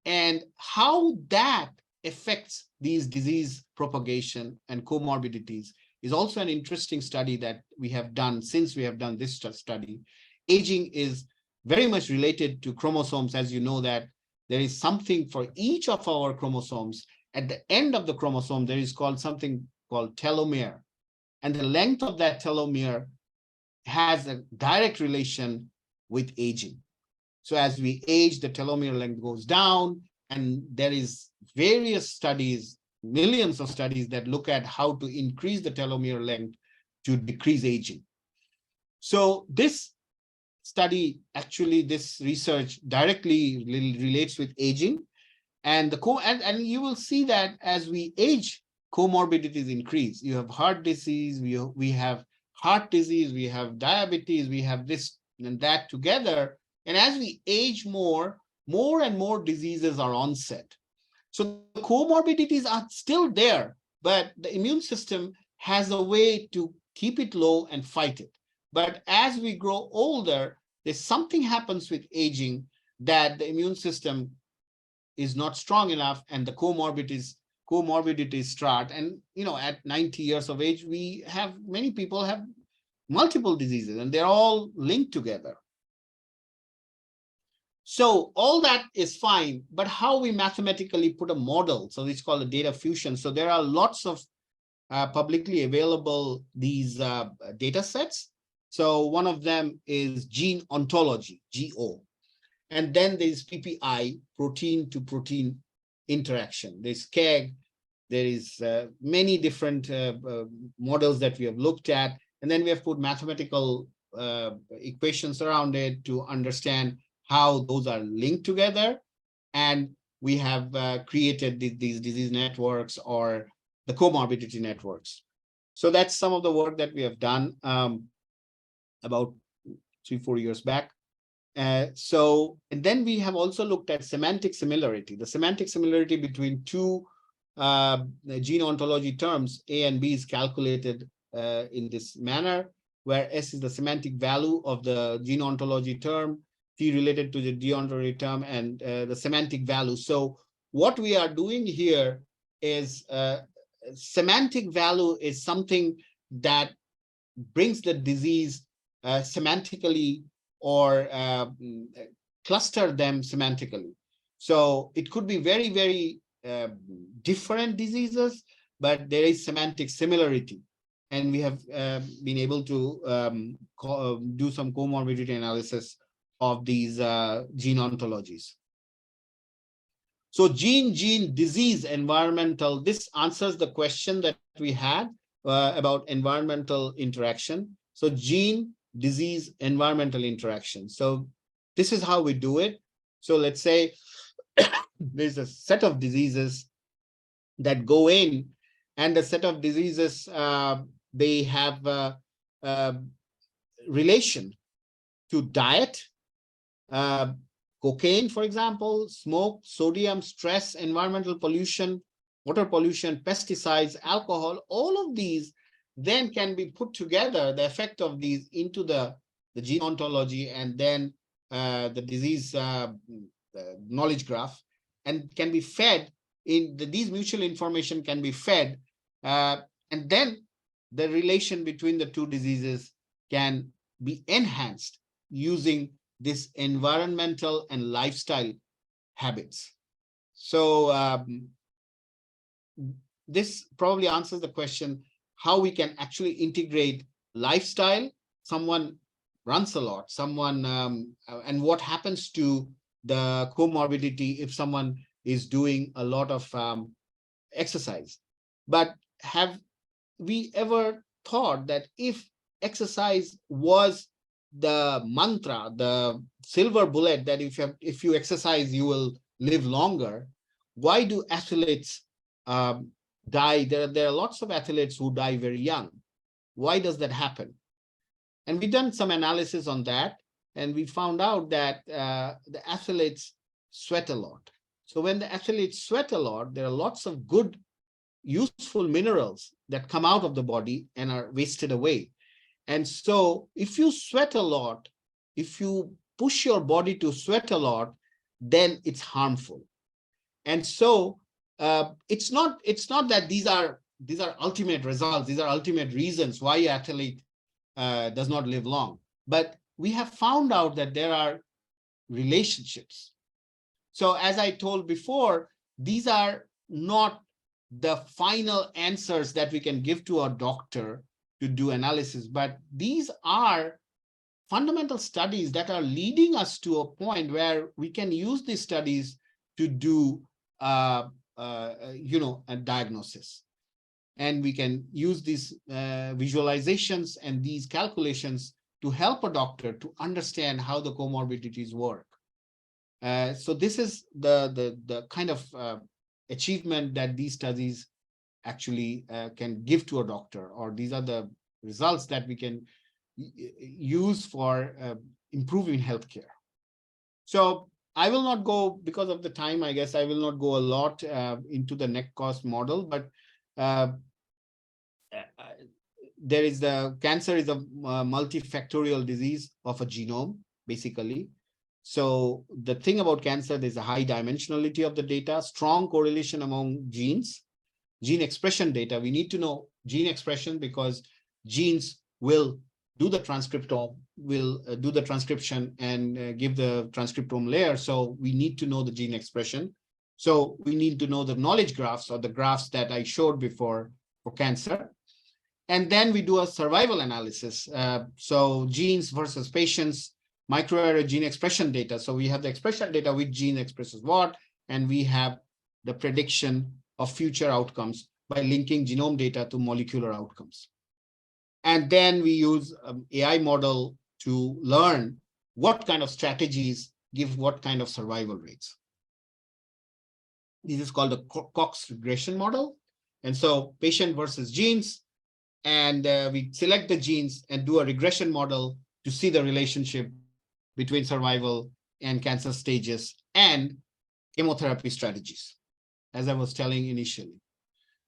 And how that affects these disease propagation and comorbidities is also an interesting study that we have done since we have done this study. Aging is very much related to chromosomes, as you know that there is something for each of our chromosomes. At the end of the chromosome, there is something called telomere. And the length of that telomere has a direct relation with aging. So as we age, the telomere length goes down, and there is various studies, millions of studies that look at how to increase the telomere length to decrease aging. So this study, actually, this research directly relates with aging, and and you will see that as we age, comorbidities increase. You have heart disease, we have heart disease, we have diabetes, we have this and that together. And as we age more and more diseases are onset. So the comorbidities are still there, but the immune system has a way to keep it low and fight it. But as we grow older, there's something happens with aging that the immune system is not strong enough, and the comorbidities start. And at 90 years of age, many people have multiple diseases, and they're all linked together. So all that is fine, but how we mathematically put a model, so it's called a data fusion. So there are lots of publicly available these data sets. So one of them is gene ontology, GO. And then there's PPI, protein to protein interaction. There's KEGG, there is many different models that we have looked at. And then we have put mathematical equations around it to understand how those are linked together. And we have created these disease networks or the comorbidity networks. So that's some of the work that we have done about 3-4 years back. And then we have also looked at semantic similarity, the semantic similarity between two gene ontology terms. A and B is calculated in this manner, where S is the semantic value of the gene ontology term, T related to the deontology term, and the semantic value. So what we are doing here is semantic value is something that brings the disease semantically or cluster them semantically. So it could be very, very different diseases, but there is semantic similarity. And we have been able to do some comorbidity analysis of these gene ontologies. So gene, disease, environmental, this answers the question that we had about environmental interaction. So gene, disease, environmental interaction. So this is how we do it. So let's say there's a set of diseases that go in, and the set of diseases, they have relation to diet, cocaine, for example, smoke, sodium, stress, environmental pollution, water pollution, pesticides, alcohol. All of these then can be put together, the effect of these into the gene ontology, and then the disease knowledge graph, and can be fed in these mutual information can be fed, and then the relation between the two diseases can be enhanced using this environmental and lifestyle habits. So this probably answers the question how we can actually integrate lifestyle. Someone runs a lot, someone, and what happens to the comorbidity if someone is doing a lot of exercise. But have we ever thought that if exercise was the mantra, the silver bullet, that if you exercise, you will live longer, why do athletes die? There are lots of athletes who die very young. Why does that happen? And we've done some analysis on that, and we found out that the athletes sweat a lot. So when the athletes sweat a lot, there are lots of good, useful minerals that come out of the body and are wasted away. And so if you sweat a lot, if you push your body to sweat a lot, then it's harmful. And so it's not that these are ultimate results, these are ultimate reasons why an athlete does not live long. But we have found out that there are relationships. So as I told before, these are not the final answers that we can give to a doctor to do analysis, but these are fundamental studies that are leading us to a point where we can use these studies to do a diagnosis. And we can use these visualizations and these calculations to help a doctor to understand how the comorbidities work. So this is the kind of achievement that these studies actually can give to a doctor, or these are the results that we can use for improving healthcare. So I will not go, because of the time, I guess I will not go a lot into the net cost model, but there is cancer is a multifactorial disease of a genome, basically. So the thing about cancer, there's a high dimensionality of the data, strong correlation among genes, gene expression data. We need to know gene expression because genes will do the transcriptome, will do the transcription and give the transcriptome layer. So we need to know the gene expression. So we need to know the knowledge graphs, or the graphs that I showed before for cancer. And then we do a survival analysis. So genes versus patients, microarray gene expression data. So we have the expression data, which gene expresses what, and we have the prediction of future outcomes by linking genome data to molecular outcomes. And then we use AI model to learn what kind of strategies give what kind of survival rates. This is called the Cox regression model. And so patient versus genes, and we select the genes and do a regression model to see the relationship between survival and cancer stages and chemotherapy strategies, as I was telling initially.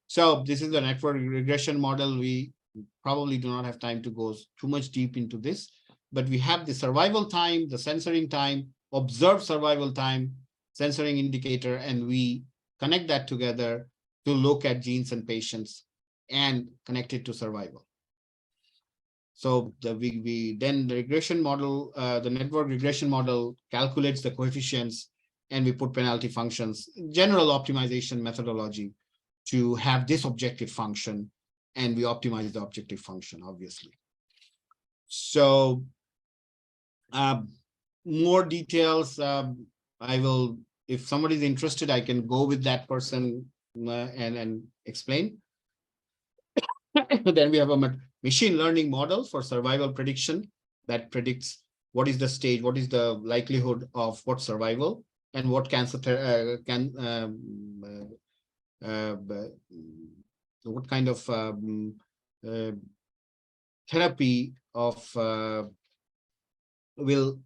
So this is the network regression model. We probably do not have time to go too much deep into this, but we have the survival time, the censoring time, observed survival time, censoring indicator, and we connect that together to look at genes and patients and connect it to survival. So then the regression model, the network regression model calculates the coefficients, and we put penalty functions, general optimization methodology to have this objective function, and we optimize the objective function, obviously. So more details, I will, if somebody's interested, I can go with that person and explain. Then we have a machine learning model for survival prediction that predicts what is the stage, what is the likelihood of what survival, and what cancer what kind of therapy of will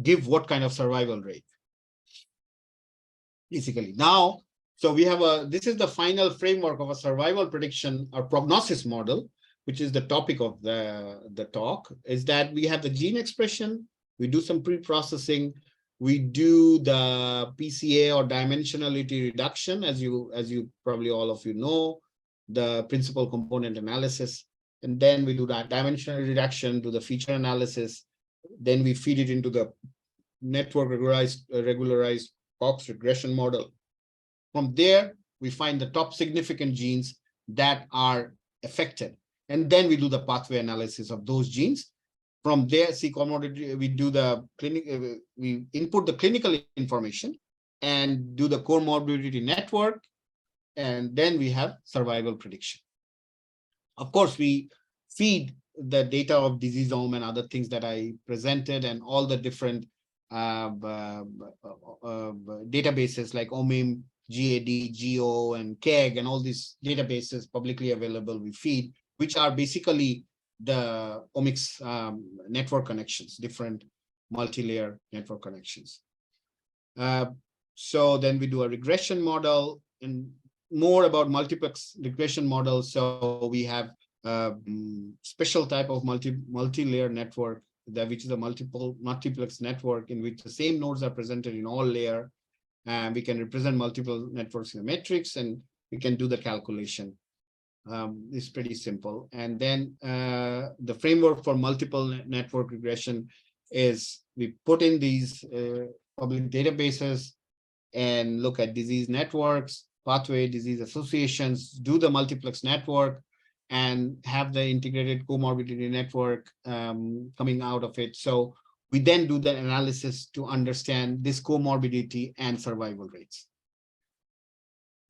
give what kind of survival rate, basically. Now, so we have this is the final framework of a survival prediction or prognosis model, which is the topic of the talk, is that we have the gene expression, we do some pre-processing, we do the PCA or dimensionality reduction, as you probably all of you know, the principal component analysis, and then we do that dimensional reduction, do the feature analysis, then we feed it into the network regularized Cox regression model. From there, we find the top significant genes that are affected. And then we do the pathway analysis of those genes. From there, we do the clinic, we input the clinical information and do the comorbidity network. And then we have survival prediction. Of course, we feed the data of diseasome and other things that I presented, and all the different databases like OMIM, GAD, GO, and KEGG, and all these databases publicly available we feed, which are basically the omics network connections, different multi-layer network connections. So then we do a regression model, and more about multiplex regression models. So we have special type of multi-layer network, which is a multiplex network in which the same nodes are presented in all layer. We can represent multiple networks in a matrix, and we can do the calculation. It's pretty simple. And then the framework for multiple network regression is we put in these public databases and look at disease networks, pathway disease associations, do the multiplex network, and have the integrated comorbidity network coming out of it. So we then do the analysis to understand this comorbidity and survival rates.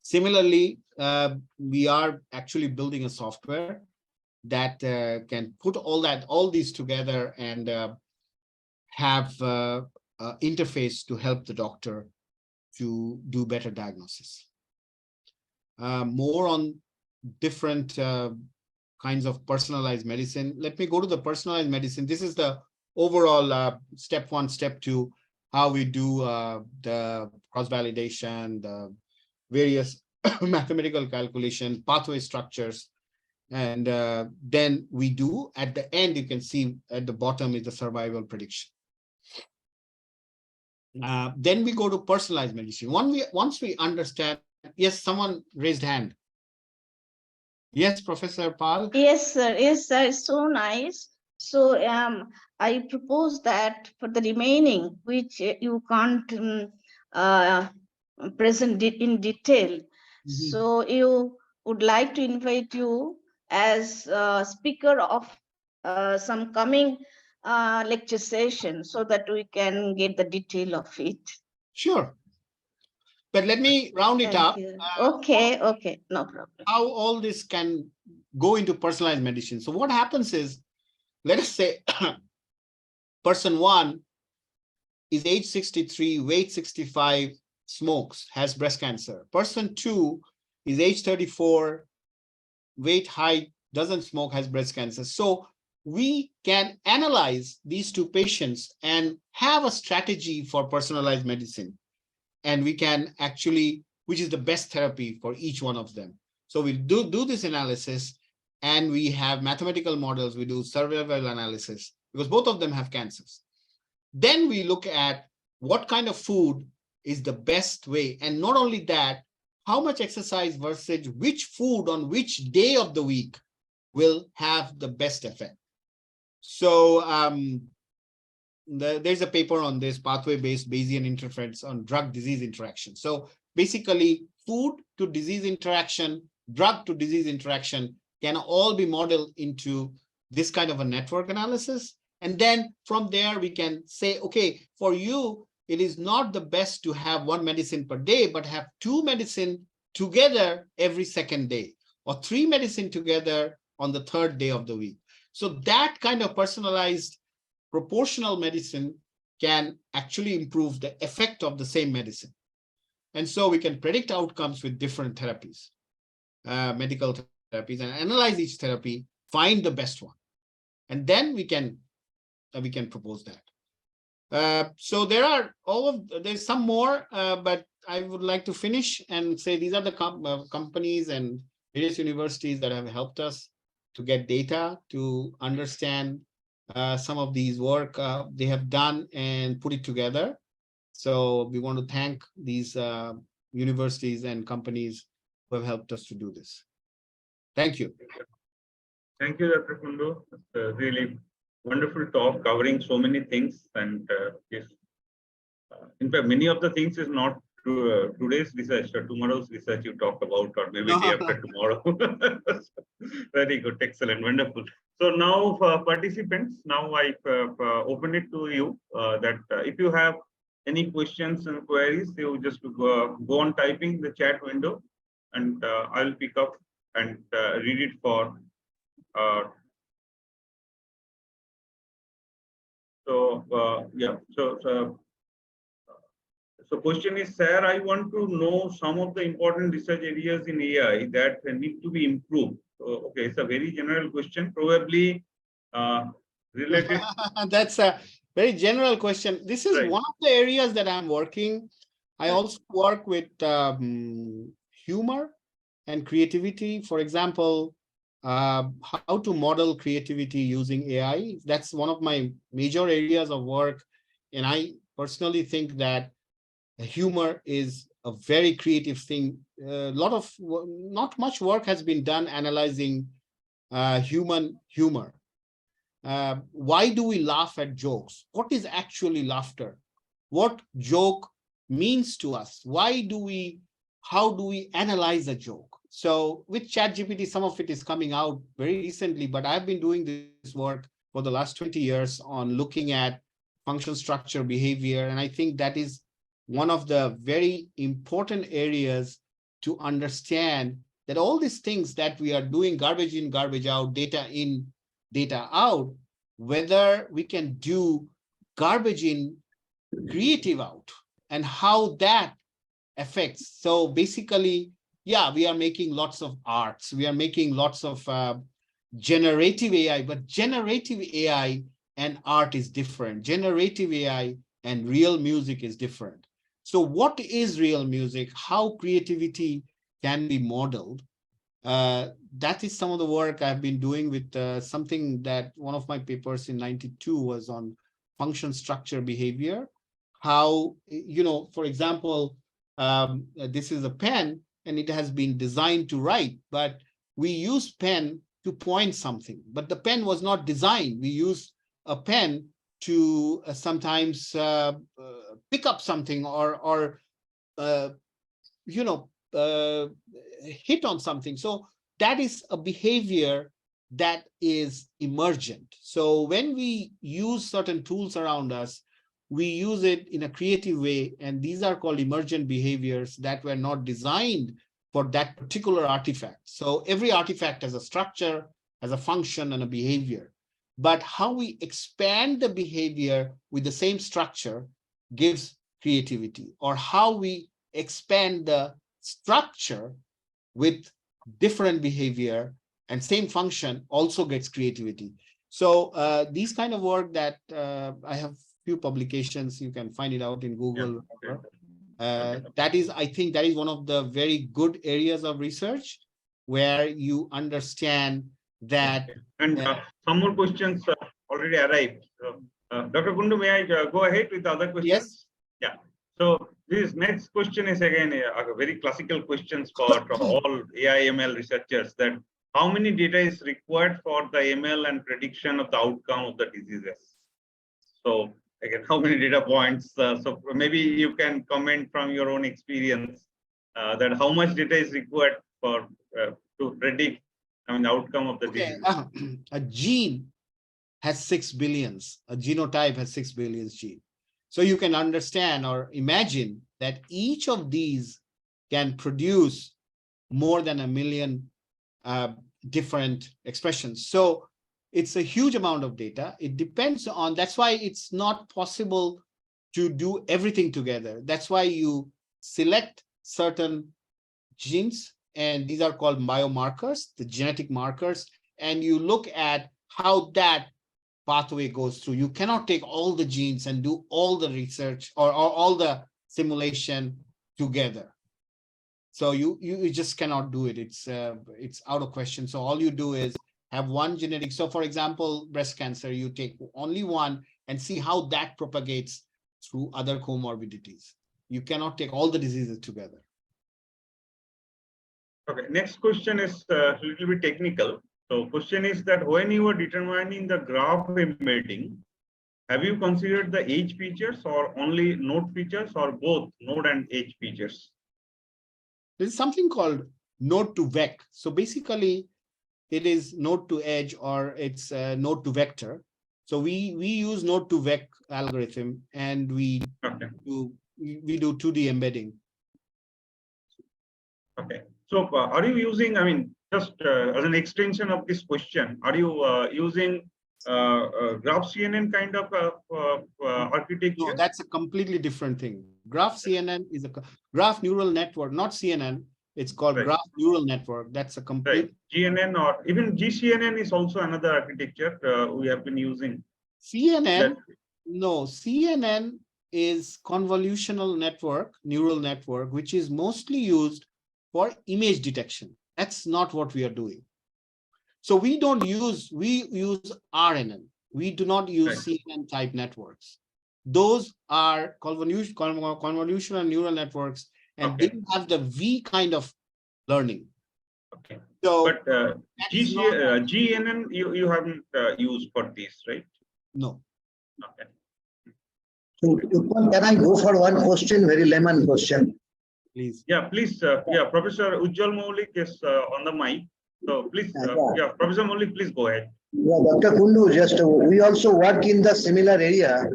Similarly, we are actually building a software that can put all these together and have interface to help the doctor to do better diagnosis. More on different kinds of personalized medicine. Let me go to the personalized medicine. This is the overall step 1, step 2, how we do the cross-validation, the various mathematical calculation, pathway structures. And then we do, at the end, you can see at the bottom is the survival prediction. Then we go to personalized medicine. Once we understand, yes, someone raised hand. Yes, Professor Pal. Yes, sir. Yes, sir. It's so nice. So I propose that for the remaining, which you can't present it in detail. So you would like to invite you as a speaker of some coming lecture session so that we can get the detail of it. Sure. But let me round it up. Okay, okay, no problem. How all this can go into personalized medicine. So what happens is, let us say person 1 is age 63, weight 65, smokes, has breast cancer. Person 2 is age 34, weight, height, doesn't smoke, has breast cancer. So we can analyze these 2 patients and have a strategy for personalized medicine. And we can actually, which is the best therapy for each one of them. So we do this analysis, and we have mathematical models, we do survival analysis, because both of them have cancers. Then we look at what kind of food is the best way. And not only that, how much exercise versus which food on which day of the week will have the best effect. So there's a paper on this, pathway-based Bayesian interference on drug-disease interaction. So basically, food to disease interaction, drug to disease interaction can all be modeled into this kind of a network analysis. And then from there, we can say, okay, for you, it is not the best to have 1 medicine per day, but have 2 medicine together every second day, or 3 medicine together on the 3rd day of the week. So that kind of personalized proportional medicine can actually improve the effect of the same medicine. And so we can predict outcomes with different therapies, medical therapies, and analyze each therapy, find the best one. And then we can propose that. So there's some more, but I would like to finish and say these are the companies and various universities that have helped us to get data, to understand some of these work they have done and put it together. So we want to thank these universities and companies who have helped us to do this. Thank you. Thank you, Dr. Kundu. It's a really wonderful talk covering so many things. And yes, in fact, many of the things is not today's research or tomorrow's research you talked about, or maybe day after tomorrow. Very good, excellent, wonderful. So now for participants, now I open it to you that if you have any questions and queries, you just go on typing the chat window, and I'll pick up and read it for. So question is, sir, I want to know some of the important research areas in AI that need to be improved. Okay, it's a very general question, probably related. That's a very general question. This is Right. one of the areas that I'm working. I also work with humor and creativity. For example, how to model creativity using AI. That's one of my major areas of work. And I personally think that humor is a very creative thing. Not much work has been done analyzing human humor. why do we laugh at jokes? What is actually laughter? What joke means to us? How do we analyze a joke? So with ChatGPT, some of it is coming out very recently, but I've been doing this work for the last 20 years on looking at function, structure, behavior. And I think that is one of the very important areas to understand that all these things that we are doing, garbage in, garbage out, data in, data out, whether we can do garbage in, creative out, and how that affects. So basically, yeah, we are making lots of arts. We are making lots of generative AI, but generative AI and art is different. Generative AI and real music is different. So what is real music? How creativity can be modeled? That is some of the work I've been doing with something that one of my papers in '92 was on function, structure, behavior. How, for example, this is a pen and it has been designed to write, but we use pen to point something, but the pen was not designed. We use a pen to sometimes pick up something or hit on something. So that is a behavior that is emergent. So when we use certain tools around us, we use it in a creative way, and these are called emergent behaviors that were not designed for that particular artifact. So every artifact has a structure, has a function, and a behavior. But how we expand the behavior with the same structure gives creativity, or how we expand the structure with different behavior and same function also gets creativity. So these kind of work that I have few publications, you can find it out in Google. Yeah. That is, I think that is one of the very good areas of research where you understand that. And some more questions already arrived. Dr. Kundu, may I go ahead with the other questions? Yes. Yeah. So this next question is again a very classical questions for all AI ML researchers, that how many data is required for the ML and prediction of the outcome of the diseases? So again, how many data points? So maybe you can comment from your own experience that how much data is required for to predict the outcome of the disease. A gene has 6 billions. A genotype has 6 billion genes. So you can understand or imagine that each of these can produce more than 1 million different expressions. So it's a huge amount of data. It depends on, that's why it's not possible to do everything together. That's why you select certain genes, and these are called biomarkers, the genetic markers, and you look at how that pathway goes through. You cannot take all the genes and do all the research or all the simulation together. So you just cannot do it. It's out of question. So all you do is have one genetic. So for example, breast cancer, you take only one and see how that propagates through other comorbidities. You cannot take all the diseases together. Okay, next question is a little bit technical. So question is that when you are determining the graph embedding, have you considered the edge features or only node features or both node and edge features? There's something called node to vec. So basically it is node to edge or it's node to vector. So we use node to vec algorithm, and we do 2D embedding. Okay. So are you using, I mean, just as an extension of this question, are you using graph CNN kind of architecture? No, that's a completely different thing. Graph CNN is a graph neural network, not CNN. It's called graph neural network. That's a complete GNN, or even GCNN is also another architecture we have been using. CNN. No, CNN is convolutional network, neural network, which is mostly used for image detection. That's not what we are doing. So we use RNN. We do not use CNN type networks. Those are convolutional neural networks, and they have the V kind of learning. Okay. So, But that is not- GNN you haven't used for this, right? no. Okay. So, Utpal, can I go for one question, very layman question? Please. Yeah, please. Yeah, Professor Ujjwal Maulik is on the mic. So please, yeah, Professor Maulik, please go ahead. Yeah, Dr. Kundu, just we also work in the similar area.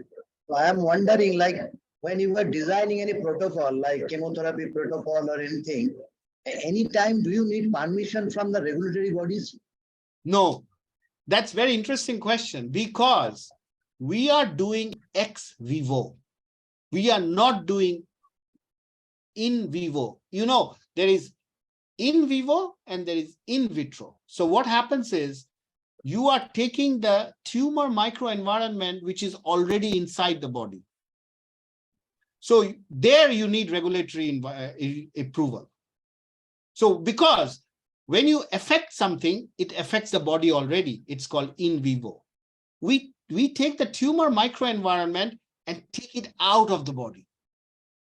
So I am wondering, like, when you were designing any protocol, like chemotherapy protocol or anything, any time do you need permission from the regulatory bodies? No, that's very interesting question because we are doing ex vivo. We are not doing in vivo. You know, there is in vivo and there is in vitro. So what happens is you are taking the tumor microenvironment, which is already inside the body. So there you need regulatory approval. So because when you affect something, it affects the body already. It's called in vivo. We take the tumor microenvironment and take it out of the body.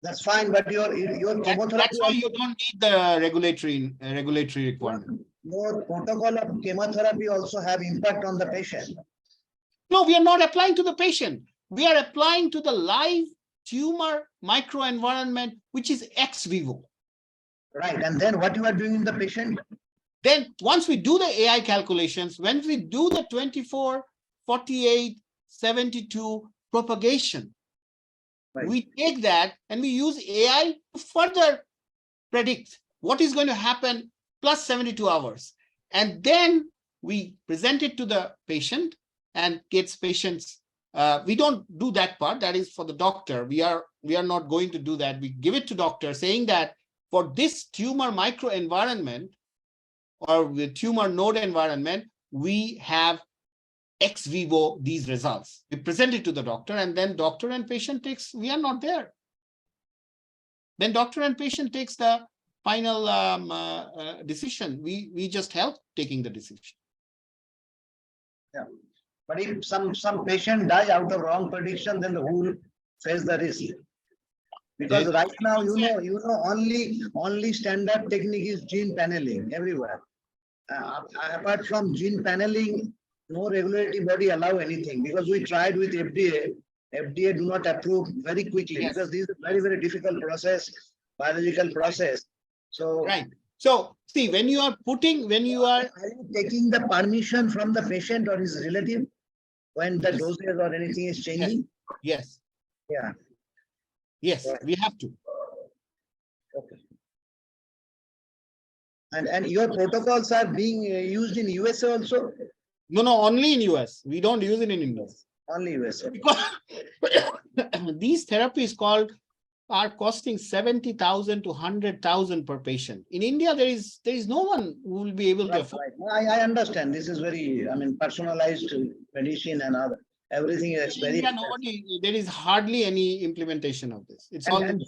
That's fine, but your chemotherapy. That's why you don't need the regulatory requirement. Your protocol of chemotherapy also have impact on the patient. No, we are not applying to the patient. We are applying to the live tumor microenvironment, which is ex vivo. Right, and then what you are doing in the patient? Then once we do the AI calculations, when we do the 24, 48, 72 propagation, Right. we take that and we use AI to further predict what is going to happen plus 72 hours. And then we present it to the patient and gets patients. We don't do that part. That is for the doctor. We are not going to do that. We give it to doctor saying that for this tumor microenvironment or the tumor node environment, we have ex vivo these results. We present it to the doctor and then doctor and patient takes, we are not there. Then doctor and patient takes the final decision. We just help taking the decision. Yeah. But if some patient die out of wrong prediction, then who will face the risk? Because right now, only standard technique is gene paneling everywhere. Apart from gene paneling, no regulatory body allow anything because we tried with FDA. FDA do not approve very quickly. Yes. Because this is a very, very difficult process, biological process. So right. So see, when you are taking the permission from the patient or his relative when the dosage or anything is changing? Yes. Yeah. Yes, right. We have to. Okay. And your protocols are being used in USA also? No, only in US. We don't use it in India. Only USA. Because these therapies are costing 70,000 to 100,000 per patient. In India, there is no one who will be able to afford. Right. I understand. This is very, personalized medicine and other. Everything is very. There is hardly any implementation of this. It's all. And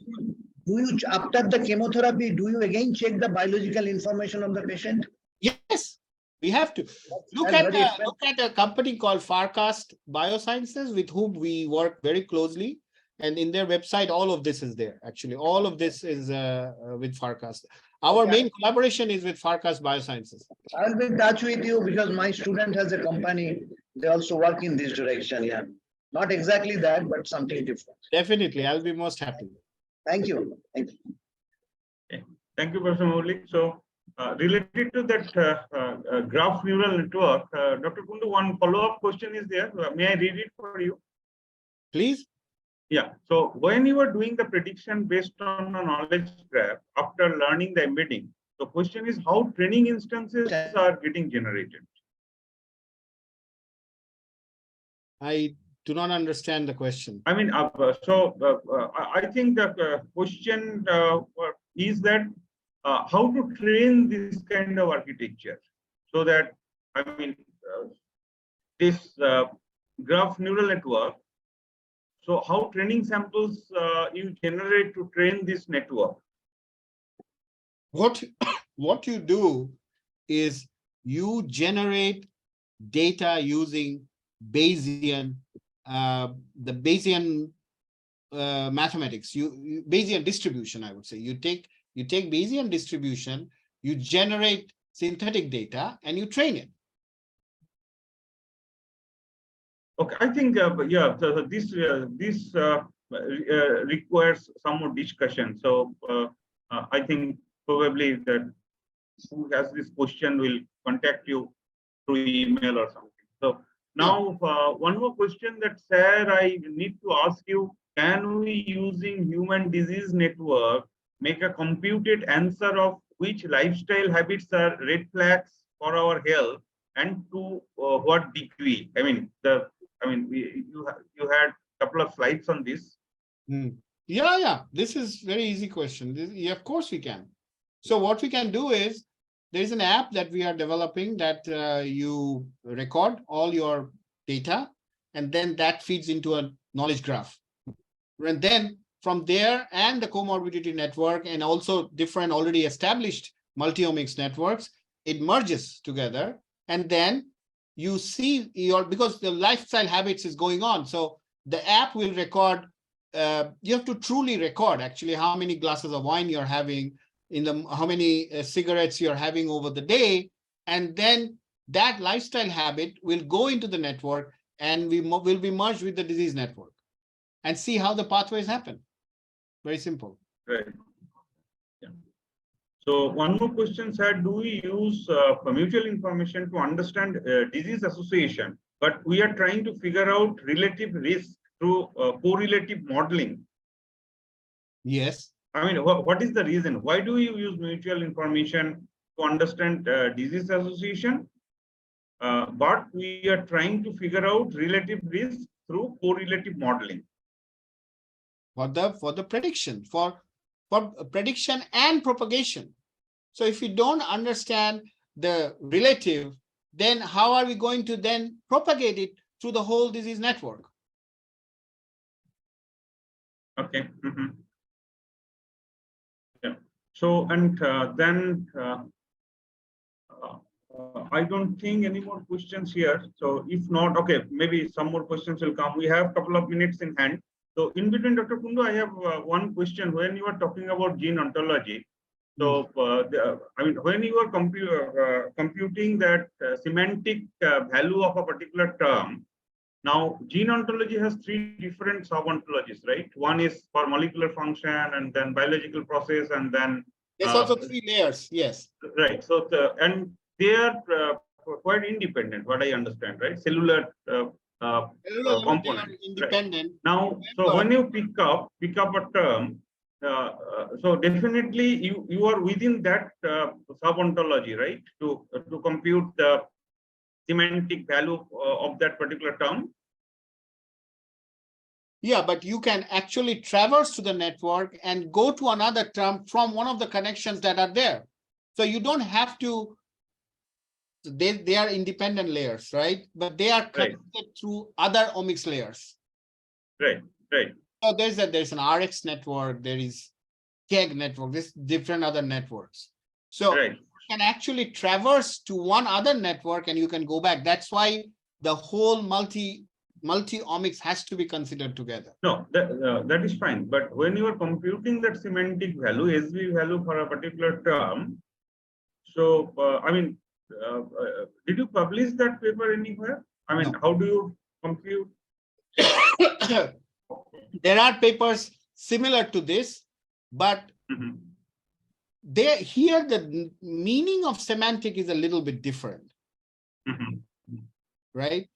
do you, after the chemotherapy, do you again check the biological information of the patient? Yes, we have to. Look at a company called Farcast Biosciences, with whom we work very closely. And in their website, all of this is there. Actually, all of this is with Farcast. Our main collaboration is with Farcast Biosciences. I'll be in touch with you because my student has a company. They also work in this direction. Yeah, not exactly that, but something different. Definitely, I'll be most happy. Thank you. Thank you. Okay. Thank you, Professor Maulik. So, related to that graph neural network, Dr. Kundu, one follow-up question is there. May I read it for you? Please. Yeah. So when you are doing the prediction based on a knowledge graph after learning the embedding, the question is how training instances are getting generated. I do not understand the question. I mean, I think the question is that how to train this kind of architecture so that, this graph neural network. So how training samples you generate to train this network? What you do is you generate data using Bayesian, the Bayesian mathematics, Bayesian distribution, I would say. You take Bayesian distribution, you generate synthetic data and you train it. Okay, I think yeah. So this requires some more discussion. So I think probably that who has this question will contact you through email or something. So now one more question that sir I need to ask you: can we using human disease network make a computed answer of which lifestyle habits are red flags for our health and to what degree? You had a couple of slides on this. Yeah. This is very easy question. Yeah, of course we can. So what we can do is there is an app that we are developing that you record all your data, and then that feeds into a knowledge graph. And then from there and the comorbidity network and also different already established multi-omics networks, it merges together. And then you see because the lifestyle habits is going on. So the app will record, you have to truly record actually how many glasses of wine you're having, how many cigarettes you're having over the day. And then that lifestyle habit will go into the network and will be merged with the disease network and see how the pathways happen. Very simple. Right. Yeah. So one more question, sir. Do we use mutual information to understand disease association? But we are trying to figure out relative risk through correlative modeling. Yes. I mean, what is the reason? Why do you use mutual information to understand disease association? But we are trying to figure out relative risk through correlative modeling. For the prediction, for prediction and propagation. So if we don't understand the relative, then how are we going to then propagate it through the whole disease network? Okay. Yeah. So and then I don't think any more questions here. So if not, okay, maybe some more questions will come. We have a couple of minutes in hand. So in between, Dr. Kundu, I have one question. When you are talking about gene ontology, so when you are computing that semantic value of a particular term, now gene ontology has three different sub-ontologies, right? One is for molecular function, and then biological process, and then there's also 3 layers. Yes. Right. So and they are quite independent. What I understand, right? Cellular component. Independent. Right. Now, so when you pick up a term, so definitely you are within that sub-ontology, right? To compute the semantic value of that particular term. Yeah, but you can actually traverse to the network and go to another term from one of the connections that are there. So you don't have to, they are independent layers, right? But they are connected through other omics layers. Right. So there's an RX network, there is KEGG network, there's different other networks. So you can actually traverse to one other network and you can go back. That's why the whole multi-omics has to be considered together. No, that is fine. But when you are computing that semantic value, SV value for a particular term, so did you publish that paper anywhere? I mean, no. How do you compute? There are papers similar to this, but here the meaning of semantic is a little bit different, right?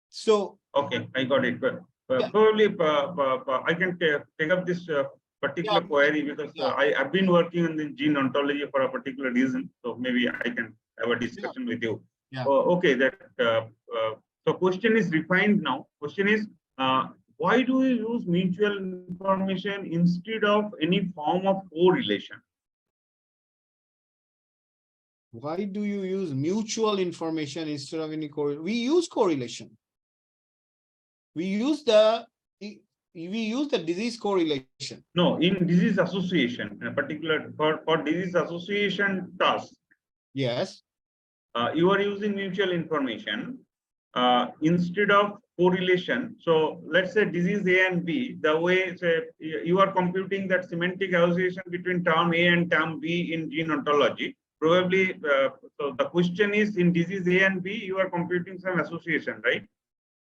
So okay, I got it. But probably I can take up this particular query because I've been working on the gene ontology for a particular reason. So maybe I can have a discussion with you. Okay, that so question is refined now. Question is why do we use mutual information instead of any form of correlation? Why do you use mutual information instead of any correlation? We use correlation. We use the disease correlation. No, in disease association, in a particular for disease association task. Yes. You are using mutual information instead of correlation. So let's say disease A and B, the way say you are computing that semantic association between term A and term B in gene ontology. probably, so the question is in disease A and B, you are computing some association, right?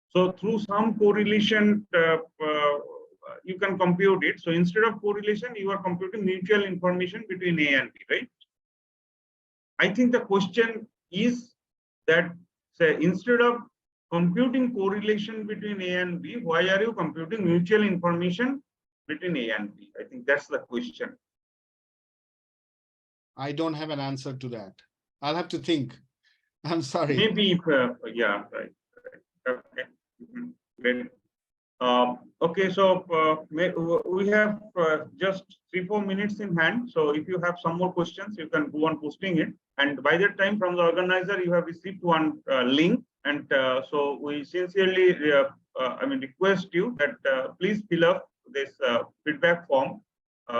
So through some correlation, you can compute it. So instead of correlation, you are computing mutual information between A and B, right? I think the question is that, say, instead of computing correlation between A and B, why are you computing mutual information between A and B? I think that's the question. I don't have an answer to that. I'll have to think. I'm sorry. Maybe, yeah, right. Okay. Great. Okay, so we have just 3-4 minutes in hand. So if you have some more questions, you can go on posting it. And by that time, from the organizer, you have received one link. And so we sincerely, request you that please fill up this feedback form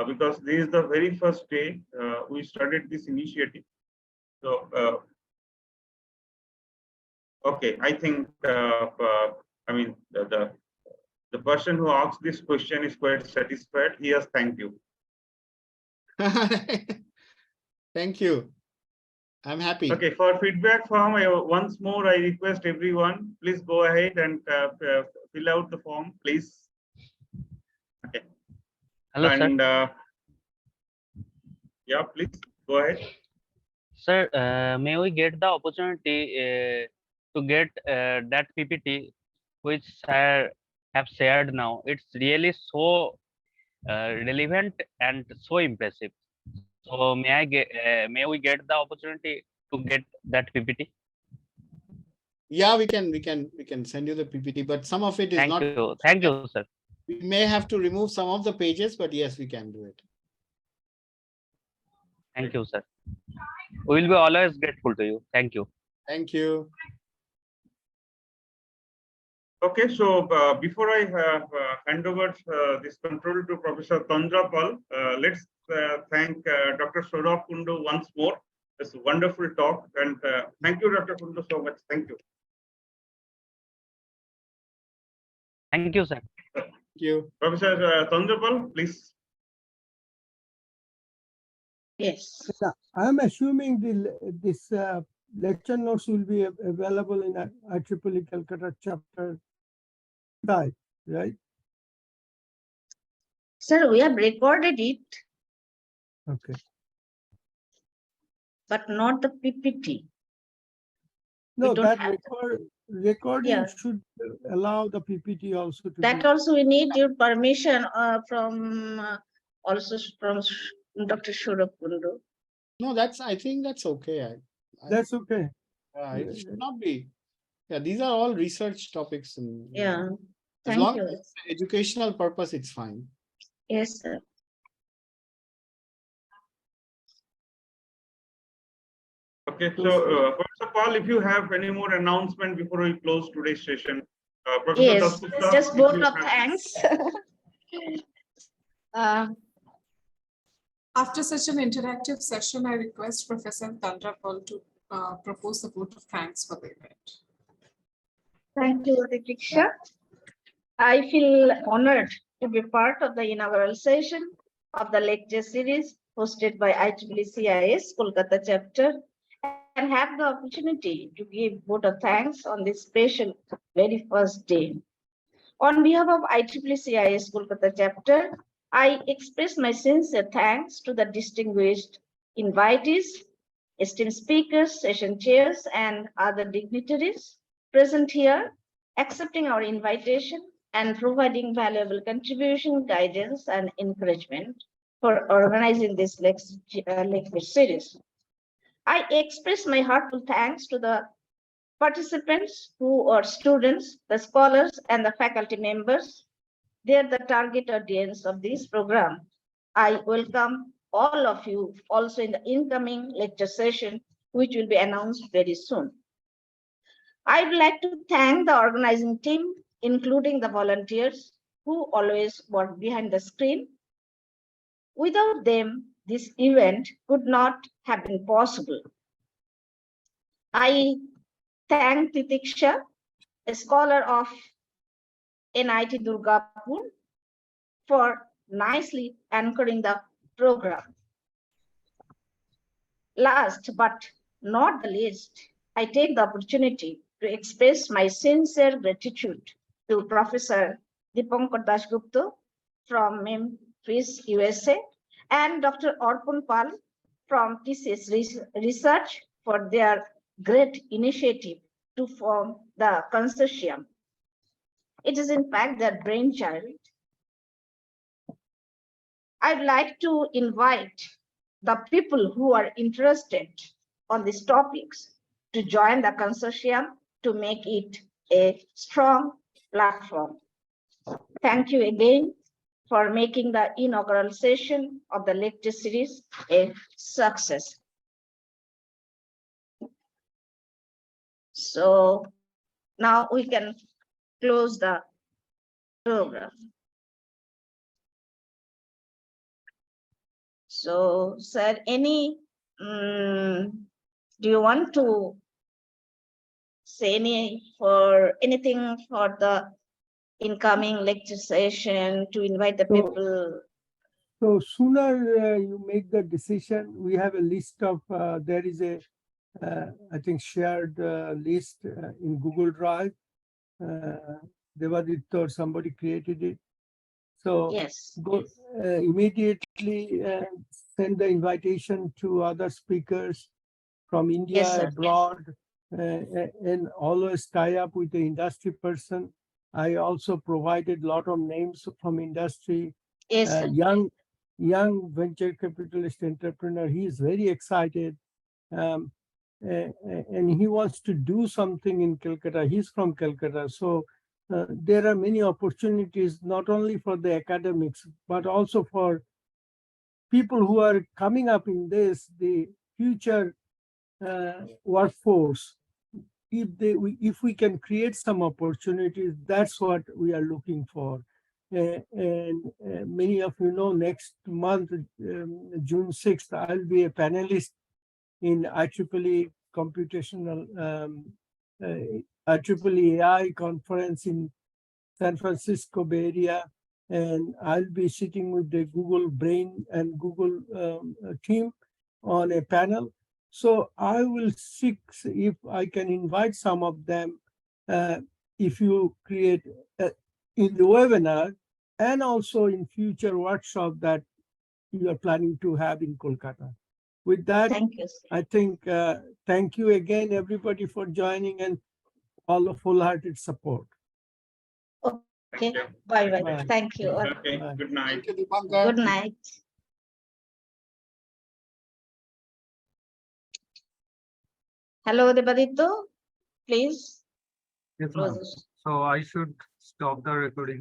because this is the very first day we started this initiative. So, okay, I think the person who asked this question is quite satisfied. He has thanked you. Thank you. I'm happy. Okay, for feedback form, once more I request everyone, please go ahead and fill out the form, please. Okay. Hello, and, sir. Yeah, please go ahead. Sir, may we get the opportunity to get that PPT which I have shared now? It's really so relevant and so impressive. So may we get the opportunity to get that PPT? Yeah, we can send you the PPT, but some of it is not. Thank you, sir. We may have to remove some of the pages, but yes, we can do it. Thank you, sir. We will be always grateful to you. Thank you. Thank you. Okay, so before I hand over this control to Professor Tandrapal, let's thank Dr. Sourav Kundu once more. It's a wonderful talk, and thank you, Dr. Kundu, so much. Thank you. Thank you, sir. Thank you. Professor Tandrapal, please. Yes. I'm assuming this lecture notes will be available in IEEE Kolkata chapter 5, right? Sir, we have recorded it, Okay. but not the PPT. No, don't that have recording Yeah. should allow the PPT also to That be. also we need your permission from also from Dr. Sourav Kundu. No, I think that's okay. That's okay. It should not be. Yeah, these are all research topics. And, Yeah. as Thank long you. as it's for educational purpose, it's fine. Yes, sir. Okay, so first of all, if you have any more announcement before we close today's session, Professor Yes, Dasgupta, just if vote you of have- thanks. After such an interactive session, I request Professor Tandrapal to propose the vote of thanks for the event. Thank you, Dipankar. I feel honored to be part of the inaugural session of the lecture series hosted by IEEE CIS Kolkata chapter and have the opportunity to give vote of thanks on this special very first day. On behalf of IEEE CIS Kolkata chapter, I express my sincere thanks to the distinguished invitees, esteemed speakers, session chairs, and other dignitaries present here, accepting our invitation and providing valuable contribution, guidance, and encouragement for organizing this lecture series. I express my heartfelt thanks to the participants who are students, the scholars, and the faculty members. They are the target audience of this program. I welcome all of you also in the incoming lecture session, which will be announced very soon. I would like to thank the organizing team, including the volunteers who always work behind the screen. Without them, this event could not have been possible. I thank Titiksha, a scholar of NIT Durgapur, for nicely anchoring the program. Last but not the least, I take the opportunity to express my sincere gratitude to Professor Dipankar Dasgupta from Memphis, USA, and Dr. Arpan Pal from TCS Research for their great initiative to form the consortium. It is in fact their brainchild. I'd like to invite the people who are interested on these topics to join the consortium to make it a strong platform. Thank you again for making the inaugural session of the lecture series a success. So now we can close the program. So, sir, do you want to say anything for the incoming lecture session to invite the people? So sooner you make the decision, we have a list of, there is a, I think, shared list in Google Drive. Devaditya or somebody created it. So yes, go immediately send the invitation to other speakers from India, Yes, sir. abroad, and always tie up with the industry person. I also provided a lot of names from industry. Yes, sir. Young venture capitalist entrepreneur. He is very excited. And he wants to do something in Kolkata. He's from Kolkata. So there are many opportunities, not only for the academics, but also for people who are coming up in this, the future workforce. If we can create some opportunities, that's what we are looking for. And many of you know, next month, June 6th, I'll be a panelist in IEEE computational IEEE AI conference in San Francisco Bay Area, and I'll be sitting with the Google Brain and Google team on a panel. So I will seek if I can invite some of them. If you create in the webinar and also in future workshop that you are planning to have in Kolkata. With that, Thank you, sir. I think, thank you again, everybody, for joining and all the full-hearted support. Okay, Thank you. bye-bye. Bye. Thank you. Okay, Bye. good night. Thank you, Dipankar. Good night. Hello, Devaditya, please. Yes, Close ma'am. this. So I should stop the recording.